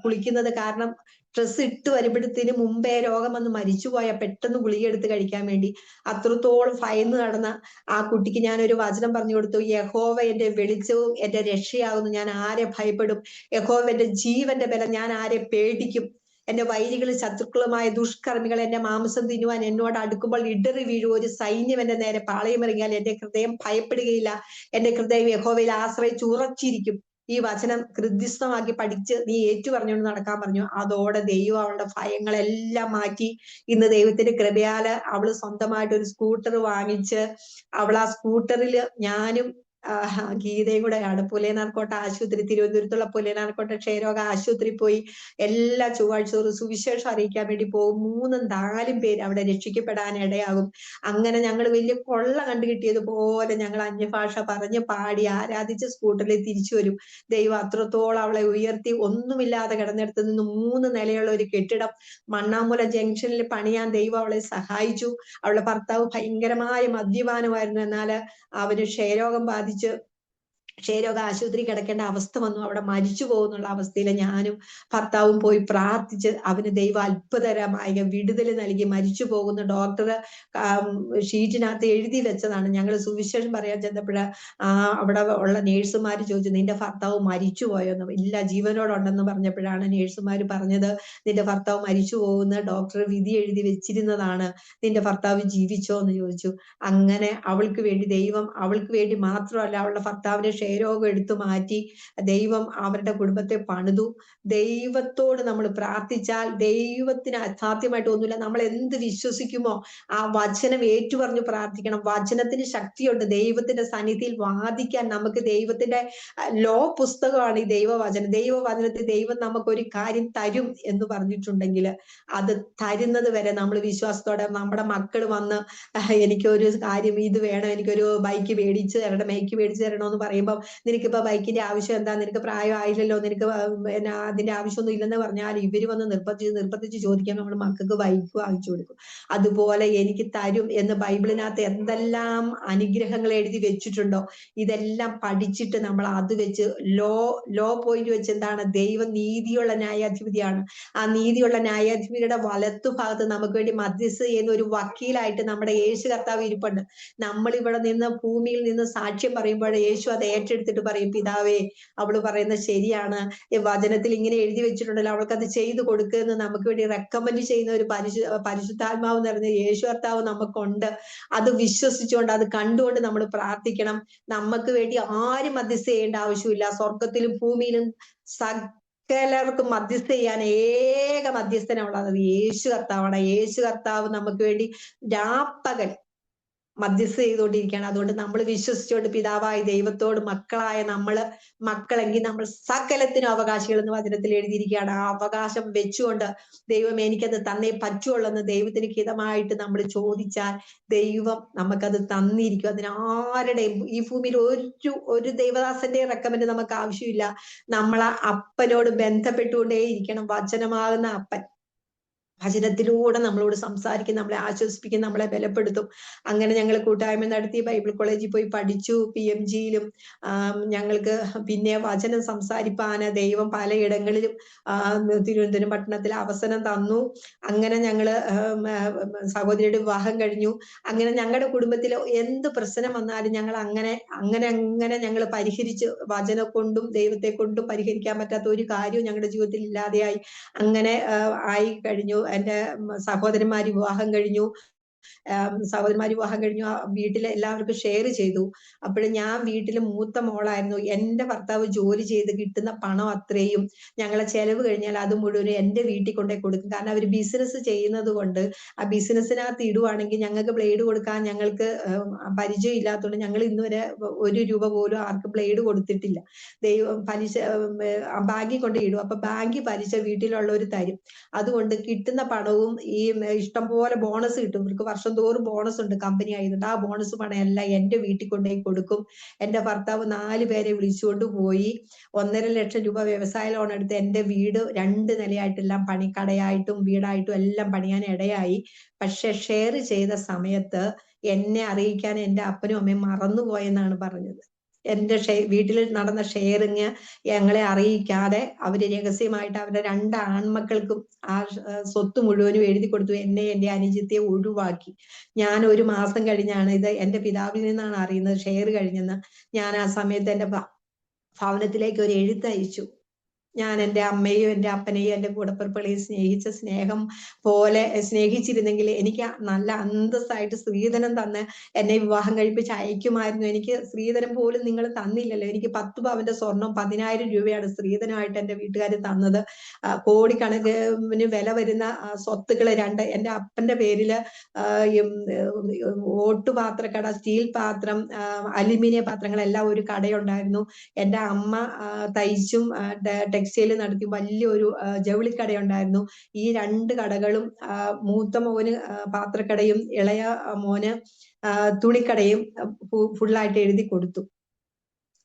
കുളിക്കുന്നത്. കാരണം ഡ്രസ്സ് ഇട്ട് വരുമ്പോഴത്തേന് മുമ്പേ രോഗം വന്ന് മരിച്ചുപോയ പെട്ടെന്ന് ഗുളിക എടുത്ത് കഴിക്കാൻ വേണ്ടി അത്രത്തോളം ഭയന്ന് നടന്ന ആ കുട്ടിക്ക് ഞാൻ ഒരു വചനം പറഞ്ഞു കൊടുത്തു. യഹോവ എന്റെ വെളിച്ചവും എന്റെ രക്ഷയാകുന്നു, ഞാൻ ആരെ ഭയപ്പെടും? യഹോവ എന്റെ ജീവന്റെ ബലം, ഞാൻ ആരെ പേടിക്കും? എന്റെ വൈരികളും ശത്രുക്കളുമായ ദുഷ്കർമ്മികൾ എന്റെ മാംസം തിന്നുവാൻ എന്നോട് അടുക്കുമ്പോൾ ഇടറി വീഴും. ഒരു സൈന്യം എന്റെ നേരെ പാളയമിറങ്ങിയാൽ എന്റെ ഹൃദയം ഭയപ്പെടുകയില്ല. എന്റെ ഹൃദയം യഹോവയിൽ ആശ്രയിച്ച് ഉറച്ചിരിക്കും. ഈ വചനം ഹൃദ്യസ്ഥമാക്കി പഠിച്ച് നീ ഏറ്റു പറഞ്ഞുകൊണ്ട് നടക്കാൻ പറഞ്ഞു. അതോടെ ദൈവം അവളുടെ ഭയങ്ങളെല്ലാം മാറ്റി. ഇന്ന് ദൈവത്തിന്റെ കൃപയാല് അവള് സ്വന്തമായിട്ട് ഒരു സ്കൂട്ടർ വാങ്ങിച്ച് അവൾ ആ സ്കൂട്ടറിൽ ഞാനും ഗീതയും കൂടെയാണ് പുലേനാർക്കോട്ട ആശുപത്രി, തിരുവനന്തപുരത്തുള്ള പുലേനാർക്കോട്ട ക്ഷയരോഗ ആശുപത്രി പോയി എല്ലാ ചൊവ്വാഴ്ച സുവിശേഷം അറിയിക്കാൻ വേണ്ടി പോകും. 3-4 പേര് അവിടെ രക്ഷിക്കപ്പെടാൻ ഇടയാകും. അങ്ങനെ ഞങ്ങൾ വലിയ കൊള്ള കണ്ടു കിട്ടിയതുപോലെ ഞങ്ങൾ അന്യഭാഷ പറഞ്ഞ് പാടി ആരാധിച്ച് സ്കൂട്ടറിൽ തിരിച്ചു വരും. ദൈവം അത്രത്തോളം അവളെ ഉയർത്തി. ഒന്നുമില്ലാതെ കിടന്നിടത്ത് നിന്ന് 3 നിലയുള്ള ഒരു കെട്ടിടം മണ്ണാമൂല ജംഗ്ഷനിൽ പണിയാൻ ദൈവം അവളെ സഹായിച്ചു. അവളുടെ ഭർത്താവ് ഭയങ്കരമായ മദ്യപാനമായിരുന്നു. എന്നാല് അവന് ക്ഷയരോഗം ബാധിച്ച് ക്ഷയരോഗ ആശുപത്രി കിടക്കേണ്ട അവസ്ഥ വന്നു. അവിടെ മരിച്ചു പോകുന്നുള്ള അവസ്ഥയിൽ ഞാനും ഭർത്താവും പോയി പ്രാർത്ഥിച്ച് അവന് ദൈവം അത്ഭുതകരമായ വിടുതൽ നൽകി. മരിച്ചു പോകുന്ന ഡോക്ടർ ഷീറ്റിനകത്ത് എഴുതി വെച്ചതാണ്. ഞങ്ങൾ സുവിശേഷം പറയാൻ ചെന്നപ്പോഴ് അവിടെ ഉള്ള നേഴ്സുമാര് ചോദിച്ചു, നിന്റെ ഭർത്താവ് മരിച്ചു പോയെന്ന്. ഇല്ല, ജീവനോടുണ്ടെന്ന് പറഞ്ഞപ്പോഴാണ് നേഴ്സുമാര് പറഞ്ഞത്, നിന്റെ ഭർത്താവ് മരിച്ചു പോകുന്ന ഡോക്ടർ വിധി എഴുതി വെച്ചിരുന്നതാണ്, നിന്റെ ഭർത്താവ് ജീവിച്ചോ എന്ന് ചോദിച്ചു. അങ്ങനെ അവൾക്ക് വേണ്ടി ദൈവം, അവൾക്ക് വേണ്ടി മാത്രമല്ല അവളുടെ ഭർത്താവിന്റെ ക്ഷയരോഗം എടുത്തു മാറ്റി ദൈവം അവരുടെ കുടുംബത്തെ പണിതു. ദൈവത്തോട് നമ്മൾ പ്രാർത്ഥിച്ചാൽ ദൈവത്തിന് അസാധ്യമായിട്ട് ഒന്നുമില്ല. നമ്മൾ എന്ത് വിശ്വസിക്കുമോ ആ വചനം ഏറ്റുപറഞ്ഞു പ്രാർത്ഥിക്കണം. വചനത്തിന് ശക്തിയുണ്ട്. ദൈവത്തിന്റെ സന്നിധിയിൽ വാദിക്കാൻ നമുക്ക് ദൈവത്തിന്റെ ലോ പുസ്തകമാണ് ഈ ദൈവവചനം. ദൈവവചനത്തിൽ ദൈവം നമുക്കൊരു കാര്യം തരും എന്ന് പറഞ്ഞിട്ടുണ്ടെങ്കിൽ അത് തരുന്നത് വരെ നമ്മൾ വിശ്വാസത്തോടെ, നമ്മുടെ മക്കൾ വന്ന് എനിക്കൊരു കാര്യം ഇത് വേണം, എനിക്കൊരു ബൈക്ക് മേടിച്ച് തരണം, ബൈക്ക് മേടിച്ച് തരണമെന്ന് പറയുമ്പോൾ നിനക്കിപ്പോ ബൈക്കിന്റെ ആവശ്യം എന്താ, നിനക്ക് പ്രായമായില്ലല്ലോ, നിനക്ക് അതിന്റെ ആവശ്യമൊന്നും ഇല്ലെന്ന് പറഞ്ഞാൽ ഇവര് വന്ന് നിർബന്ധിച്ച് ചോദിക്കാൻ നമ്മൾ മക്കൾക്ക് ബൈക്ക് വാങ്ങിച്ചു കൊടുക്കും. അതുപോലെ എനിക്ക് തരും എന്ന് ബൈബിളിനകത്ത് എന്തെല്ലാം അനുഗ്രഹങ്ങൾ എഴുതി വെച്ചിട്ടുണ്ടോ ഇതെല്ലാം പഠിച്ചിട്ട് നമ്മൾ അത് വെച്ച് ലോ പോയിന്റ് വെച്ച് എന്താണ്, ദൈവം നീതിയുള്ള ന്യായാധിപതിയാണ്. ആ നീതിയുള്ള ന്യായാധിപതിയുടെ വലത്തു ഭാഗത്ത് നമുക്ക് വേണ്ടി മധ്യസ്ഥ ചെയ്യുന്ന ഒരു വക്കീലായിട്ട് നമ്മുടെ യേശു കർത്താവ് ഇരിപ്പുണ്ട്. നമ്മൾ ഇവിടെ നിന്ന് ഭൂമിയിൽ നിന്ന് സാക്ഷ്യം പറയുമ്പോൾ യേശു അത് ഏറ്റെടുത്തിട്ട് പറയും, പിതാവേ അവള് പറയുന്നത് ശരിയാണ്, വചനത്തിൽ ഇങ്ങനെ എഴുതി വെച്ചിട്ടുണ്ടല്ലോ, അവൾക്ക് അത് ചെയ്തു കൊടുക്കുമെന്ന് നമുക്ക് വേണ്ടി റെക്കമെൻഡ് ചെയ്യുന്ന ഒരു പരിശുദ്ധാത്മാവ് നിറഞ്ഞ യേശു കർത്താവ് നമുക്കുണ്ട്. അത് വിശ്വസിച്ചുകൊണ്ട് അത് കണ്ടുകൊണ്ട് നമ്മൾ പ്രാർത്ഥിക്കണം. നമുക്ക് വേണ്ടി ആരും മധ്യസ്ഥ ചെയ്യേണ്ട ആവശ്യമില്ല. സ്വർഗത്തിലും ഭൂമിയിലും സകലർക്കും മധ്യസ്ഥ ചെയ്യാൻ ഏക മധ്യസ്ഥനുള്ളത് യേശു കർത്താവാണ്. യേശു കർത്താവ് നമുക്ക് വേണ്ടി രാപ്പകൽ മധ്യസ്ഥ ചെയ്തുകൊണ്ടിരിക്കുകയാണ്. അതുകൊണ്ട് നമ്മൾ വിശ്വസിച്ചുകൊണ്ട് പിതാവായ ദൈവത്തോട് മക്കളായ മക്കളെങ്കിൽ നമ്മൾ സകലത്തിനും അവകാശികൾ എന്ന് വചനത്തിൽ എഴുതിയിരിക്കുകയാണ്. ആ അവകാശം വെച്ചുകൊണ്ട് ദൈവം എനിക്കത് തന്നേ പറ്റുള്ളൂ എന്ന് ദൈവത്തിന് ഹിതമായിട്ട് നമ്മൾ ചോദിച്ചാൽ ദൈവം നമുക്കത് തന്നിരിക്കും. അതിനാരുടെയും ഈ ഭൂമിയിൽ ഒരു ദൈവദാസന്റെ റെക്കമെൻഡ് നമുക്ക് ആവശ്യമില്ല. നമ്മളെ അപ്പനോട് ബന്ധപ്പെട്ടുകൊണ്ടേ ഇരിക്കണം. വചനമാകുന്ന അപ്പൻ വചനത്തിലൂടെ നമ്മളോട് സംസാരിക്കും, നമ്മളെ ആശ്വസിപ്പിക്കും, നമ്മളെ ബലപ്പെടുത്തും. അങ്ങനെ ഞങ്ങൾ കൂട്ടായ്മ നടത്തി, ബൈബിൾ കോളേജിൽ പോയി പഠിച്ചു. PMGയിലും ഞങ്ങൾക്ക് പിന്നെ വചനം സംസാരിപ്പാന് ദൈവം പലയിടങ്ങളിലും തിരുവനന്തപുരം പട്ടണത്തിൽ അവസരം തന്നു. അങ്ങനെ ഞങ്ങള് സഹോദരിയുടെ വിവാഹം കഴിഞ്ഞു. അങ്ങനെ ഞങ്ങളുടെ കുടുംബത്തിൽ എന്ത് പ്രശ്നം വന്നാലും ഞങ്ങൾ അങ്ങനെ ഞങ്ങൾ പരിഹരിച്ച്, വചനം കൊണ്ടും ദൈവത്തെ കൊണ്ടും പരിഹരിക്കാൻ പറ്റാത്ത ഒരു കാര്യവും ഞങ്ങളുടെ ജീവിതത്തിൽ ഇല്ലാതെയായി. അങ്ങനെ ആയി കഴിഞ്ഞു. എന്റെ സഹോദരന്മാര് വിവാഹം കഴിഞ്ഞു. വീട്ടിലെ എല്ലാവർക്കും ഷെയർ ചെയ്തു. അപ്പോൾ ഞാൻ വീട്ടിലെ മൂത്ത മോളായിരുന്നു. എന്റെ ഭർത്താവ് ജോലി ചെയ്ത് കിട്ടുന്ന പണം അത്രയും ഞങ്ങളെ ചെലവ് കഴിഞ്ഞാൽ അത് മുഴുവനും എന്റെ വീട്ടിൽ കൊണ്ടേ കൊടുക്കും. കാരണം അവർ ബിസിനസ് ചെയ്യുന്നത് കൊണ്ട് ആ ബിസിനസ്സിനകത്ത് ഇടുവാണെങ്കിൽ ഞങ്ങൾക്ക് ബ്ലേഡ് കൊടുക്കാൻ ഞങ്ങൾക്ക് പരിചയം ഇല്ലാത്തതുകൊണ്ട് ഞങ്ങൾ ഇന്നുവരെ 1 രൂപ പോലും ആർക്കും ബ്ലേഡ് കൊടുത്തിട്ടില്ല. പലിശ ബാങ്കിൽ കൊണ്ട് ഇടും. അപ്പൊ ബാങ്കിൽ പലിശ വീട്ടിലുള്ളവർ തരും. അതുകൊണ്ട് കിട്ടുന്ന പണവും ഈ ഇഷ്ടം പോലെ ബോണസ് കിട്ടും. ഇവർക്ക് വർഷം തോറും ബോണസ് ഉണ്ട്, കമ്പനി ആയതുകൊണ്ട്. ആ ബോണസ് പണം എല്ലാം എന്റെ വീട്ടിൽ കൊണ്ടുപോയി കൊടുക്കും. എന്റെ ഭർത്താവ് 4 പേരെ വിളിച്ചുകൊണ്ട് പോയി 1.5 ലക്ഷം രൂപ വ്യവസായ ലോൺ എടുത്ത് എന്റെ വീട് 2 നിലയായിട്ടെല്ലാം കടയായിട്ടും വീടായിട്ടും എല്ലാം പണിയാൻ ഇടയായി. പക്ഷെ ഷെയർ ചെയ്ത സമയത്ത് എന്നെ അറിയിക്കാൻ എന്റെ അപ്പനും അമ്മയും മറന്നുപോയെന്നാണ് പറഞ്ഞത്. എന്റെ വീട്ടിൽ നടന്ന ഷെയറിങ് ഞങ്ങളെ അറിയിക്കാതെ അവര് രഹസ്യമായിട്ട് അവരുടെ 2 ആൺമക്കൾക്കും ആ സ്വത്ത് മുഴുവനും എഴുതി കൊടുത്തു. എന്നെ എന്റെ അനുജത്തിയെ ഒഴിവാക്കി. ഞാൻ 1 മാസം കഴിഞ്ഞാണ് ഇത് എന്റെ പിതാവിൽ നിന്നാണ് അറിയുന്നത് ഷെയർ കഴിഞ്ഞെന്ന്. ഞാൻ ആ സമയത്ത് എന്റെ ഭവനത്തിലേക്ക് ഒരു എഴുത്തയച്ചു. ഞാൻ എൻ്റെ അമ്മയും എൻ്റെ അപ്പനെയും എൻ്റെ കൂടപ്പിറപ്പുകളെയും സ്നേഹിച്ച സ്നേഹം പോലെ സ്നേഹിച്ചിരുന്നെങ്കിൽ എനിക്ക് നല്ല അന്തസ്സായിട്ട് സ്ത്രീധനം തന്ന് എന്നെ വിവാഹം കഴിപ്പിച്ച് അയക്കുമായിരുന്നു. എനിക്ക് സ്ത്രീധനം പോലും നിങ്ങൾ തന്നില്ലല്ലോ. എനിക്ക് 10 പവന്റെ സ്വർണം 10,000 രൂപയാണ് സ്ത്രീധനമായിട്ട് എൻ്റെ വീട്ടുകാർ തന്നത്. കോടിക്കണക്കിന് വില വരുന്ന സ്വത്തുക്കള് 2 എൻ്റെ അപ്പന്റെ പേരില് ഓട്ടുപാത്രക്കട, സ്റ്റീൽ പാത്രം, അലുമിനിയം പാത്രങ്ങളെല്ലാം ഒരു കടയുണ്ടായിരുന്നു. എൻ്റെ അമ്മ തയ്ച്ചും ടെക്സ്റ്റൈൽ നടത്തി വലിയൊരു ജൗളിക്കടയുണ്ടായിരുന്നു. ഈ 2 കടകളും മൂത്ത മോന് പാത്രക്കടയും ഇളയ മോന് തുണിക്കടയും ഫുള്ളായിട്ട് എഴുതി കൊടുത്തു.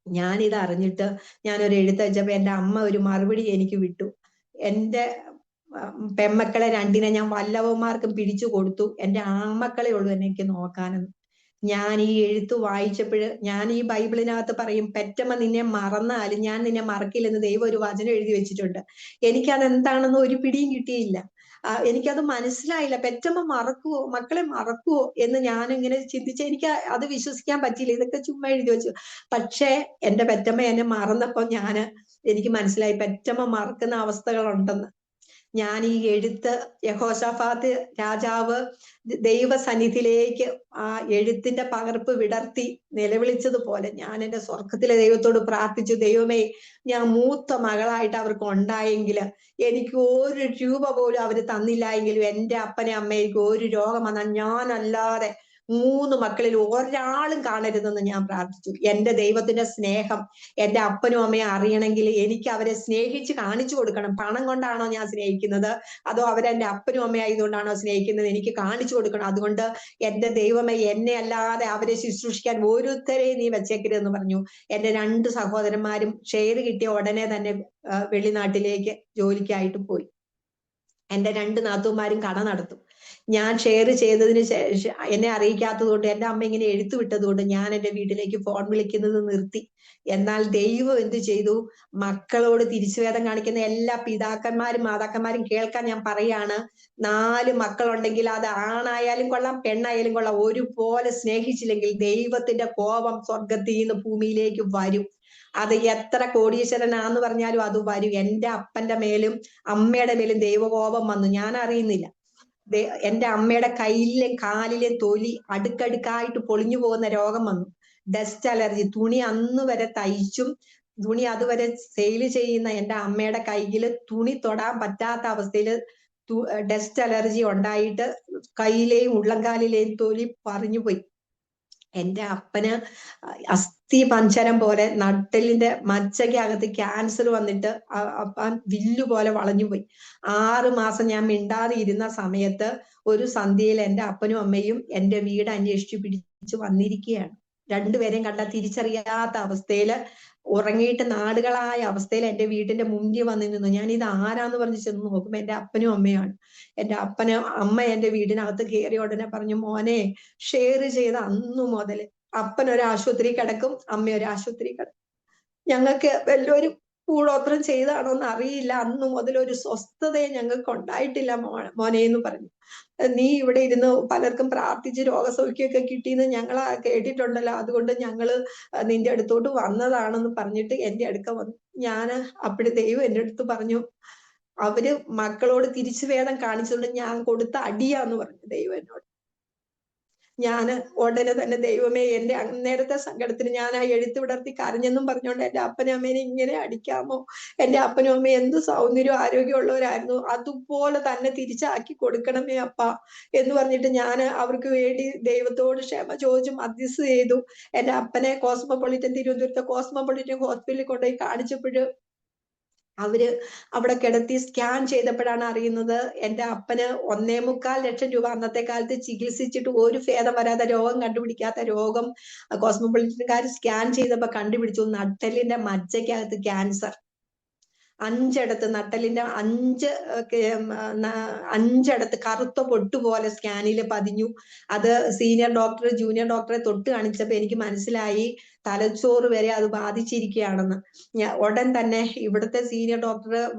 ഞാനിത് അറിഞ്ഞിട്ട് ഞാനൊരു എഴുത്തയച്ചപ്പോ എൻ്റെ അമ്മ ഒരു മറുപടി എനിക്ക് വിട്ടു. എൻ്റെ പെമ്മക്കളെ 2 ഞാൻ വല്ലവന്മാർക്കും പിടിച്ചു കൊടുത്തു. എൻ്റെ ആൺമക്കളെ ഉള്ളൂ എനിക്ക് നോക്കാനെന്ന്. ഞാൻ ഈ എഴുത്ത് വായിച്ചപ്പോൾ ഞാൻ ഈ ബൈബിളിനകത്ത് പറയും, പെറ്റമ്മ നിന്നെ മറന്നാലും ഞാൻ നിന്നെ മറക്കില്ലെന്ന് ദൈവം ഒരു വചനം എഴുതി വെച്ചിട്ടുണ്ട്. എനിക്കത് എന്താണെന്ന് ഒരു പിടിയും കിട്ടിയില്ല. എനിക്കത് മനസ്സിലായില്ല. പെറ്റമ്മ മറക്കുവോ, മക്കളെ മറക്കുവോ എന്ന് ഞാനിങ്ങനെ ചിന്തിച്ച് എനിക്ക് അത് വിശ്വസിക്കാൻ പറ്റിയില്ല. ഇതൊക്കെ ചുമ്മാ എഴുതി വെച്ചു. പക്ഷേ എന്റെ പെറ്റമ്മ എന്നെ മറന്നപ്പോ എനിക്ക് മനസ്സിലായി പെറ്റമ്മ മറക്കുന്ന അവസ്ഥകളുണ്ടെന്ന്. ഞാൻ ഈ എഴുത്ത് യഹോശാഫാത്ത് രാജാവ് ദൈവസന്നിധിയിലേക്ക് ആ എഴുത്തിന്റെ പകർപ്പ് വിടർത്തി നിലവിളിച്ചതുപോലെ ഞാൻ എൻ്റെ സ്വർഗത്തിലെ ദൈവത്തോട് പ്രാർത്ഥിച്ചു, ദൈവമേ, ഞാൻ മൂത്ത മകളായിട്ട് അവർക്ക് ഉണ്ടായെങ്കിൽ, എനിക്ക് ഒരു രൂപ പോലും അവര് തന്നില്ല എങ്കിലും എൻ്റെ അപ്പനെ അമ്മയ്ക്ക് ഒരു രോഗം വന്നാൽ ഞാനല്ലാതെ 3 മക്കളിൽ ഒരാളും കാണരുതെന്ന് ഞാൻ പ്രാർത്ഥിച്ചു. എൻ്റെ ദൈവത്തിന്റെ സ്നേഹം എൻ്റെ അപ്പനും അമ്മയും അറിയണമെങ്കിൽ എനിക്ക് അവരെ സ്നേഹിച്ച് കാണിച്ചു കൊടുക്കണം. പണം കൊണ്ടാണോ ഞാൻ സ്നേഹിക്കുന്നത്, അതോ അവരെന്റെ അപ്പനും അമ്മയും ആയതുകൊണ്ടാണോ സ്നേഹിക്കുന്നത്, എനിക്ക് കാണിച്ചു കൊടുക്കണം. അതുകൊണ്ട് എൻ്റെ ദൈവമേ, എന്നെ അല്ലാതെ അവരെ ശുശ്രൂഷിക്കാൻ ഓരോരുത്തരെയും നീ വെച്ചേക്കരുതെന്ന് പറഞ്ഞു. എൻ്റെ 2 സഹോദരന്മാരും ഷെയർ കിട്ടിയ ഉടനെ തന്നെ വെളിനാട്ടിലേക്ക് ജോലിക്കായിട്ട് പോയി. എൻ്റെ 2 നാത്തൂന്മാരും കട നടത്തും. ഞാൻ ഷെയർ ചെയ്തതിന് ശേഷം എന്നെ അറിയിക്കാത്തത് കൊണ്ട്, എൻ്റെ അമ്മ ഇങ്ങനെ എഴുത്തു വിട്ടത് കൊണ്ട് ഞാൻ എൻ്റെ വീട്ടിലേക്ക് ഫോൺ വിളിക്കുന്നത് നിർത്തി. എന്നാൽ ദൈവം എന്ത് ചെയ്തു? മക്കളോട് തിരിച്ചുവേദം കാണിക്കുന്ന എല്ലാ പിതാക്കന്മാരും മാതാക്കന്മാരും കേൾക്കാൻ ഞാൻ പറയാണ്. 4 മക്കളുണ്ടെങ്കിൽ അത് ആണായാലും കൊള്ളാം പെണ്ണായാലും കൊള്ളാം, ഒരുപോലെ സ്നേഹിച്ചില്ലെങ്കിൽ ദൈവത്തിന്റെ കോപം സ്വർഗത്തിൽ നിന്ന് ഭൂമിയിലേക്ക് വരും. അത് എത്ര കോടീശ്വരനാന്ന് പറഞ്ഞാലും അത് വരും. എൻ്റെ അപ്പന്റെ മേലും അമ്മയുടെ മേലും ദൈവകോപം വന്നു, ഞാൻ അറിയുന്നില്ല. എൻ്റെ അമ്മയുടെ കയ്യിലെയും കാലിലെയും തൊലി അടുക്കടുക്കായിട്ട് പൊളിഞ്ഞു പോകുന്ന രോഗം വന്നു. Dust allergy. തുണി അന്ന് വരെ തയ്ച്ചും തുണി അതുവരെ സെയിൽ ചെയ്യുന്ന എൻ്റെ അമ്മയുടെ കയ്യില് തുണി തൊടാൻ പറ്റാത്ത അവസ്ഥയിൽ ഡസ്റ്റ് അലർജി ഉണ്ടായിട്ട് കയ്യിലെയും ഉള്ളംകാലിലെയും തൊലി പറഞ്ഞു പോയി. എൻ്റെ അപ്പന് അസ്ഥി പഞ്ചരം പോലെ നട്ടലിന്റെ മജ്ജയ്ക്കകത്ത് ക്യാൻസർ വന്നിട്ട് അപ്പൻ വില്ലു പോലെ വളഞ്ഞുപോയി. 6 മാസം ഞാൻ മിണ്ടാതെ ഇരുന്ന സമയത്ത് ഒരു സന്ധ്യയിൽ എൻ്റെ അപ്പനും അമ്മയും എൻ്റെ വീട് അന്വേഷിച്ചു പിടിച്ചു വന്നിരിക്കുകയാണ്. 2 പേരെയും കണ്ടാൽ തിരിച്ചറിയാത്ത അവസ്ഥയിൽ, ഉറങ്ങിയിട്ട് നാടുകളായ അവസ്ഥയിൽ എൻ്റെ വീടിന്റെ മുന്നിൽ വന്നു നിന്നു. ഞാൻ ഇത് ആരാന്ന് പറഞ്ഞ് ചെന്ന് നോക്കുമ്പോ എൻ്റെ അപ്പനും അമ്മയാണ്. എൻ്റെ അമ്മ എൻ്റെ വീടിനകത്ത് കയറിയ ഉടനെ പറഞ്ഞു, മോനെ, ഷെയർ ചെയ്ത അന്നു മുതൽ അപ്പൻ ഒരു ആശുപത്രി കിടക്കും, അമ്മ ഒരു ആശുപത്രി കിടക്കും. ഞങ്ങൾക്ക് വല്ലവരും കൂടോത്രം ചെയ്താണോന്ന് അറിയില്ല, അന്നു മുതൽ ഒരു സ്വസ്ഥതയെ ഞങ്ങൾക്ക് ഉണ്ടായിട്ടില്ല മോനെ എന്ന് പറഞ്ഞു. നീ ഇവിടെ ഇരുന്ന് പലർക്കും പ്രാർത്ഥിച്ച് രോഗസൗഖ്യമൊക്കെ കിട്ടിയെന്ന് ഞങ്ങൾ കേട്ടിട്ടുണ്ടല്ലോ, അതുകൊണ്ട് ഞങ്ങള് നിന്റെ അടുത്തോട്ട് വന്നതാണെന്ന് പറഞ്ഞിട്ട് എൻ്റെ അടുക്ക വന്നു. ഞാൻ അപ്പോഴും ദൈവം എൻ്റെ അടുത്ത് പറഞ്ഞു, അവര് മക്കളോട് തിരിച്ചുവേദം കാണിച്ചുകൊണ്ട് ഞാൻ കൊടുത്ത അടിയാന്ന് പറഞ്ഞു ദൈവം എന്നോട്. ഞാൻ ഉടനെ തന്നെ, ദൈവമേ, എൻ്റെ അന്നേരത്തെ സങ്കടത്തിന് ഞാൻ ആ എഴുത്ത് വിടർത്തി കരഞ്ഞെന്നും പറഞ്ഞുകൊണ്ട് എൻ്റെ അപ്പനും അമ്മേനെ ഇങ്ങനെ അടിക്കാമോ? എൻ്റെ അപ്പനും അമ്മയും എന്ത് സൗന്ദര്യവും ആരോഗ്യമുള്ളവരായിരുന്നു, അതുപോലെ തന്നെ തിരിച്ചാക്കി കൊടുക്കണമേ അപ്പ എന്ന് പറഞ്ഞിട്ട് ഞാൻ അവർക്ക് വേണ്ടി ദൈവത്തോട് ക്ഷമ ചോദിച്ചു മധ്യസ്ഥ ചെയ്തു. എൻ്റെ അപ്പനെ തിരുവനന്തപുരത്തെ കോസ്മോപൊളിറ്റൻ ഹോസ്പിറ്റലിൽ കൊണ്ടുപോയി കാണിച്ചപ്പോൾ അവര് അവിടെ കിടത്തി സ്കാൻ ചെയ്തപ്പോഴാണ് അറിയുന്നത് എൻ്റെ അപ്പന് 1.25 ലക്ഷം രൂപ അന്നത്തെ കാലത്ത് ചികിത്സിച്ചിട്ട് ഒരു ഭേദം വരാതെ, രോഗം കണ്ടുപിടിക്കാത്ത രോഗം കോസ്മോപൊളിറ്റൻകാർ സ്കാൻ ചെയ്തപ്പോ കണ്ടുപിടിച്ചു, നട്ടലിന്റെ മജ്ജയ്ക്കകത്ത് ക്യാൻസർ. 5 ഇടത്ത് നട്ടലിന്റെ 5 ഇടത്ത് കറുത്ത പൊട്ടുപോലെ സ്കാനിൽ പതിഞ്ഞു. അത് സീനിയർ ഡോക്ടർ ജൂനിയർ ഡോക്ടറെ തൊട്ട് കാണിച്ചപ്പോ എനിക്ക് മനസ്സിലായി തലച്ചോറ് വരെ അത് ബാധിച്ചിരിക്കുകയാണെന്ന്. ഉടൻ തന്നെ ഇവിടുത്തെ സീനിയർ ഡോക്ടർ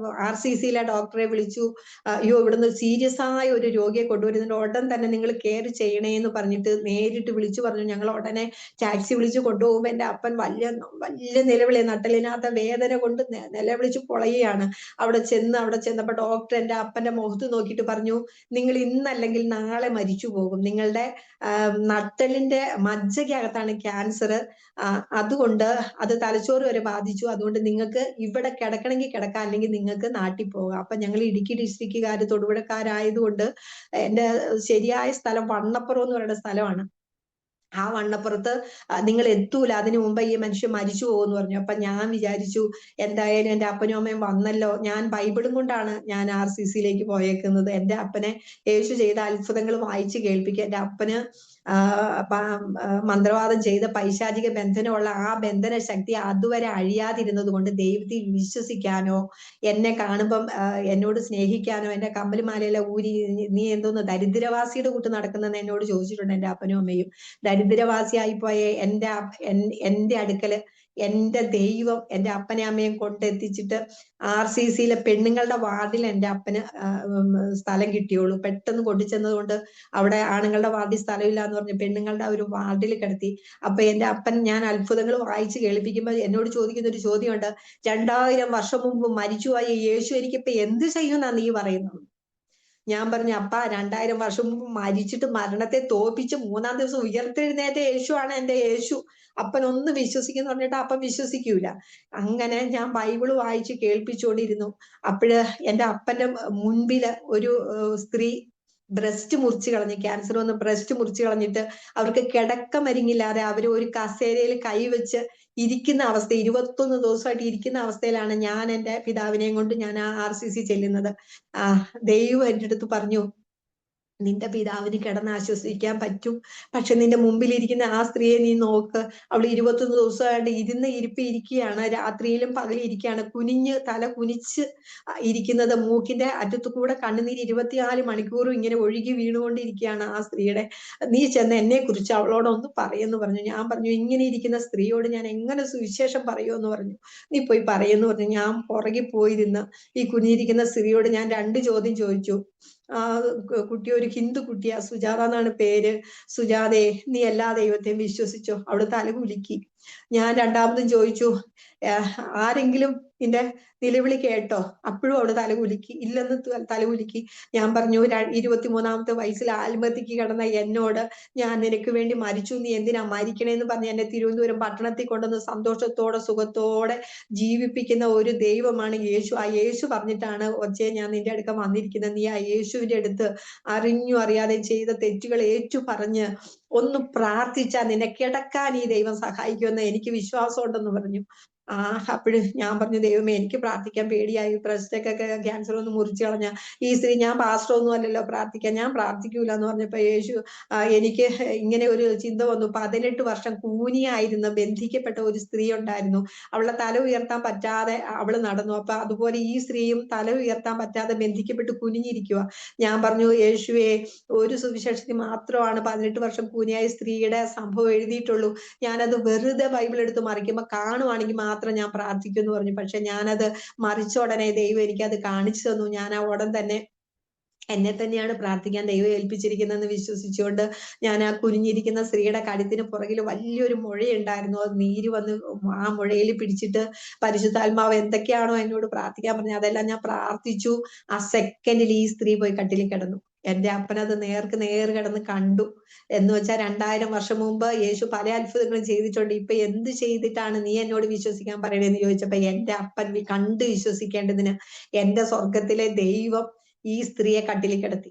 RCCയിലെ ഡോക്ടറെ വിളിച്ചു. അയ്യോ, ഇവിടുന്ന് സീരിയസ് ആയ ഒരു രോഗിയെ കൊണ്ടുവരുന്നുണ്ട്, ഉടൻ തന്നെ നിങ്ങൾ കെയർ ചെയ്യണേ എന്ന് പറഞ്ഞിട്ട് നേരിട്ട് വിളിച്ചു പറഞ്ഞു. ഞങ്ങൾ ഉടനെ ടാക്സി വിളിച്ച് കൊണ്ടുപോകുമ്പോ എൻ്റെ അപ്പൻ വലിയ നിലവിളി, നട്ടലിനകത്ത വേദന കൊണ്ട് നിലവിളിച്ച് പൊളയുകയാണ്. അവിടെ ചെന്നപ്പോ ഡോക്ടർ എൻ്റെ അപ്പന്റെ മുഖത്ത് നോക്കിയിട്ട് പറഞ്ഞു, നിങ്ങൾ ഇന്നല്ലെങ്കിൽ നാളെ മരിച്ചു പോകും, നിങ്ങളുടെ നട്ടലിന്റെ മജ്ജയ്ക്കകത്താണ് ക്യാൻസർ, അതുകൊണ്ട് അത് തലച്ചോറ് വരെ ബാധിച്ചു, അതുകൊണ്ട് നിങ്ങൾക്ക് ഇവിടെ കിടക്കണമെങ്കിൽ കിടക്കാം, അല്ലെങ്കിൽ നിങ്ങൾക്ക് നാട്ടിൽ പോകാം. അപ്പൊ ഞങ്ങൾ ഇടുക്കി ഡിസ്ട്രിക്റ്റുകാർ തൊടുപുഴക്കാരായതുകൊണ്ട് എൻ്റെ ശരിയായ സ്ഥലം വണ്ണപ്പുറം എന്ന് പറയുന്ന സ്ഥലമാണ്. ആ വണ്ണപ്പുറത്ത് നിങ്ങൾ എത്തൂല, അതിനു മുമ്പ് ഈ മനുഷ്യൻ മരിച്ചു പോകുമെന്ന് പറഞ്ഞു. അപ്പൊ ഞാൻ വിചാരിച്ചു, എന്തായാലും എൻ്റെ അപ്പനും അമ്മയും വന്നല്ലോ, ഞാൻ ബൈബിളും കൊണ്ടാണ് ഞാൻ RCCയിലേക്ക് പോയേക്കുന്നത്. എൻ്റെ അപ്പനെ യേശു ചെയ്ത അത്ഭുതങ്ങൾ വായിച്ച് കേൾപ്പിക്കുക. എൻ്റെ അപ്പന് മന്ത്രവാദം ചെയ്ത പൈശാചിക ബന്ധനമുള്ള ആ ബന്ധന ശക്തി അതുവരെ അഴിയാതിരുന്നത് കൊണ്ട് ദൈവത്തിൽ വിശ്വസിക്കാനോ എന്നെ കാണുമ്പം എന്നോട് സ്നേഹിക്കാനോ, എൻ്റെ കമ്പൽമാലയിലെ ഊരി നീ എന്തോന്ന് ദരിദ്രവാസിയുടെ കൂട്ട് നടക്കുന്നെന്ന് എന്നോട് ചോദിച്ചിട്ടുണ്ട് എൻ്റെ അപ്പനും അമ്മയും. ദരിദ്രവാസിയായി പോയ എൻ്റെ അടുക്കല് എന്റെ ദൈവം എന്റെ അപ്പനെ അമ്മയും കൊണ്ടെത്തിച്ചിട്ട് RCCയിലെ പെണ്ണുങ്ങളുടെ വാർഡിൽ എന്റെ അപ്പന് സ്ഥലം കിട്ടിയുള്ളൂ. പെട്ടെന്ന് കൊണ്ടുചെന്നത് കൊണ്ട് അവിടെ ആണുങ്ങളുടെ വാർഡിൽ സ്ഥലമില്ല എന്ന് പറഞ്ഞ് പെണ്ണുങ്ങളുടെ ഒരു വാർഡിൽ കിടത്തി. അപ്പൊ എന്റെ അപ്പൻ, ഞാൻ അത്ഭുതങ്ങൾ വായിച്ച് കേൾപ്പിക്കുമ്പോൾ എന്നോട് ചോദിക്കുന്ന ഒരു ചോദ്യമുണ്ട്, 2000 വർഷം മുമ്പ് മരിച്ചുപോയ യേശു എനിക്കിപ്പോ എന്ത് ചെയ്യുമെന്നാ നീ പറയുന്നത്? ഞാൻ പറഞ്ഞു, അപ്പ 2000 വർഷം മുമ്പ് മരിച്ചിട്ട് മരണത്തെ തോപ്പിച്ച് 3-ാം ദിവസം ഉയർത്തെഴുന്നേറ്റ യേശുവാണ് എന്റെ യേശു. അപ്പൻ ഒന്ന് വിശ്വസിക്കുന്ന പറഞ്ഞിട്ട് അപ്പൻ വിശ്വസിക്കൂല. അങ്ങനെ ഞാൻ ബൈബിള് വായിച്ച് കേൾപ്പിച്ചുകൊണ്ടിരുന്നു. അപ്പോഴ് എന്റെ അപ്പന്റെ മുൻപില് ഒരു സ്ത്രീ ബ്രസ്റ്റ് മുറിച്ച് കളഞ്ഞ്, ക്യാൻസർ വന്ന് ബ്രസ്റ്റ് മുറിച്ച് കളഞ്ഞിട്ട് അവർക്ക് കിടക്കമരിങ്ങില്ലാതെ അവർ ഒരു കസേരയിൽ കൈവച്ച് ഇരിക്കുന്ന അവസ്ഥ, 21 ദിവസമായിട്ട് ഇരിക്കുന്ന അവസ്ഥയിലാണ് ഞാൻ എന്റെ പിതാവിനെയും കൊണ്ട് ഞാൻ RCC ചെല്ലുന്നത്. ദൈവം എൻ്റെ അടുത്ത് പറഞ്ഞു, നിന്റെ പിതാവിന് കിടന്ന് ആശ്വസിക്കാൻ പറ്റും, പക്ഷെ നിന്റെ മുമ്പിലിരിക്കുന്ന ആ സ്ത്രീയെ നീ നോക്ക്. അവൾ 21 ദിവസമായിട്ട് ഇരുന്ന് ഇരിക്കുകയാണ്, രാത്രിയിലും പകലും ഇരിക്കുകയാണ്, തല കുനിച്ച് ഇരിക്കുന്നത്, മൂക്കിന്റെ അറ്റത്തു കൂടെ കണ്ണുനീര് 24 മണിക്കൂറും ഇങ്ങനെ ഒഴുകി വീണുകൊണ്ടിരിക്കുകയാണ് ആ സ്ത്രീയുടെ. നീ ചെന്ന് എന്നെ കുറിച്ച് അവളോടൊന്ന് പറയുമെന്ന് പറഞ്ഞു. ഞാൻ പറഞ്ഞു, ഇങ്ങനെ ഇരിക്കുന്ന സ്ത്രീയോട് ഞാൻ എങ്ങനെ സുവിശേഷം പറയുമെന്ന് പറഞ്ഞു. നീ പോയി പറയുമെന്ന് പറഞ്ഞു. ഞാൻ പുറകെ പോയിരുന്ന് ഈ കുനിയിരിക്കുന്ന സ്ത്രീയോട് ഞാൻ 2 ചോദ്യം ചോദിച്ചു. കുട്ടി ഒരു ഹിന്ദു കുട്ടിയാ, സുജാത എന്നാണ് പേര്. സുജാതേ, നീ എല്ലാ ദൈവത്തെയും വിശ്വസിച്ചോ? അവള് തലകുലുക്കി. ഞാൻ രണ്ടാമതും ചോദിച്ചു, ആരെങ്കിലും നിന്റെ നിലവിളി കേട്ടോ? അപ്പോഴും അവള് തലകുലുക്കി. ഇല്ലെന്ന് തലകുലുക്കി. ഞാൻ പറഞ്ഞു, 23-ാമത്തെ വയസ്സിൽ ആത്മഹത്യക്ക് കിടന്ന എന്നോട് ഞാൻ നിനക്ക് വേണ്ടി മരിച്ചു, നീ എന്തിനാ മരിക്കണേന്ന് പറഞ്ഞ് എന്നെ തിരുവനന്തപുരം പട്ടണത്തിൽ കൊണ്ടുവന്ന് സന്തോഷത്തോടെ സുഖത്തോടെ ജീവിപ്പിക്കുന്ന ഒരു ദൈവമാണ് യേശു. ആ യേശു പറഞ്ഞിട്ടാണ് ഒച്ചയെ ഞാൻ നിന്റെ അടുക്ക വന്നിരിക്കുന്നത്. നീ ആ യേശുവിന്റെ അടുത്ത് അറിഞ്ഞു അറിയാതെ ചെയ്ത തെറ്റുകൾ ഏറ്റു പറഞ്ഞ് ഒന്ന് പ്രാർത്ഥിച്ചാൽ നിന്നെ കിടക്കാൻ ഈ ദൈവം സഹായിക്കുമെന്ന് എനിക്ക് വിശ്വാസം ഉണ്ടെന്ന് പറഞ്ഞു. അപ്പോഴും ഞാൻ പറഞ്ഞു, ദൈവമേ എനിക്ക് പ്രാർത്ഥിക്കാൻ പേടിയായി, ബ്രസ്റ്റൊക്കെ ക്യാൻസർ ഒന്ന് മുറിച്ചു കളഞ്ഞ ഈ സ്ത്രീ, ഞാൻ പാസ്റ്റർ ഒന്നും അല്ലല്ലോ പ്രാർത്ഥിക്കാൻ, ഞാൻ പ്രാർത്ഥിക്കൂല എന്ന് പറഞ്ഞപ്പോ യേശു എനിക്ക് ഇങ്ങനെ ഒരു ചിന്ത വന്നു. 18 വർഷം കൂനിയായിരുന്ന ബന്ധിക്കപ്പെട്ട ഒരു സ്ത്രീ ഉണ്ടായിരുന്നു. അവളെ തല ഉയർത്താൻ പറ്റാതെ അവള് നടന്നു. അപ്പൊ അതുപോലെ ഈ സ്ത്രീയും തല ഉയർത്താൻ പറ്റാതെ ബന്ധിക്കപ്പെട്ട് കുനിഞ്ഞിരിക്കുക. ഞാൻ പറഞ്ഞു, യേശുവേ, ഒരു സുവിശേഷത്തിൽ മാത്രമാണ് 18 വർഷം കൂനിയായ സ്ത്രീയുടെ സംഭവം എഴുതിയിട്ടുള്ളൂ. ഞാനത് വെറുതെ ബൈബിൾ എടുത്ത് മറിക്കുമ്പോൾ കാണുവാണെങ്കിൽ മാത്രം ഞാൻ പ്രാർത്ഥിക്കും എന്ന് പറഞ്ഞു. പക്ഷെ ഞാനത് മറിച്ച ഉടനെ ദൈവം എനിക്കത് കാണിച്ചു തന്നു. ഞാൻ ആ ഉടൻ തന്നെ എന്നെ തന്നെയാണ് പ്രാർത്ഥിക്കാൻ ദൈവം ഏൽപ്പിച്ചിരിക്കുന്നതെന്ന് വിശ്വസിച്ചുകൊണ്ട് ഞാൻ ആ കുനിഞ്ഞിരിക്കുന്ന സ്ത്രീയുടെ കഴുത്തിന് പുറകിൽ വലിയൊരു മുഴയുണ്ടായിരുന്നു. അത് നീര് വന്ന് ആ മുഴയിൽ പിടിച്ചിട്ട് പരിശുദ്ധാത്മാവ് എന്തൊക്കെയാണോ എന്നോട് പ്രാർത്ഥിക്കാൻ പറഞ്ഞു അതെല്ലാം ഞാൻ പ്രാർത്ഥിച്ചു. ആ സെക്കൻഡിൽ ഈ സ്ത്രീ പോയി കട്ടിലിൽ കിടന്നു. എന്റെ അപ്പനത് നേർക്ക് നേർ കിടന്ന് കണ്ടു. എന്ന് വെച്ചാൽ 2000 വർഷം മുമ്പ് യേശു പല അത്ഭുതങ്ങളും ചെയ്തിട്ടുണ്ട്. ഇപ്പൊ എന്ത് ചെയ്തിട്ടാണ് നീ എന്നോട് വിശ്വസിക്കാൻ പറയണേന്ന് ചോദിച്ചപ്പോ എന്റെ അപ്പൻ കണ്ട് വിശ്വസിക്കേണ്ടതിന് എന്റെ സ്വർഗത്തിലെ ദൈവം ഈ സ്ത്രീയെ കട്ടിലിൽ കിടത്തി.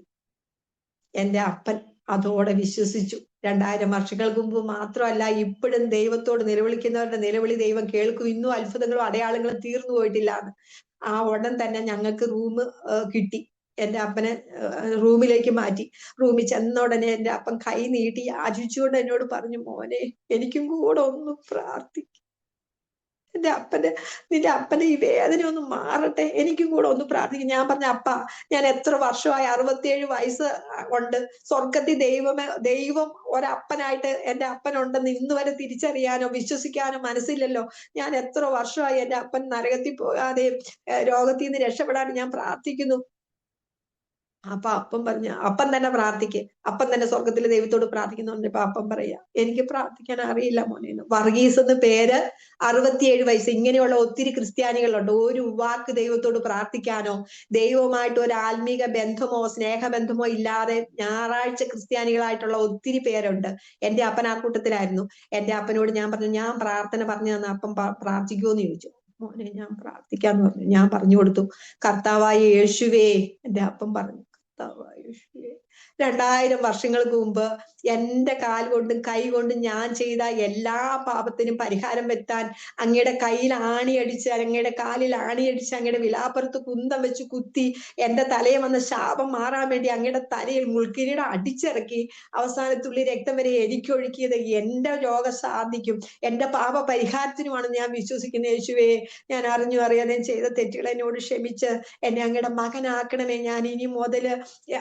എന്റെ അപ്പൻ അതോടെ വിശ്വസിച്ചു. 2000 വർഷങ്ങൾക്ക് മുമ്പ് മാത്രമല്ല, ഇപ്പോഴും ദൈവത്തോട് നിലവിളിക്കുന്നവരുടെ നിലവിളി ദൈവം കേൾക്കും. ഇന്നും അത്ഭുതങ്ങളും അടയാളങ്ങളും തീർന്നു പോയിട്ടില്ല. ആ ഉടൻ തന്നെ ഞങ്ങൾക്ക് റൂം കിട്ടി. എന്റെ അപ്പനെ റൂമിലേക്ക് മാറ്റി. റൂമിൽ ചെന്ന ഉടനെ എന്റെ അപ്പൻ കൈ നീട്ടി യാചിച്ചുകൊണ്ട് എന്നോട് പറഞ്ഞു, മോനെ, എനിക്കും കൂടെ ഒന്ന് പ്രാർത്ഥിക്കും. നിന്റെ അപ്പന്റെ ഈ വേദന ഒന്ന് മാറട്ടെ, എനിക്കും കൂടെ ഒന്ന് പ്രാർത്ഥിക്കും. ഞാൻ പറഞ്ഞ, അപ്പ, ഞാൻ എത്ര വർഷമായി, 67 വയസ്സ് ഉണ്ട്. സ്വർഗത്തിൽ ദൈവം ഒരപ്പനായിട്ട് എന്റെ അപ്പനുണ്ടെന്ന് ഇന്ന് വരെ തിരിച്ചറിയാനോ വിശ്വസിക്കാനോ മനസ്സില്ലല്ലോ. ഞാൻ എത്ര വർഷമായി എന്റെ അപ്പൻ നരകത്തിൽ പോകാതെ രോഗത്തിൽ നിന്ന് രക്ഷപ്പെടാൻ ഞാൻ പ്രാർത്ഥിക്കുന്നു. അപ്പൊ അപ്പൻ തന്നെ പ്രാർത്ഥിക്ക്, അപ്പൻ തന്നെ സ്വർഗത്തിലെ ദൈവത്തോട് പ്രാർത്ഥിക്കുന്നു പറഞ്ഞപ്പോ അപ്പം പറയാ, എനിക്ക് പ്രാർത്ഥിക്കാൻ അറിയില്ല മോനെ. വർഗീസ് എന്ന് പേര്, 67 വയസ്സ്. ഇങ്ങനെയുള്ള ഒത്തിരി ക്രിസ്ത്യാനികളുണ്ട്. ഒരു വാക്ക് ദൈവത്തോട് പ്രാർത്ഥിക്കാനോ ദൈവവുമായിട്ട് ഒരു ആത്മീക ബന്ധമോ സ്നേഹബന്ധമോ ഇല്ലാതെ ഞായറാഴ്ച ക്രിസ്ത്യാനികളായിട്ടുള്ള ഒത്തിരി പേരുണ്ട്. എന്റെ അപ്പൻ ആ കൂട്ടത്തിലായിരുന്നു. എന്റെ അപ്പനോട് ഞാൻ പറഞ്ഞു, ഞാൻ പ്രാർത്ഥന പറഞ്ഞു തന്ന അപ്പം പ്രാർത്ഥിക്കുമെന്ന് ചോദിച്ചു. മോനെ, ഞാൻ പ്രാർത്ഥിക്കാന്ന് പറഞ്ഞു. ഞാൻ പറഞ്ഞു കൊടുത്തു, കർത്താവായ യേശുവേ. എന്റെ അപ്പം പറഞ്ഞു, 2000 വർഷങ്ങൾക്ക് മുമ്പ് എന്റെ കാൽ കൊണ്ടും കൈ കൊണ്ടും ഞാൻ ചെയ്ത എല്ലാ പാപത്തിനും പരിഹാരം വരുത്താൻ അങ്ങയുടെ കയ്യിൽ ആണിയടിച്ച്, അങ്ങയുടെ കാലിൽ ആണിയടിച്ച്, അങ്ങയുടെ വിലാപ്പുറത്ത് കുന്തം വെച്ച് കുത്തി എന്റെ തലയെ വന്ന ശാപം മാറാൻ വേണ്ടി അങ്ങയുടെ തലയിൽ മുൾക്കിരീടം അടിച്ചിറക്കി അവസാനത്തുള്ളി രക്തം വരെ എനിക്കൊഴുക്കിയത് എന്റെ രോഗശാന്തിക്കും എന്റെ പാപ പരിഹാരത്തിനുമാണ് ഞാൻ വിശ്വസിക്കുന്ന യേശുവേ. ഞാൻ അറിഞ്ഞു അറിയാതെ ചെയ്ത തെറ്റുകൾ എന്നോട് ക്ഷമിച്ച് എന്നെ അങ്ങയുടെ മകനാക്കണമേ. ഞാൻ ഇനി മുതല്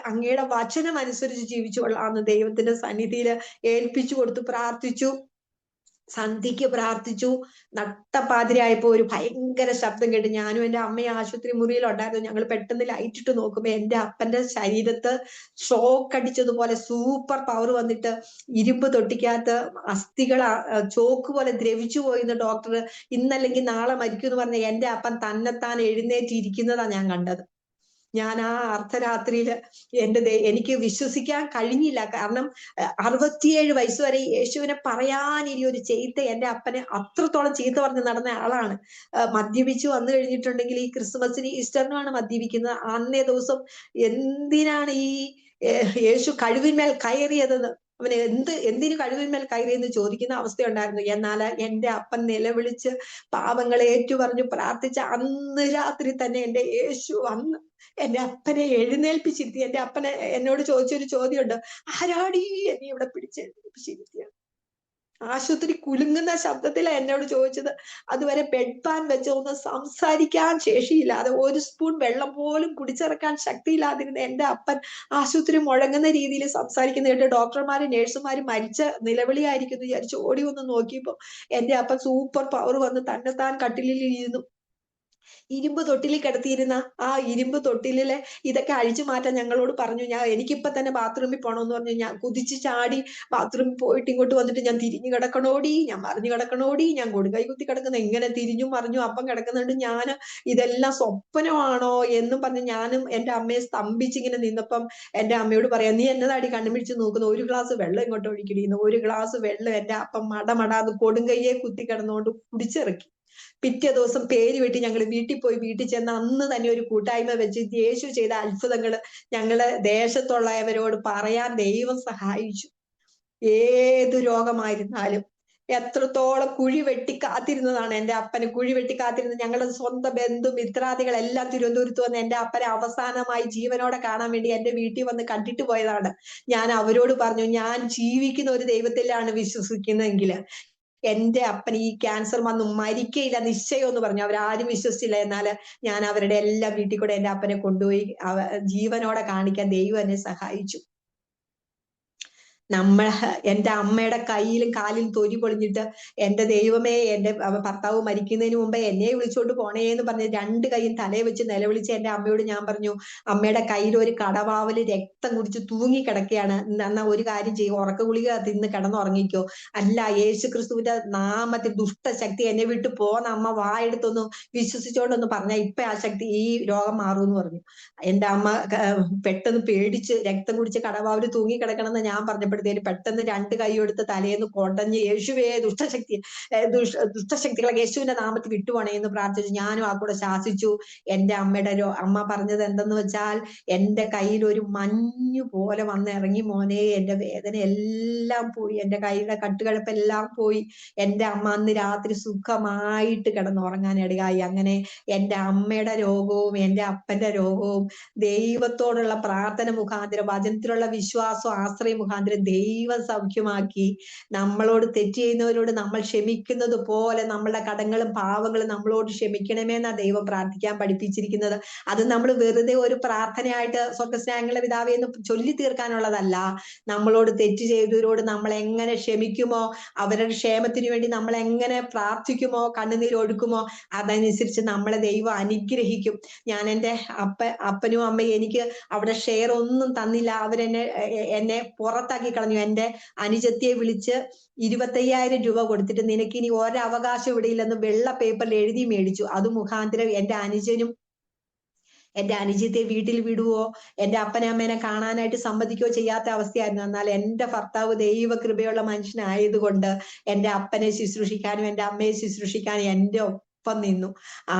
അങ്ങയുടെ വചനം അനുസരിച്ച് ജീവിച്ചു കൊള്ളാമെന്ന് ദൈവത്തിന്റെ സന്നിധിയിൽ ഏൽപ്പിച്ചു കൊടുത്തു പ്രാർത്ഥിച്ചു. സന്ധ്യയ്ക്ക് പ്രാർത്ഥിച്ചു. നട്ടപ്പാതിരായപ്പോ ഒരു ഭയങ്കര ശബ്ദം കേട്ട് ഞാനും എന്റെ അമ്മയും ആശുപത്രി മുറിയിലുണ്ടായിരുന്നു. ഞങ്ങൾ പെട്ടെന്ന് ലൈറ്റ് ഇട്ട് നോക്കുമ്പോ എന്റെ അപ്പന്റെ ശരീരത്ത് ഷോക്ക് അടിച്ചതുപോലെ സൂപ്പർ പവർ വന്നിട്ട് ഇരുമ്പ് തൊട്ടിക്കകത്ത് അസ്ഥികൾ ചോക്ക് പോലെ ദ്രവിച്ചു പോയിന്ന് ഡോക്ടർ ഇന്നല്ലെങ്കിൽ നാളെ മരിക്കും എന്ന് പറഞ്ഞ എന്റെ അപ്പൻ തന്നെത്താൻ എഴുന്നേറ്റിരിക്കുന്നതാ ഞാൻ കണ്ടത്. ഞാൻ ആ അർദ്ധരാത്രിയില് എനിക്ക് വിശ്വസിക്കാൻ കഴിഞ്ഞില്ല. കാരണം 67 വയസ്സ് വരെ യേശുവിനെ പറയാൻ ഇനി ഒരു ചെയ്ത എന്റെ അപ്പനെ അത്രത്തോളം ചീത്ത പറഞ്ഞ് നടന്ന ആളാണ്. മദ്യപിച്ച് വന്നു കഴിഞ്ഞിട്ടുണ്ടെങ്കിൽ ഈ ക്രിസ്മസിന് ഈസ്റ്ററിനാണ് മദ്യപിക്കുന്നത്. അന്നേ ദിവസം എന്തിനാണ് ഈ യേശു കഴിവിന്മേൽ കയറിയതെന്ന് അവന് എന്തിനു കഴിവിന്മേൽ കയറിയെന്ന് ചോദിക്കുന്ന അവസ്ഥയുണ്ടായിരുന്നു. എന്നാൽ എന്റെ അപ്പൻ നിലവിളിച്ച് പാപങ്ങളെ ഏറ്റുപറഞ്ഞു പ്രാർത്ഥിച്ച അന്ന് രാത്രി തന്നെ എന്റെ യേശു വന്ന് എന്റെ അപ്പനെ എഴുന്നേൽപ്പിച്ചിരുത്തി. എന്റെ അപ്പനെ എന്നോട് ചോദിച്ചൊരു ചോദ്യമുണ്ട്, ആരാടി എന്നെ ഇവിടെ പിടിച്ചെഴുന്നേൽപ്പിച്ചിരുത്തിയ? ആശുപത്രി കുലുങ്ങുന്ന ശബ്ദത്തിലാണ് എന്നോട് ചോദിച്ചത്. അതുവരെ ബെഡ് പാൻ വെച്ച് ഒന്ന് സംസാരിക്കാൻ ശേഷിയില്ലാതെ ഒരു സ്പൂൺ വെള്ളം പോലും കുടിച്ചിറക്കാൻ ശക്തിയില്ലാതിരുന്ന എന്റെ അപ്പൻ ആശുപത്രി മുഴങ്ങുന്ന രീതിയിൽ സംസാരിക്കുന്ന കേട്ട് ഡോക്ടർമാരും നേഴ്സുമാരും മരിച്ച നിലവിളിയായിരിക്കുന്നു വിചാരിച്ച് ഓടി വന്ന് നോക്കിയപ്പോ എന്റെ അപ്പൻ സൂപ്പർ പവർ വന്ന് തന്നെത്താൻ കട്ടിലിൽ ഇരുന്നു. ഇരുമ്പ് തൊട്ടിലിൽ കിടത്തിയിരുന്ന ആ ഇരുമ്പ് തൊട്ടിലിലെ ഇതൊക്കെ അഴിച്ചു മാറ്റാൻ ഞങ്ങളോട് പറഞ്ഞു. എനിക്കിപ്പൊ തന്നെ ബാത്റൂമിൽ പോകണമെന്ന് പറഞ്ഞു. ഞാൻ കുതിച്ച് ചാടി ബാത്റൂമിൽ പോയിട്ട് ഇങ്ങോട്ട് വന്നിട്ട് ഞാൻ തിരിഞ്ഞു കിടക്കണോടി, ഞാൻ മറിഞ്ഞു കിടക്കണോടി, ഞാൻ കൊടുകൈ കുത്തി കിടക്കുന്ന ഇങ്ങനെ തിരിഞ്ഞു മറിഞ്ഞു അപ്പം കിടക്കുന്നുണ്ട്. ഞാൻ ഇതെല്ലാം സ്വപ്നമാണോ എന്നും പറഞ്ഞ് ഞാനും എന്റെ അമ്മയെ സ്തംഭിച്ചിങ്ങനെ നിന്നപ്പം എന്റെ അമ്മയോട് പറയാം, നീ എന്നതാടി കണ്ണുമിടിച്ച് നോക്കുന്നു, ഒരു ഗ്ലാസ് വെള്ളം ഇങ്ങോട്ട് ഒഴിക്കടിയുന്നു. ഒരു ഗ്ലാസ് വെള്ളം എന്റെ അപ്പം മടമടാന്ന് കൊടുങ്കയ്യെ കുത്തി കിടന്നുകൊണ്ട് കുടിച്ചിറക്കി. പിറ്റേ ദിവസം പേര് വെട്ടി ഞങ്ങൾ വീട്ടിൽ ചെന്ന് അന്ന് തന്നെ ഒരു കൂട്ടായ്മ വെച്ച് യേശു ചെയ്ത അത്ഭുതങ്ങൾ ഞങ്ങള് ദേശത്തുള്ളവരോട് പറയാൻ ദൈവം സഹായിച്ചു. ഏതു രോഗമായിരുന്നാലും എത്രത്തോളം കുഴി വെട്ടി കാത്തിരുന്നതാണ് എന്റെ അപ്പന്. കുഴി വെട്ടി കാത്തിരുന്നത് ഞങ്ങളുടെ സ്വന്തം ബന്ധു മിത്രാദികളെല്ലാം തിരുവനന്തപുരത്ത് വന്ന് എന്റെ അപ്പനെ അവസാനമായി ജീവനോടെ കാണാൻ വേണ്ടി എന്റെ വീട്ടിൽ വന്ന് കണ്ടിട്ട് പോയതാണ്. ഞാൻ അവരോട് പറഞ്ഞു, ഞാൻ ജീവിക്കുന്ന ഒരു ദൈവത്തിലാണ് വിശ്വസിക്കുന്നതെങ്കിൽ എന്റെ അപ്പൻ ഈ ക്യാൻസർ വന്ന് മരിക്കയില്ല നിശ്ചയം എന്ന് പറഞ്ഞു. അവരാരും വിശ്വസിച്ചില്ല. എന്നാല് ഞാൻ അവരുടെ എല്ലാം വീട്ടിൽ കൂടെ എന്റെ അപ്പനെ കൊണ്ടുപോയി ജീവനോടെ കാണിക്കാൻ ദൈവം എന്നെ സഹായിച്ചു. എന്റെ അമ്മയുടെ കയ്യിലും കാലിലും തൊലി പൊളിഞ്ഞിട്ട് എന്റെ ദൈവമേ, എന്റെ ഭർത്താവ് മരിക്കുന്നതിന് മുമ്പേ എന്നെ വിളിച്ചോണ്ട് പോണേ എന്ന് പറഞ്ഞ് 2 കൈയും തലയെ വെച്ച് നിലവിളിച്ച് എന്റെ അമ്മയോട് ഞാൻ പറഞ്ഞു, അമ്മയുടെ കയ്യിൽ ഒരു കടവാവല് രക്തം കുടിച്ച് തൂങ്ങി കിടക്കുകയാണ്, എന്നാ ഒരു കാര്യം ചെയ്യും, ഉറക്ക ഗുളിക തിന്ന് കിടന്നുറങ്ങിക്കോ. അല്ല, യേശു ക്രിസ്തുവിന്റെ നാമത്തിൽ ദുഷ്ടശക്തി എന്നെ വിട്ടു പോന്ന അമ്മ വായെടുത്തൊന്ന് വിശ്വസിച്ചോണ്ടൊന്ന് പറഞ്ഞ ഇപ്പൊ ആ ശക്തി ഈ രോഗം മാറുമെന്ന് പറഞ്ഞു. എന്റെ അമ്മ പെട്ടെന്ന് പേടിച്ച് രക്തം കുടിച്ച് കടവാവല് തൂങ്ങി കിടക്കണമെന്ന് ഞാൻ പറഞ്ഞപ്പോഴത്തേന് പെട്ടെന്ന് 2 കൈ എടുത്ത് തലേന്ന് കൊടഞ്ഞ് യേശുവേ ദുഷ്ടശക്തികളെ യേശുവിന്റെ നാമത്തിൽ വിട്ടുപോണേ എന്ന് പ്രാർത്ഥിച്ചു. ഞാനും ആ കൂടെ ശാസിച്ചു. എന്റെ അമ്മ പറഞ്ഞത് എന്തെന്ന് വെച്ചാൽ, എന്റെ കയ്യിൽ ഒരു മഞ്ഞു പോലെ വന്ന് ഇറങ്ങി മോനെ, എന്റെ വേദന എല്ലാം പോയി, എന്റെ കൈയുടെ കട്ടുകഴപ്പെല്ലാം പോയി. എന്റെ അമ്മ അന്ന് രാത്രി സുഖമായിട്ട് കിടന്നുറങ്ങാനിടയായി. അങ്ങനെ എന്റെ അമ്മയുടെ രോഗവും എന്റെ അപ്പന്റെ രോഗവും ദൈവത്തോടുള്ള പ്രാർത്ഥന മുഖാന്തരം വചനത്തിലുള്ള വിശ്വാസം ആശ്രയം മുഖാന്തരം ദൈവം സൗഖ്യമാക്കി. നമ്മളോട് തെറ്റ് ചെയ്യുന്നവരോട് നമ്മൾ ക്ഷമിക്കുന്നത് പോലെ നമ്മളുടെ കടങ്ങളും പാവങ്ങളും നമ്മളോട് ക്ഷമിക്കണമെന്നാ ദൈവം പ്രാർത്ഥിക്കാൻ പഠിപ്പിച്ചിരിക്കുന്നത്. അത് നമ്മൾ വെറുതെ ഒരു പ്രാർത്ഥനയായിട്ട് സ്വർഗ്ഗസ്നായങ്ങളുടെ പിതാവേ എന്ന് ചൊല്ലി തീർക്കാനുള്ളതല്ല. നമ്മളോട് തെറ്റ് ചെയ്തവരോട് നമ്മൾ എങ്ങനെ ക്ഷമിക്കുമോ, അവരുടെ ക്ഷേമത്തിന് വേണ്ടി നമ്മൾ എങ്ങനെ പ്രാർത്ഥിക്കുമോ, കണ്ണുനീർ ഒഴുക്കുമോ, അതനുസരിച്ച് നമ്മളെ ദൈവം അനുഗ്രഹിക്കും. ഞാൻ എൻ്റെ അപ്പനും അമ്മയും എനിക്ക് അവിടെ ഷെയർ ഒന്നും തന്നില്ല. എന്നെ പുറത്താക്കി കളഞ്ഞു. എൻ്റെ അനുജത്തിയെ വിളിച്ച് 25,000 രൂപ കൊടുത്തിട്ട് നിനക്ക് ഇനി ഒരവകാശം ഇവിടെ ഇല്ലെന്ന് വെള്ള പേപ്പറിൽ എഴുതി മേടിച്ചു. അത് മുഖാന്തരം എൻ്റെ അനുജനും എൻ്റെ അനുജത്തെ വീട്ടിൽ വിടുവോ, എൻ്റെ അപ്പനെ അമ്മേനെ കാണാനായിട്ട് സമ്മതിക്കുകയോ ചെയ്യാത്ത അവസ്ഥയായിരുന്നു. എന്നാൽ എൻ്റെ ഭർത്താവ് ദൈവകൃപയുള്ള മനുഷ്യനായതുകൊണ്ട് എൻ്റെ അപ്പനെ ശുശ്രൂഷിക്കാനും എൻ്റെ അമ്മയെ ശുശ്രൂഷിക്കാനും എൻ്റെ ഒപ്പം നിന്നു.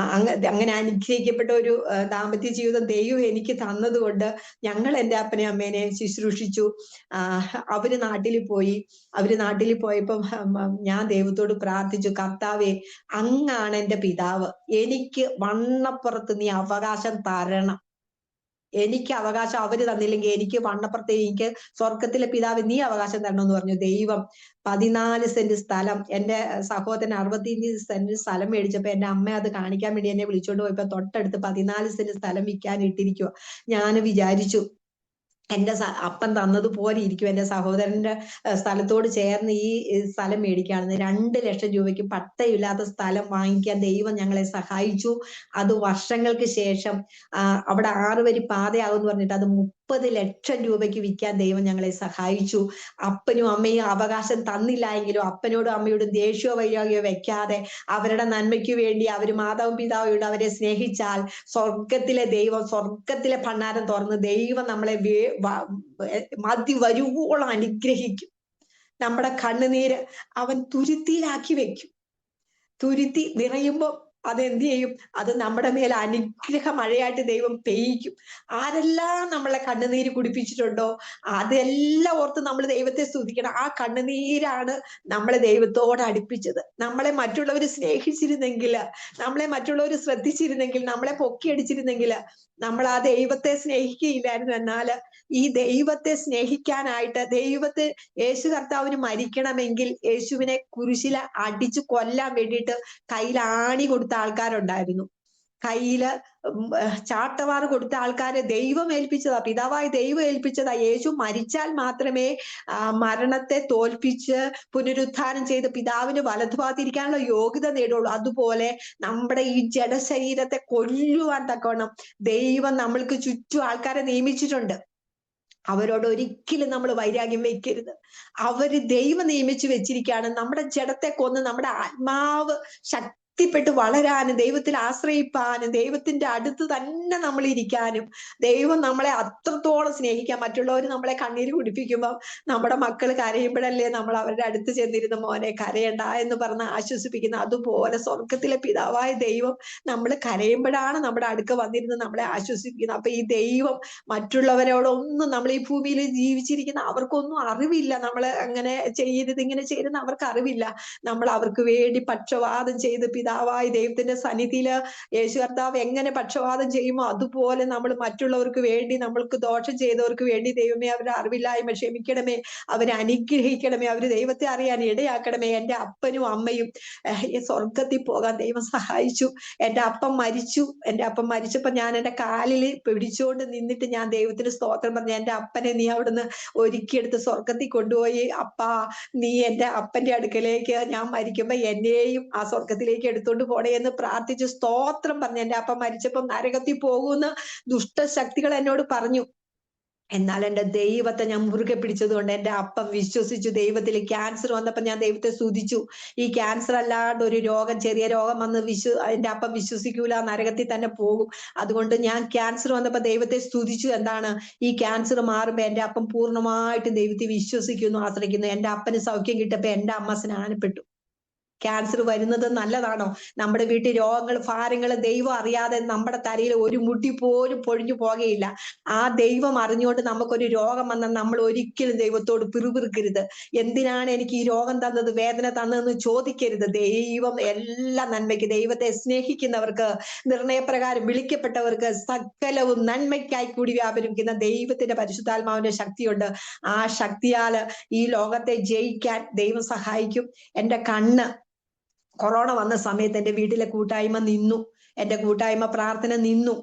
അങ്ങനെ അനുഗ്രഹിക്കപ്പെട്ട ഒരു ദാമ്പത്യ ജീവിതം ദൈവം എനിക്ക് തന്നതുകൊണ്ട് ഞങ്ങൾ എൻ്റെ അപ്പനെ അമ്മേനെ ശുശ്രൂഷിച്ചു. അവര് നാട്ടിൽ പോയപ്പം ഞാൻ ദൈവത്തോട് പ്രാർത്ഥിച്ചു, കർത്താവേ, അങ്ങാണ് എൻ്റെ പിതാവ്, എനിക്ക് വണ്ണപ്പുറത്ത് നീ അവകാശം തരണം. എനിക്ക് അവകാശം അവര് തന്നില്ലെങ്കിൽ എനിക്ക് വണ്ണപ്പുറത്തെ എനിക്ക് സ്വർഗത്തിലെ പിതാവ് നീ അവകാശം തരണം എന്ന് പറഞ്ഞു. ദൈവം 14 സെന്റ് സ്ഥലം, എൻ്റെ സഹോദരൻ 65 സെന്റ് സ്ഥലം മേടിച്ചപ്പോ എൻ്റെ അമ്മ അത് കാണിക്കാൻ വേണ്ടി എന്നെ വിളിച്ചോണ്ട് പോയപ്പോ തൊട്ടടുത്ത് 14 സെന്റ് സ്ഥലം വിൽക്കാൻ ഇട്ടിരിക്കുക. ഞാൻ വിചാരിച്ചു, എന്റെ അപ്പൻ തന്നതുപോലെ ഇരിക്കും. എന്റെ സഹോദരന്റെ സ്ഥലത്തോട് ചേർന്ന് ഈ സ്ഥലം മേടിക്കുകയാണെന്ന് 2 ലക്ഷം രൂപയ്ക്ക് പട്ടയില്ലാത്ത സ്ഥലം വാങ്ങിക്കാൻ ദൈവം ഞങ്ങളെ സഹായിച്ചു. അത് വർഷങ്ങൾക്ക് ശേഷം അവിടെ 6 വരി പാതയാകുമെന്ന് പറഞ്ഞിട്ട് അത് 30 ലക്ഷം രൂപയ്ക്ക് വിൽക്കാൻ ദൈവം ഞങ്ങളെ സഹായിച്ചു. അപ്പനും അമ്മയും അവകാശം തന്നില്ല എങ്കിലും അപ്പനോടും അമ്മയോടും ദേഷ്യമോ വൈരാഗ്യമോ വെക്കാതെ അവരുടെ നന്മയ്ക്ക് വേണ്ടി അവർ മാതാവും പിതാവും അവരെ സ്നേഹിച്ചാൽ സ്വർഗത്തിലെ ദൈവം, സ്വർഗത്തിലെ ഭണ്ഡാരം തുറന്ന് ദൈവം നമ്മളെ മതി വരുവോളം അനുഗ്രഹിക്കും. നമ്മുടെ കണ്ണുനീര് അവൻ തുരുത്തിയിലാക്കി വെക്കും. തുരുത്തി നിറയുമ്പോൾ അതെന്ത് ചെയ്യും? അത് നമ്മുടെ മേൽ അനുഗ്രഹ മഴയായിട്ട് ദൈവം പെയ്യിക്കും. ആരെല്ലാം നമ്മളെ കണ്ണുനീര് കുടിപ്പിച്ചിട്ടുണ്ടോ അതെല്ലാം ഓർത്ത് നമ്മൾ ദൈവത്തെ സ്തുതിക്കണം. ആ കണ്ണുനീരാണ് നമ്മളെ ദൈവത്തോട് അടുപ്പിച്ചത്. നമ്മളെ മറ്റുള്ളവർ സ്നേഹിച്ചിരുന്നെങ്കിൽ, നമ്മളെ മറ്റുള്ളവർ ശ്രദ്ധിച്ചിരുന്നെങ്കിൽ, നമ്മളെ പൊക്കിയടിച്ചിരുന്നെങ്കിൽ നമ്മൾ ആ ദൈവത്തെ സ്നേഹിക്കുകയില്ലായിരുന്നു. എന്നാൽ ഈ ദൈവത്തെ സ്നേഹിക്കാനായിട്ട് ദൈവത്തെ യേശു കർത്താവിന് മരിക്കണമെങ്കിൽ യേശുവിനെ കുരിശിൽ അടിച്ചു കൊല്ലാൻ വേണ്ടിയിട്ട് കയ്യിൽ ആണി കൊടുത്ത ആൾക്കാരുണ്ടായിരുന്നു. കയ്യില് ചാട്ടവാറ് കൊടുത്ത ആൾക്കാരെ ദൈവം ഏൽപ്പിച്ചതാ, പിതാവായ ദൈവം ഏൽപ്പിച്ചതാ. യേശു മരിച്ചാൽ മാത്രമേ മരണത്തെ തോൽപ്പിച്ച് പുനരുത്ഥാനം ചെയ്ത് പിതാവിന് വലതുഭാഗത്തിരിക്കാനുള്ള യോഗ്യത നേടുള്ളൂ. അതുപോലെ നമ്മുടെ ഈ ജഡശരീരത്തെ കൊല്ലുവാൻ തക്കവണ്ണം ദൈവം നമ്മൾക്ക് ചുറ്റും ആൾക്കാരെ നിയമിച്ചിട്ടുണ്ട്. അവരോട് ഒരിക്കലും നമ്മൾ വൈരാഗ്യം വെക്കരുത്. അവര് ദൈവം നിയമിച്ചു വെച്ചിരിക്കുകയാണ്. നമ്മുടെ ജഡത്തെ കൊന്ന് നമ്മുടെ ആത്മാവ് ശക്തിപ്പെട്ട് വളരാനും ദൈവത്തിൽ ആശ്രയിപ്പാനും ദൈവത്തിന്റെ അടുത്ത് തന്നെ നമ്മൾ ഇരിക്കാനും ദൈവം നമ്മളെ അത്രത്തോളം സ്നേഹിക്കാൻ. മറ്റുള്ളവർ നമ്മളെ കണ്ണീര് കുടിപ്പിക്കുമ്പോൾ നമ്മുടെ മക്കൾ കരയുമ്പോഴല്ലേ നമ്മൾ അവരുടെ അടുത്ത് ചെന്നിരുന്ന മോനെ കരയണ്ട എന്ന് പറഞ്ഞ് ആശ്വസിപ്പിക്കുന്ന. അതുപോലെ സ്വർഗത്തിലെ പിതാവായ ദൈവം നമ്മൾ കരയുമ്പോഴാണ് നമ്മുടെ അടുക്ക വന്നിരുന്ന് നമ്മളെ ആശ്വസിപ്പിക്കുന്നത്. അപ്പൊ ഈ ദൈവം മറ്റുള്ളവരോടൊന്നും, നമ്മൾ ഈ ഭൂമിയിൽ ജീവിച്ചിരിക്കുന്ന അവർക്കൊന്നും അറിവില്ല. നമ്മൾ അങ്ങനെ ചെയ്യരുത് ഇങ്ങനെ ചെയ്യരുത് അവർക്ക് അറിവില്ല. നമ്മൾ അവർക്ക് വേണ്ടി പക്ഷവാദം ചെയ്ത് പിതാവായ ദൈവത്തിന്റെ സന്നിധിയില് യേശു കർത്താവ് എങ്ങനെ പക്ഷവാദം ചെയ്യുമോ അതുപോലെ നമ്മൾ മറ്റുള്ളവർക്ക് വേണ്ടി, നമ്മൾക്ക് ദോഷം ചെയ്തവർക്ക് വേണ്ടി ദൈവമേ അവരുടെ അറിവില്ലായ്മ ക്ഷമിക്കണമേ, അവരെ അനുഗ്രഹിക്കണമേ, അവര് ദൈവത്തെ അറിയാൻ ഇടയാക്കണമേ. എൻ്റെ അപ്പനും അമ്മയും സ്വർഗത്തിൽ പോകാൻ ദൈവം സഹായിച്ചു. എൻ്റെ അപ്പം മരിച്ചു. എൻ്റെ അപ്പം മരിച്ചപ്പോ ഞാൻ എൻ്റെ കാലിൽ പിടിച്ചുകൊണ്ട് നിന്നിട്ട് ഞാൻ ദൈവത്തിന് സ്തോത്രം പറഞ്ഞു. എൻ്റെ അപ്പനെ നീ അവിടുന്ന് ഒരുക്കിയെടുത്ത് സ്വർഗത്തിൽ കൊണ്ടുപോയി. അപ്പാ നീ എൻ്റെ അപ്പന്റെ അടുക്കലേക്ക് ഞാൻ മരിക്കുമ്പോ എന്നെയും ആ സ്വർഗത്തിലേക്ക് എടുത്തോണ്ട് പോണേ എന്ന് പ്രാർത്ഥിച്ച് സ്തോത്രം പറഞ്ഞു. എൻ്റെ അപ്പം മരിച്ചപ്പം നരകത്തിൽ പോകുന്ന ദുഷ്ടശക്തികൾ എന്നോട് പറഞ്ഞു. എന്നാൽ എൻ്റെ ദൈവത്തെ ഞാൻ മുറുകെ പിടിച്ചതുകൊണ്ട് എൻ്റെ അപ്പം വിശ്വസിച്ചു. ദൈവത്തിൽ ക്യാൻസർ വന്നപ്പോൾ ഞാൻ ദൈവത്തെ സ്തുതിച്ചു. ഈ ക്യാൻസർ അല്ലാണ്ട് ഒരു രോഗം, ചെറിയ രോഗം വന്ന് എൻ്റെ അപ്പം വിശ്വസിക്കൂല, നരകത്തിൽ തന്നെ പോകും. അതുകൊണ്ട് ഞാൻ ക്യാൻസർ വന്നപ്പോൾ ദൈവത്തെ സ്തുതിച്ചു. എന്താണ്? ഈ ക്യാൻസർ മാറുമ്പോൾ എൻ്റെ അപ്പം പൂർണ്ണമായിട്ടും ദൈവത്തിൽ വിശ്വസിക്കുന്നു, ആശ്രയിക്കുന്നു. എൻ്റെ അപ്പന് സൗഖ്യം കിട്ടപ്പോ എൻ്റെ അമ്മ സ്നാനപ്പെട്ടു. ക്യാൻസർ വരുന്നത് നല്ലതാണോ? നമ്മുടെ വീട്ടിൽ രോഗങ്ങൾ, ഭാരങ്ങൾ ദൈവം അറിയാതെ നമ്മുടെ തലയിൽ ഒരു മുടി പോലും പൊഴിഞ്ഞു പോകുകയില്ല. ആ ദൈവം അറിഞ്ഞുകൊണ്ട് നമുക്കൊരു രോഗം വന്നാൽ നമ്മൾ ഒരിക്കലും ദൈവത്തോട് പിറുപിറുക്കരുത്. എന്തിനാണ് എനിക്ക് ഈ രോഗം തന്നത്, വേദന തന്നതെന്ന് ചോദിക്കരുത്. ദൈവം എല്ലാ നന്മയ്ക്ക്, ദൈവത്തെ സ്നേഹിക്കുന്നവർക്ക്, നിർണയപ്രകാരം വിളിക്കപ്പെട്ടവർക്ക് സകലവും നന്മയ്ക്കായി കൂടി വ്യാപരിക്കുന്ന ദൈവത്തിന്റെ പരിശുദ്ധാത്മാവിന്റെ ശക്തിയുണ്ട്. ആ ശക്തിയാല് ഈ ലോകത്തെ ജയിക്കാൻ ദൈവം സഹായിക്കും. എൻ്റെ കണ്ണ് കൊറോണ വന്ന സമയത്ത് എൻ്റെ വീട്ടിലെ കൂട്ടായ്മ നിന്നു. എൻ്റെ കൂട്ടായ്മ പ്രാർത്ഥന നിന്നു.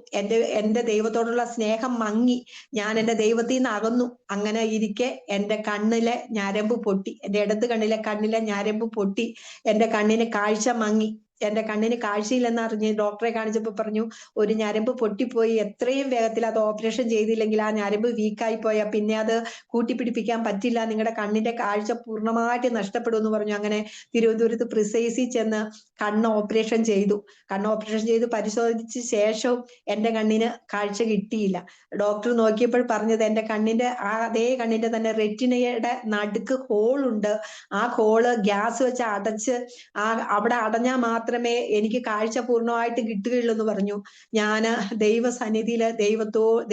എൻ്റെ ദൈവത്തോടുള്ള സ്നേഹം മങ്ങി. ഞാൻ എൻ്റെ ദൈവത്തിൽ നിന്ന് അകന്നു. അങ്ങനെ ഇരിക്കെ എൻ്റെ കണ്ണിലെ ഞരമ്പ് പൊട്ടി. എൻ്റെ ഇടത് കണ്ണിലെ ഞരമ്പ് പൊട്ടി. എൻ്റെ കണ്ണിന് കാഴ്ച മങ്ങി. എൻ്റെ കണ്ണിന് കാഴ്ചയില്ലെന്ന് അറിഞ്ഞ് ഡോക്ടറെ കാണിച്ചപ്പോൾ പറഞ്ഞു, ഒരു ഞരമ്പ് പൊട്ടിപ്പോയി, എത്രയും വേഗത്തിൽ അത് ഓപ്പറേഷൻ ചെയ്തില്ലെങ്കിൽ ആ ഞരമ്പ് വീക്കായി പോയാൽ പിന്നെ അത് കൂട്ടിപ്പിടിപ്പിക്കാൻ പറ്റില്ല, നിങ്ങളുടെ കണ്ണിന്റെ കാഴ്ച പൂർണ്ണമായിട്ട് നഷ്ടപ്പെടും എന്ന് പറഞ്ഞു. അങ്ങനെ തിരുവനന്തപുരത്ത് പ്രിസൈസിൽ ചെന്ന് കണ്ണ് ഓപ്പറേഷൻ ചെയ്തു. കണ്ണ് ഓപ്പറേഷൻ ചെയ്ത് പരിശോധിച്ച ശേഷവും എൻ്റെ കണ്ണിന് കാഴ്ച കിട്ടിയില്ല. ഡോക്ടർ നോക്കിയപ്പോൾ പറഞ്ഞത് എൻ്റെ കണ്ണിന്റെ അതേ കണ്ണിന്റെ തന്നെ റെറ്റിനയുടെ നടുക്ക് ഹോളുണ്ട്. ആ ഹോള് ഗ്യാസ് വെച്ച് അടച്ച് അവിടെ അടഞ്ഞാൽ മാത്രമേ എനിക്ക് കാഴ്ച പൂർണ്ണമായിട്ട് കിട്ടുകയുള്ളൂ എന്ന് പറഞ്ഞു. ഞാന് ദൈവസന്നിധിയില്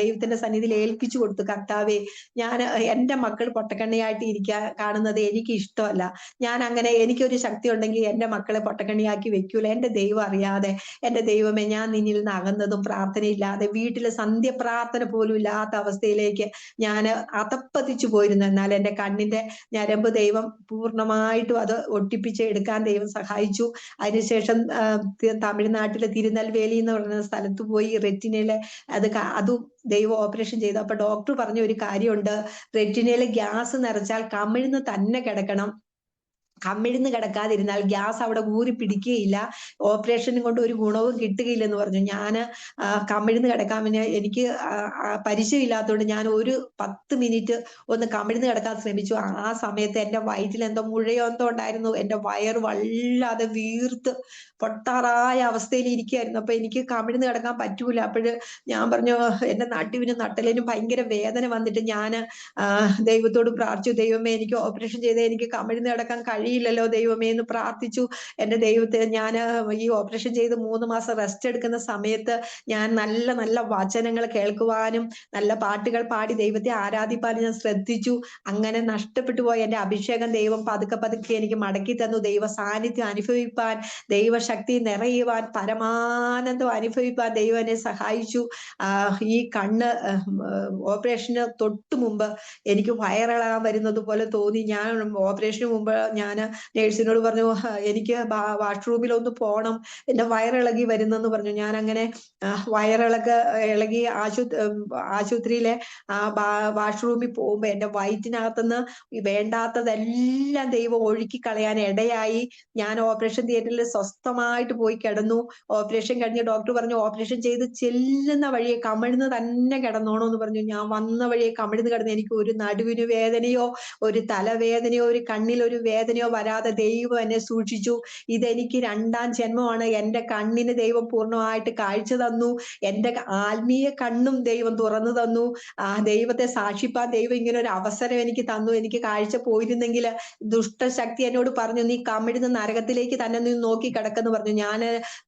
ദൈവത്തിന്റെ സന്നിധിയിൽ ഏൽപ്പിച്ചു കൊടുത്തു. കർത്താവേ, ഞാൻ എൻ്റെ മക്കൾ പൊട്ടക്കണ്ണിയായിട്ട് കാണുന്നത് എനിക്ക് ഇഷ്ടമല്ല. ഞാൻ അങ്ങനെ, എനിക്കൊരു ശക്തി ഉണ്ടെങ്കിൽ എൻ്റെ മക്കളെ പൊട്ടക്കണ്ണിയാക്കി വെക്കൂല. എൻ്റെ ദൈവം അറിയാതെ, എൻ്റെ ദൈവമേ, ഞാൻ നിന്നിൽ നിന്ന് അകന്നതും പ്രാർത്ഥനയില്ലാതെ വീട്ടിലെ സന്ധ്യപ്രാർത്ഥന പോലും ഇല്ലാത്ത അവസ്ഥയിലേക്ക് ഞാൻ അതപ്പതിച്ചു പോയിരുന്നു. എന്നാൽ എൻ്റെ കണ്ണിന്റെ ഞരമ്പ് ദൈവം പൂർണ്ണമായിട്ടും അത് ഒട്ടിപ്പിച്ച് എടുക്കാൻ ദൈവം സഹായിച്ചു. അതിനുശേഷം ശേഷം തമിഴ്നാട്ടിലെ തിരുനെൽവേലി എന്ന് പറയുന്ന സ്ഥലത്ത് പോയി റെറ്റിനയിലെ അതും ദൈവം ഓപ്പറേഷൻ ചെയ്തു. അപ്പൊ ഡോക്ടർ പറഞ്ഞ ഒരു കാര്യമുണ്ട്, റെറ്റിനയിലെ ഗ്യാസ് നിറച്ചാൽ കമിഴ്ന്ന് തന്നെ കിടക്കണം. കമിഴ്ന്ന് കിടക്കാതിരുന്നാൽ ഗ്യാസ് അവിടെ ഊരി പിടിക്കുകയില്ല, ഓപ്പറേഷനും കൊണ്ട് ഒരു ഗുണവും കിട്ടുകയില്ലെന്ന് പറഞ്ഞു. ഞാൻ കമിഴ്ന്ന് കിടക്കാൻ പിന്നെ എനിക്ക് പരിചയമില്ലാത്തതുകൊണ്ട് ഞാൻ ഒരു 10 മിനിറ്റ് ഒന്ന് കമിഴ്ന്ന് കിടക്കാൻ ശ്രമിച്ചു. ആ സമയത്ത് എന്റെ വയറ്റിൽ എന്തോ മുഴയോ എന്തോ ഉണ്ടായിരുന്നു. എന്റെ വയറ് വല്ലാതെ വീർത്ത് പൊട്ടാറായ അവസ്ഥയിൽ ഇരിക്കുകയായിരുന്നു. അപ്പൊ എനിക്ക് കമിഴ്ന്ന് കിടക്കാൻ പറ്റൂല. അപ്പോഴ് ഞാൻ പറഞ്ഞു, എന്റെ നടുവിനും നട്ടലിനും ഭയങ്കര വേദന വന്നിട്ട് ഞാൻ ദൈവത്തോട് പ്രാർത്ഥിച്ചു, ദൈവമേ എനിക്ക് ഓപ്പറേഷൻ ചെയ്ത് എനിക്ക് കമിഴ്ന്ന് കിടക്കാൻ കഴിയില്ലല്ലോ ദൈവമേ എന്ന് പ്രാർത്ഥിച്ചു. എന്റെ ദൈവത്തെ ഞാൻ ഈ ഓപ്പറേഷൻ ചെയ്ത് 3 മാസം റെസ്റ്റ് എടുക്കുന്ന സമയത്ത് ഞാൻ നല്ല നല്ല വചനങ്ങൾ കേൾക്കുവാനും നല്ല പാട്ടുകൾ പാടി ദൈവത്തെ ആരാധിപ്പാനും ഞാൻ ശ്രദ്ധിച്ചു. അങ്ങനെ നഷ്ടപ്പെട്ടു പോയ എന്റെ അഭിഷേകം ദൈവം പതുക്കെ പതുക്കെ എനിക്ക് മടക്കി തന്നു. ദൈവ സാന്നിധ്യം അനുഭവിപ്പാൻ, ദൈവശക്തി നിറയുവാൻ, പരമാനന്ദം അനുഭവിപ്പാൻ ദൈവം എന്നെ സഹായിച്ചു. ഈ കണ്ണ് ഓപ്പറേഷന് തൊട്ട് മുമ്പ് എനിക്ക് വയറിളകാൻ വരുന്നത് പോലെ തോന്നി. ഞാൻ ഓപ്പറേഷന് മുമ്പ് ഞാൻ നേഴ്സിനോട് പറഞ്ഞു, എനിക്ക് വാഷ്റൂമിൽ ഒന്ന് പോകണം, എന്റെ വയറിളകി വരുന്നെന്ന് പറഞ്ഞു. ഞാൻ അങ്ങനെ ഇളകി ആശുപത്രിയിലെ വാഷ്റൂമിൽ പോകുമ്പോ എന്റെ വയറ്റിനകത്തുനിന്ന് വേണ്ടാത്തതെല്ലാം ദൈവം ഒഴുക്കി കളയാൻ ഇടയായി. ഞാൻ ഓപ്പറേഷൻ തിയേറ്ററിൽ സ്വസ്ഥമായിട്ട് പോയി കിടന്നു. ഓപ്പറേഷൻ കഴിഞ്ഞ് ഡോക്ടർ പറഞ്ഞു, ഓപ്പറേഷൻ ചെയ്ത് ചെല്ലുന്ന വഴിയെ കമിഴ്ന്ന് തന്നെ കിടന്നോണോ എന്ന് പറഞ്ഞു. ഞാൻ വന്ന വഴിയെ കമിഴ്ന്ന് കിടന്ന് എനിക്ക് ഒരു നടുവിന് വേദനയോ ഒരു തലവേദനയോ ഒരു കണ്ണിൽ ഒരു വേദനയോ വരാതെ ദൈവം എന്നെ സൂക്ഷിച്ചു. ഇതെനിക്ക് 2ാം ജന്മമാണ്. എന്റെ കണ്ണിന് ദൈവം പൂർണ്ണമായിട്ട് കാഴ്ച തന്നു. എന്റെ ആത്മീയ കണ്ണും ദൈവം തുറന്നു തന്നു. ദൈവത്തെ സാക്ഷിപ്പാൻ ദൈവം ഇങ്ങനെ ഒരു അവസരം എനിക്ക് തന്നു. എനിക്ക് കാഴ്ച പോയിരുന്നെങ്കിൽ ദുഷ്ടശക്തി എന്നോട് പറഞ്ഞു, നീ കമിഴ്ന്ന് നരകത്തിലേക്ക് തന്നെ നീ നോക്കി കിടക്കെന്ന് പറഞ്ഞു. ഞാൻ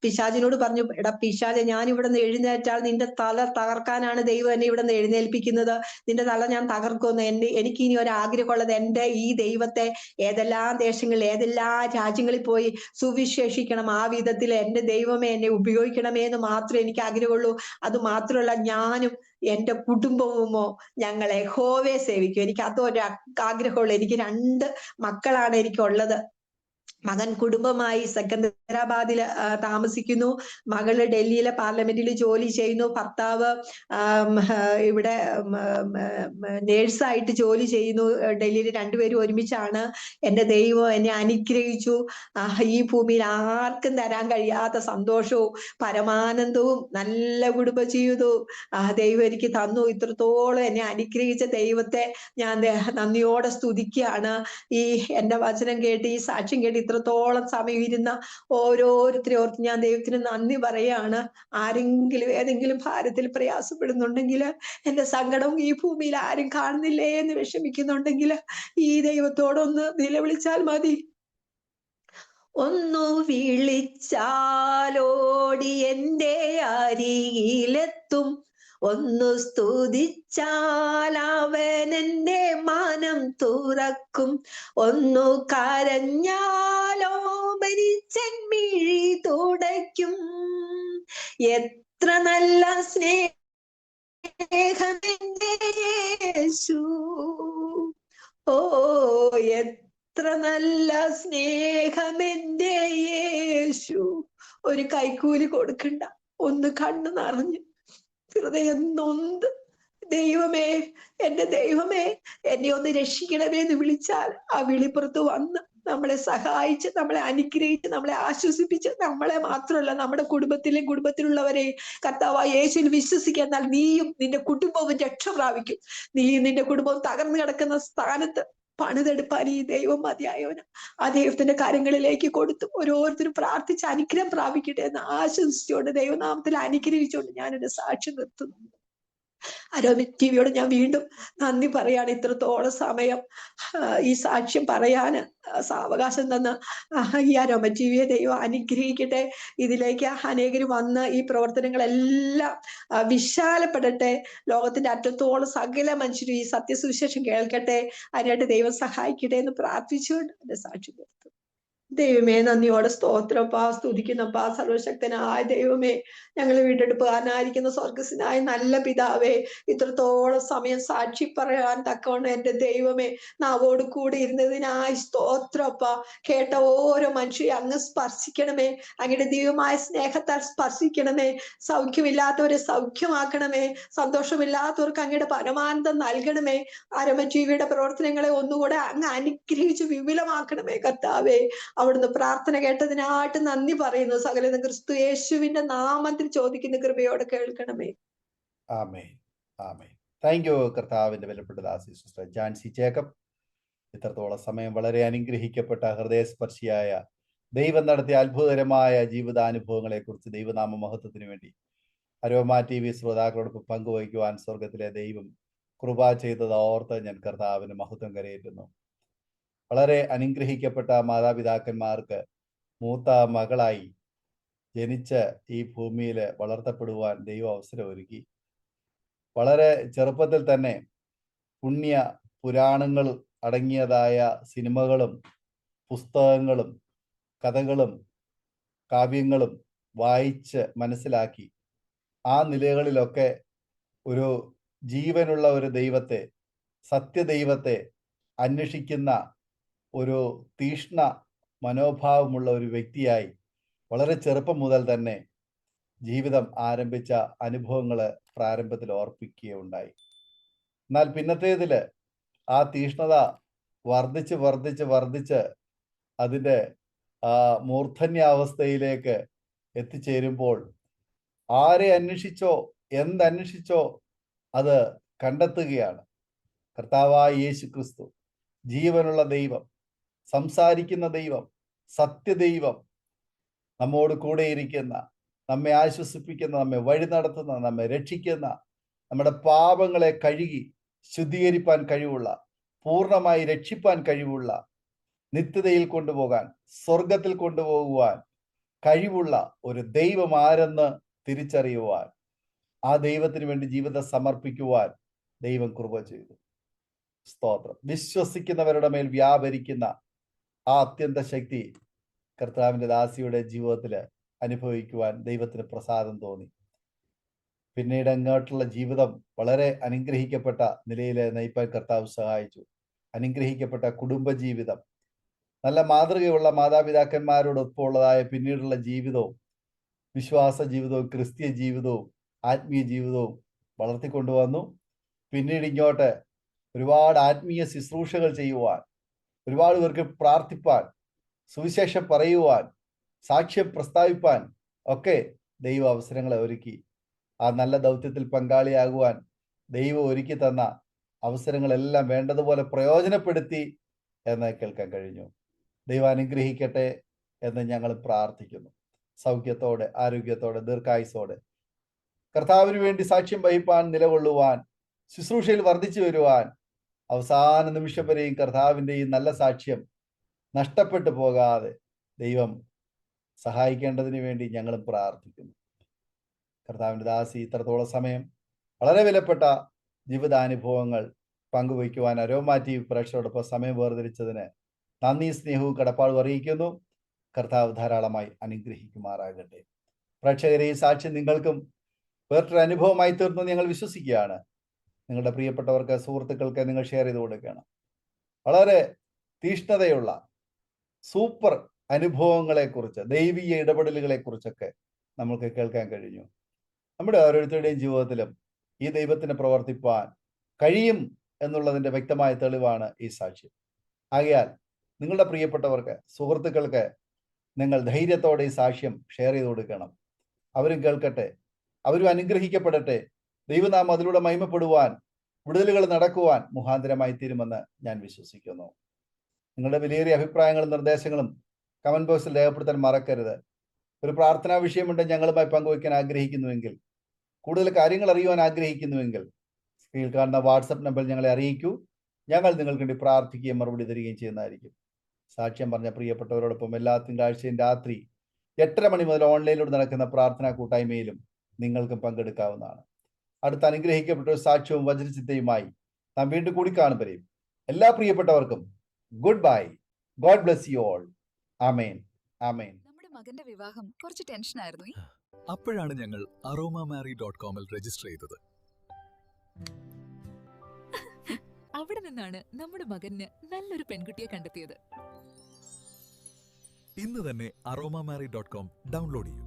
പിശാചിനോട് പറഞ്ഞു, എടാ പിശാചെ, ഞാൻ ഇവിടെ നിന്ന് എഴുന്നേറ്റാൽ നിന്റെ തല തകർക്കാനാണ് ദൈവം എന്നെ ഇവിടെ നിന്ന് എഴുന്നേൽപ്പിക്കുന്നത്. നിന്റെ തല ഞാൻ തകർക്കുമെന്ന്. എനിക്ക് ഇനി ഒരു ആഗ്രഹമുള്ളത് എന്റെ ഈ ദൈവത്തെ ഏതെല്ലാം ദേശങ്ങളിൽ ഏതെല്ലാം രാജ്യങ്ങളിൽ പോയി സുവിശേഷിക്കണം. ആ വിധത്തിൽ എന്റെ ദൈവമേ എന്നെ ഉപയോഗിക്കണമേ എന്ന് മാത്രമേ എനിക്ക് ആഗ്രഹമുള്ളൂ. അത് മാത്രമല്ല, ഞാനും എന്റെ കുടുംബവുമോ ഞങ്ങൾ യഹോവയെ സേവിക്കും. എനിക്ക് അതൊരു ആഗ്രഹമുള്ളൂ. എനിക്ക് 2 മക്കളാണ് എനിക്കുള്ളത്. മകൻ കുടുംബമായി സെക്കന്ദരാബാദിൽ താമസിക്കുന്നു. മകള് ഡൽഹിയിലെ പാർലമെന്റിൽ ജോലി ചെയ്യുന്നു. ഭർത്താവ് ഇവിടെ നേഴ്സായിട്ട് ജോലി ചെയ്യുന്നു ഡൽഹിയിൽ. 2 പേരും ഒരുമിച്ചാണ്. എന്റെ ദൈവം എന്നെ അനുഗ്രഹിച്ചു. ഈ ഭൂമിയിൽ ആർക്കും തരാൻ കഴിയാത്ത സന്തോഷവും പരമാനന്ദവും നല്ല കുടുംബജീവിതവും ദൈവം എനിക്ക് തന്നു. ഇത്രത്തോളം എന്നെ അനുഗ്രഹിച്ച ദൈവത്തെ ഞാൻ നന്ദിയോടെ സ്തുതിക്കുകയാണ്. ഈ എന്റെ വചനം കേട്ട് ഈ സാക്ഷ്യം കേട്ട് ഇത്രത്തോളം സമയം ഇരുന്ന ഓരോരുത്തരെ ഓർത്ത് ഞാൻ ദൈവത്തിന് നന്ദി പറയാണ്. ആരെങ്കിലും ഏതെങ്കിലും ഭാരത്തിൽ പ്രയാസപ്പെടുന്നുണ്ടെങ്കിൽ, എന്റെ സങ്കടം ഈ ഭൂമിയിൽ ആരും കാണുന്നില്ലേ എന്ന് വിഷമിക്കുന്നുണ്ടെങ്കിൽ ഈ ദൈവത്തോടൊന്ന് നിലവിളിച്ചാൽ മതി. ഒന്നു വിളിച്ചാലോടി എന്റെ അരികിലെത്തും, ഒന്നു സ്തുതിച്ചാൽ അവൻ എന്റെ മാനം തുറക്കും, ഒന്നു കരഞ്ഞാലോ മരിച്ചെന്മിഴി തുടയ്ക്കും. എത്ര നല്ല സ്നേഹമെന്റെ യേശു, ഓ എത്ര നല്ല സ്നേഹമെന്റെ യേശു. ഒരു കൈക്കൂലി കൊടുക്കണ്ട, ഒന്ന് കണ്ണു നിറഞ്ഞ് ഹൃദയം നൊന്ത് ദൈവമേ, എന്റെ ദൈവമേ എന്നെ ഒന്ന് രക്ഷിക്കണമേ എന്ന് വിളിച്ചാൽ ആ വിളിപ്പുറത്ത് വന്ന് നമ്മളെ സഹായിച്ച്, നമ്മളെ അനുഗ്രഹിച്ച്, നമ്മളെ ആശ്വസിപ്പിച്ച്, നമ്മളെ മാത്രമല്ല നമ്മുടെ കുടുംബത്തിലുള്ളവരെ കർത്താവായ യേശുവിൽ വിശ്വസിക്കുക. എന്നാൽ നീയും നിന്റെ കുടുംബവും രക്ഷ പ്രാപിക്കും. നീയും നിന്റെ കുടുംബവും തകർന്നു കിടക്കുന്ന സ്ഥാനത്ത് പണിതെടുപ്പാൻ ഈ ദൈവം മതിയായവന്. ആ ദൈവത്തിന്റെ കാര്യങ്ങളിലേക്ക് കൊടുത്തു ഓരോരുത്തരും പ്രാർത്ഥിച്ച് അനുഗ്രഹം പ്രാപിക്കട്ടെ എന്ന് ആശംസിച്ചുകൊണ്ട് ദൈവനാമത്തിൽ അനുഗ്രഹിച്ചുകൊണ്ട് ഞാൻ എന്റെ സാക്ഷ്യം നിർത്തുന്നു. അരോമ ടിവിയോട് ഞാൻ വീണ്ടും നന്ദി പറയാണ്. ഇത്രത്തോളം സമയം ഈ സാക്ഷ്യം പറയാന് സാവകാശം തന്ന ഈ അരോമ ടിവിയെ ദൈവം അനുഗ്രഹിക്കട്ടെ. ഇതിലേക്ക് അനേകര് വന്ന് ഈ പ്രവർത്തനങ്ങളെല്ലാം വിശാലപ്പെടട്ടെ. ലോകത്തിന്റെ അറ്റത്തോളം സകല മനുഷ്യരും ഈ സത്യസുവിശേഷം കേൾക്കട്ടെ. അതിനായിട്ട് ദൈവം സഹായിക്കട്ടെ എന്ന് പ്രാർത്ഥിച്ചുകൊണ്ട് എന്റെ സാക്ഷ്യം നിർത്തും. ദൈവമേ, നന്ദിയോടെ സ്തോത്രപ്പാ, സ്തുതിക്കുന്നപ്പാ. സർവശക്തനായ ദൈവമേ, ഞങ്ങൾ വീണ്ടെടുപ്പുകാരനായിരിക്കുന്ന സ്വർഗസ്വനായ നല്ല പിതാവേ, ഇത്രത്തോളം സമയം സാക്ഷി പറയാൻ തക്കവണ്ണം എന്റെ ദൈവമേ നാവോട് കൂടി ഇരുന്നതിനായി സ്തോത്രപ്പാ. കേട്ട ഓരോ മനുഷ്യരെ അങ്ങ് സ്പർശിക്കണമേ, അങ്ങയുടെ ദൈവമായ സ്നേഹത്താൽ സ്പർശിക്കണമേ. സൗഖ്യമില്ലാത്തവരെ സൗഖ്യമാക്കണമേ, സന്തോഷമില്ലാത്തവർക്ക് അങ്ങയുടെ പരമാനന്ദം നൽകണമേ. അരമജീവിയുടെ പ്രവർത്തനങ്ങളെ ഒന്നുകൂടെ അങ്ങ് അനുഗ്രഹിച്ച് വിപുലമാക്കണമേ കർത്താവേ. അവിടുന്ന് പ്രാർത്ഥന കേട്ടതിനായിട്ട് നന്ദി പറയുന്നു. സകലതും ക്രിസ്തു യേശുവിന്റെ നാമത്തിൽ ചോദിക്കുന്ന കൃപയോടെ കേൾക്കണമേ. ആമേൻ, ആമേൻ. താങ്ക് യു കർത്താവിന്റെ വിലപ്പെട്ട ദാസി സിസ്റ്റർ ജാൻസി ജേക്കബ്. ഇത്രത്തോളം സമയം വളരെ അനുഗ്രഹിക്കപ്പെട്ട ഹൃദയസ്പർശിയായ ദൈവം നടത്തിയ അത്ഭുതകരമായ ജീവിതാനുഭവങ്ങളെ കുറിച്ച് ദൈവനാമ മഹത്വത്തിന് വേണ്ടി അരോമ TV ശ്രോതാക്കളോടൊപ്പം പങ്കുവയ്ക്കുവാൻ സ്വർഗത്തിലെ ദൈവം കൃപ ചെയ്തത് ഓർത്ത് ഞാൻ കർത്താവിന് മഹത്വം കരയേറ്റുന്നു. വളരെ അനുഗ്രഹിക്കപ്പെട്ട മാതാപിതാക്കന്മാർക്ക് മൂത്ത മകളായി ജനിച്ച് ഈ ഭൂമിയിൽ വളർത്തപ്പെടുവാൻ ദൈവം അവസരം ഒരുക്കി. വളരെ ചെറുപ്പത്തിൽ തന്നെ പുണ്യ പുരാണങ്ങൾ അടങ്ങിയതായ സിനിമകളും പുസ്തകങ്ങളും കഥകളും കാവ്യങ്ങളും വായിച്ച് മനസ്സിലാക്കി ആ നിലകളിലൊക്കെ ഒരു ജീവനുള്ള ഒരു ദൈവത്തെ, സത്യദൈവത്തെ അന്വേഷിക്കുന്ന ഒരു തീഷ്ണ മനോഭാവമുള്ള ഒരു വ്യക്തിയായി വളരെ ചെറുപ്പം മുതൽ തന്നെ ജീവിതം ആരംഭിച്ച അനുഭവങ്ങൾ പ്രാരംഭത്തിൽ ഓർപ്പിക്കുകയുണ്ടായി. എന്നാൽ പിന്നത്തേതില് ആ തീഷ്ണത വർദ്ധിച്ച് അതിൻ്റെ മൂർധന്യാവസ്ഥയിലേക്ക് എത്തിച്ചേരുമ്പോൾ ആരെ അന്വേഷിച്ചോ എന്തന്വേഷിച്ചോ അത് കണ്ടെത്തുകയാണ്. കർത്താവായ യേശു ക്രിസ്തു, ജീവനുള്ള ദൈവം, സംസാരിക്കുന്ന ദൈവം, സത്യദൈവം, നമ്മോട് കൂടെയിരിക്കുന്ന, നമ്മെ ആശ്വസിപ്പിക്കുന്ന, നമ്മെ വഴി നടത്തുന്ന, നമ്മെ രക്ഷിക്കുന്ന, നമ്മുടെ പാപങ്ങളെ കഴുകി ശുദ്ധീകരിപ്പാൻ കഴിവുള്ള, പൂർണ്ണമായി രക്ഷിപ്പാൻ കഴിവുള്ള, നിത്യതയിൽ കൊണ്ടുപോകാൻ, സ്വർഗത്തിൽ കൊണ്ടുപോകുവാൻ കഴിവുള്ള ഒരു ദൈവം ആരെന്ന് തിരിച്ചറിയുവാൻ, ആ ദൈവത്തിന് വേണ്ടി ജീവിതം സമർപ്പിക്കുവാൻ ദൈവം കൃപ ചെയ്തു. സ്തോത്രം. വിശ്വസിക്കുന്നവരുടെ മേൽ വ്യാപരിക്കുന്ന ആ അത്യന്ത ശക്തി കർത്താവിൻ്റെ ദാസിയുടെ ജീവിതത്തിൽ അനുഭവിക്കുവാൻ ദൈവത്തിന് പ്രസാദം തോന്നി. പിന്നീട് അങ്ങോട്ടുള്ള ജീവിതം വളരെ അനുഗ്രഹിക്കപ്പെട്ട നിലയിൽ നയിപ്പാൻ കർത്താവ് സഹായിച്ചു. അനുഗ്രഹിക്കപ്പെട്ട കുടുംബജീവിതം, നല്ല മാതൃകയുള്ള മാതാപിതാക്കന്മാരോടൊപ്പമുള്ളതായ പിന്നീടുള്ള ജീവിതവും, വിശ്വാസ ജീവിതവും ക്രിസ്തീയ ജീവിതവും ആത്മീയ ജീവിതവും വളർത്തിക്കൊണ്ടുവന്നു. പിന്നീട് ഇങ്ങോട്ട് ഒരുപാട് ആത്മീയ ശുശ്രൂഷകൾ ചെയ്യുവാൻ, ഒരുപാട് പേർക്ക് പ്രാർത്ഥിപ്പാൻ, സുവിശേഷം പറയുവാൻ, സാക്ഷ്യം പ്രസ്താവിപ്പാൻ ഒക്കെ ദൈവ അവസരങ്ങളെ ഒരുക്കി. ആ നല്ല ദൗത്യത്തിൽ പങ്കാളിയാകുവാൻ ദൈവം ഒരുക്കി തന്ന അവസരങ്ങളെല്ലാം വേണ്ടതുപോലെ പ്രയോജനപ്പെടുത്തി എന്ന് കേൾക്കാൻ കഴിഞ്ഞു. ദൈവം അനുഗ്രഹിക്കട്ടെ എന്ന് ഞങ്ങൾ പ്രാർത്ഥിക്കുന്നു. സൗഖ്യത്തോടെ, ആരോഗ്യത്തോടെ, ദീർഘായുസോടെ കർത്താവിന് വേണ്ടി സാക്ഷ്യം വഹിപ്പാൻ, നിലകൊള്ളുവാൻ, ശുശ്രൂഷയിൽ വർദ്ധിച്ചു വരുവാൻ, അവസാന നിമിഷം വരെയും കർത്താവിൻ്റെ ഈ നല്ല സാക്ഷ്യം നഷ്ടപ്പെട്ടു പോകാതെ ദൈവം സഹായിക്കേണ്ടതിന് വേണ്ടി ഞങ്ങളും പ്രാർത്ഥിക്കുന്നു. കർത്താവിൻ്റെ ദാസി ഇത്രത്തോളം സമയം വളരെ വിലപ്പെട്ട ജീവിതാനുഭവങ്ങൾ പങ്കുവയ്ക്കുവാൻ അരോമ TV പ്രേക്ഷകരോടൊപ്പം സമയം വേർതിരിച്ചതിന് നന്ദി, സ്നേഹവും കടപ്പാടും അറിയിക്കുന്നു. കർത്താവ് ധാരാളമായി അനുഗ്രഹിക്കുമാറാകട്ടെ. പ്രേക്ഷകരെ, ഈ സാക്ഷ്യം നിങ്ങൾക്കും വേറൊരു അനുഭവമായി തീർന്നു ഞങ്ങൾ വിശ്വസിക്കുകയാണ്. നിങ്ങളുടെ പ്രിയപ്പെട്ടവർക്ക്, സുഹൃത്തുക്കൾക്ക് നിങ്ങൾ ഷെയർ ചെയ്ത് കൊടുക്കുകയാണ്. വളരെ തീഷ്ണതയുള്ള സൂപ്പർ അനുഭവങ്ങളെക്കുറിച്ച്, ദൈവീയ ഇടപെടലുകളെക്കുറിച്ചൊക്കെ നമുക്ക് കേൾക്കാൻ കഴിഞ്ഞു. നമ്മുടെ ഓരോരുത്തരുടെയും ജീവിതത്തിലും ഈ ദൈവത്തിന് പ്രവർത്തിപ്പാൻ കഴിയും എന്നുള്ളതിൻ്റെ വ്യക്തമായ തെളിവാണ് ഈ സാക്ഷ്യം. ആകയാൽ നിങ്ങളുടെ പ്രിയപ്പെട്ടവർക്ക്, സുഹൃത്തുക്കൾക്ക് നിങ്ങൾ ധൈര്യത്തോടെ ഈ സാക്ഷ്യം ഷെയർ ചെയ്ത് കൊടുക്കണം. അവരും കേൾക്കട്ടെ, അവരും അനുഗ്രഹിക്കപ്പെടട്ടെ. ദൈവനാമം അതിലൂടെ മഹിമപ്പെടുവാൻ, വിടുതലുകൾ നടക്കുവാൻ മുഖാന്തരമായി തീരുമെന്ന് ഞാൻ വിശ്വസിക്കുന്നു. നിങ്ങളുടെ വിലയേറിയ അഭിപ്രായങ്ങളും നിർദ്ദേശങ്ങളും കമന്റ് ബോക്സിൽ രേഖപ്പെടുത്താൻ മറക്കരുത്. ഒരു പ്രാർത്ഥനാ വിഷയമുണ്ടെങ്കിൽ ഞങ്ങളുമായി പങ്കുവയ്ക്കാൻ ആഗ്രഹിക്കുന്നുവെങ്കിൽ, കൂടുതൽ കാര്യങ്ങൾ അറിയുവാൻ ആഗ്രഹിക്കുന്നുവെങ്കിൽ സ്ക്രീനിൽ കാണുന്ന വാട്സപ്പ് നമ്പറിൽ ഞങ്ങളെ അറിയിക്കൂ. ഞങ്ങൾ നിങ്ങൾക്ക് വേണ്ടി പ്രാർത്ഥിക്കുകയും മറുപടി തരികയും ചെയ്യുന്നതായിരിക്കും. സാക്ഷ്യം പറഞ്ഞ പ്രിയപ്പെട്ടവരോടൊപ്പം എല്ലാ തിങ്കളാഴ്ചയും രാത്രി 8:30 മണി മുതൽ ഓൺലൈനിലൂടെ നടക്കുന്ന പ്രാർത്ഥനാ കൂട്ടായ്മയിലും നിങ്ങൾക്കും പങ്കെടുക്കാവുന്നതാണ്. അടുത്ത അനുഗ്രഹിക്കപ്പെട്ട ഒരു സാക്ഷ്യവും വചനചിന്തയുമായി നാം വീണ്ടും കൂടി കാണുമ്പോഴേയും എല്ലാ പ്രിയപ്പെട്ടവർക്കും goodbye. God bless you all. ആമേൻ. ആമേൻ. നമ്മുടെ മകന്റെ വിവാഹം കുറച്ച് ടെൻഷനായിരുന്നു. അപ്പോഴാണ് ഞങ്ങൾ aromamary.com രജിസ്റ്റർ ചെയ്തത്. അവിടെ നിന്നാണ് നമ്മുടെ മകന് നല്ലൊരു പെൺകുട്ടിയെ കണ്ടെത്തിയത്. ഇന്ന് തന്നെ aromamary.com ഡൗൺലോഡ് ചെയ്യൂ.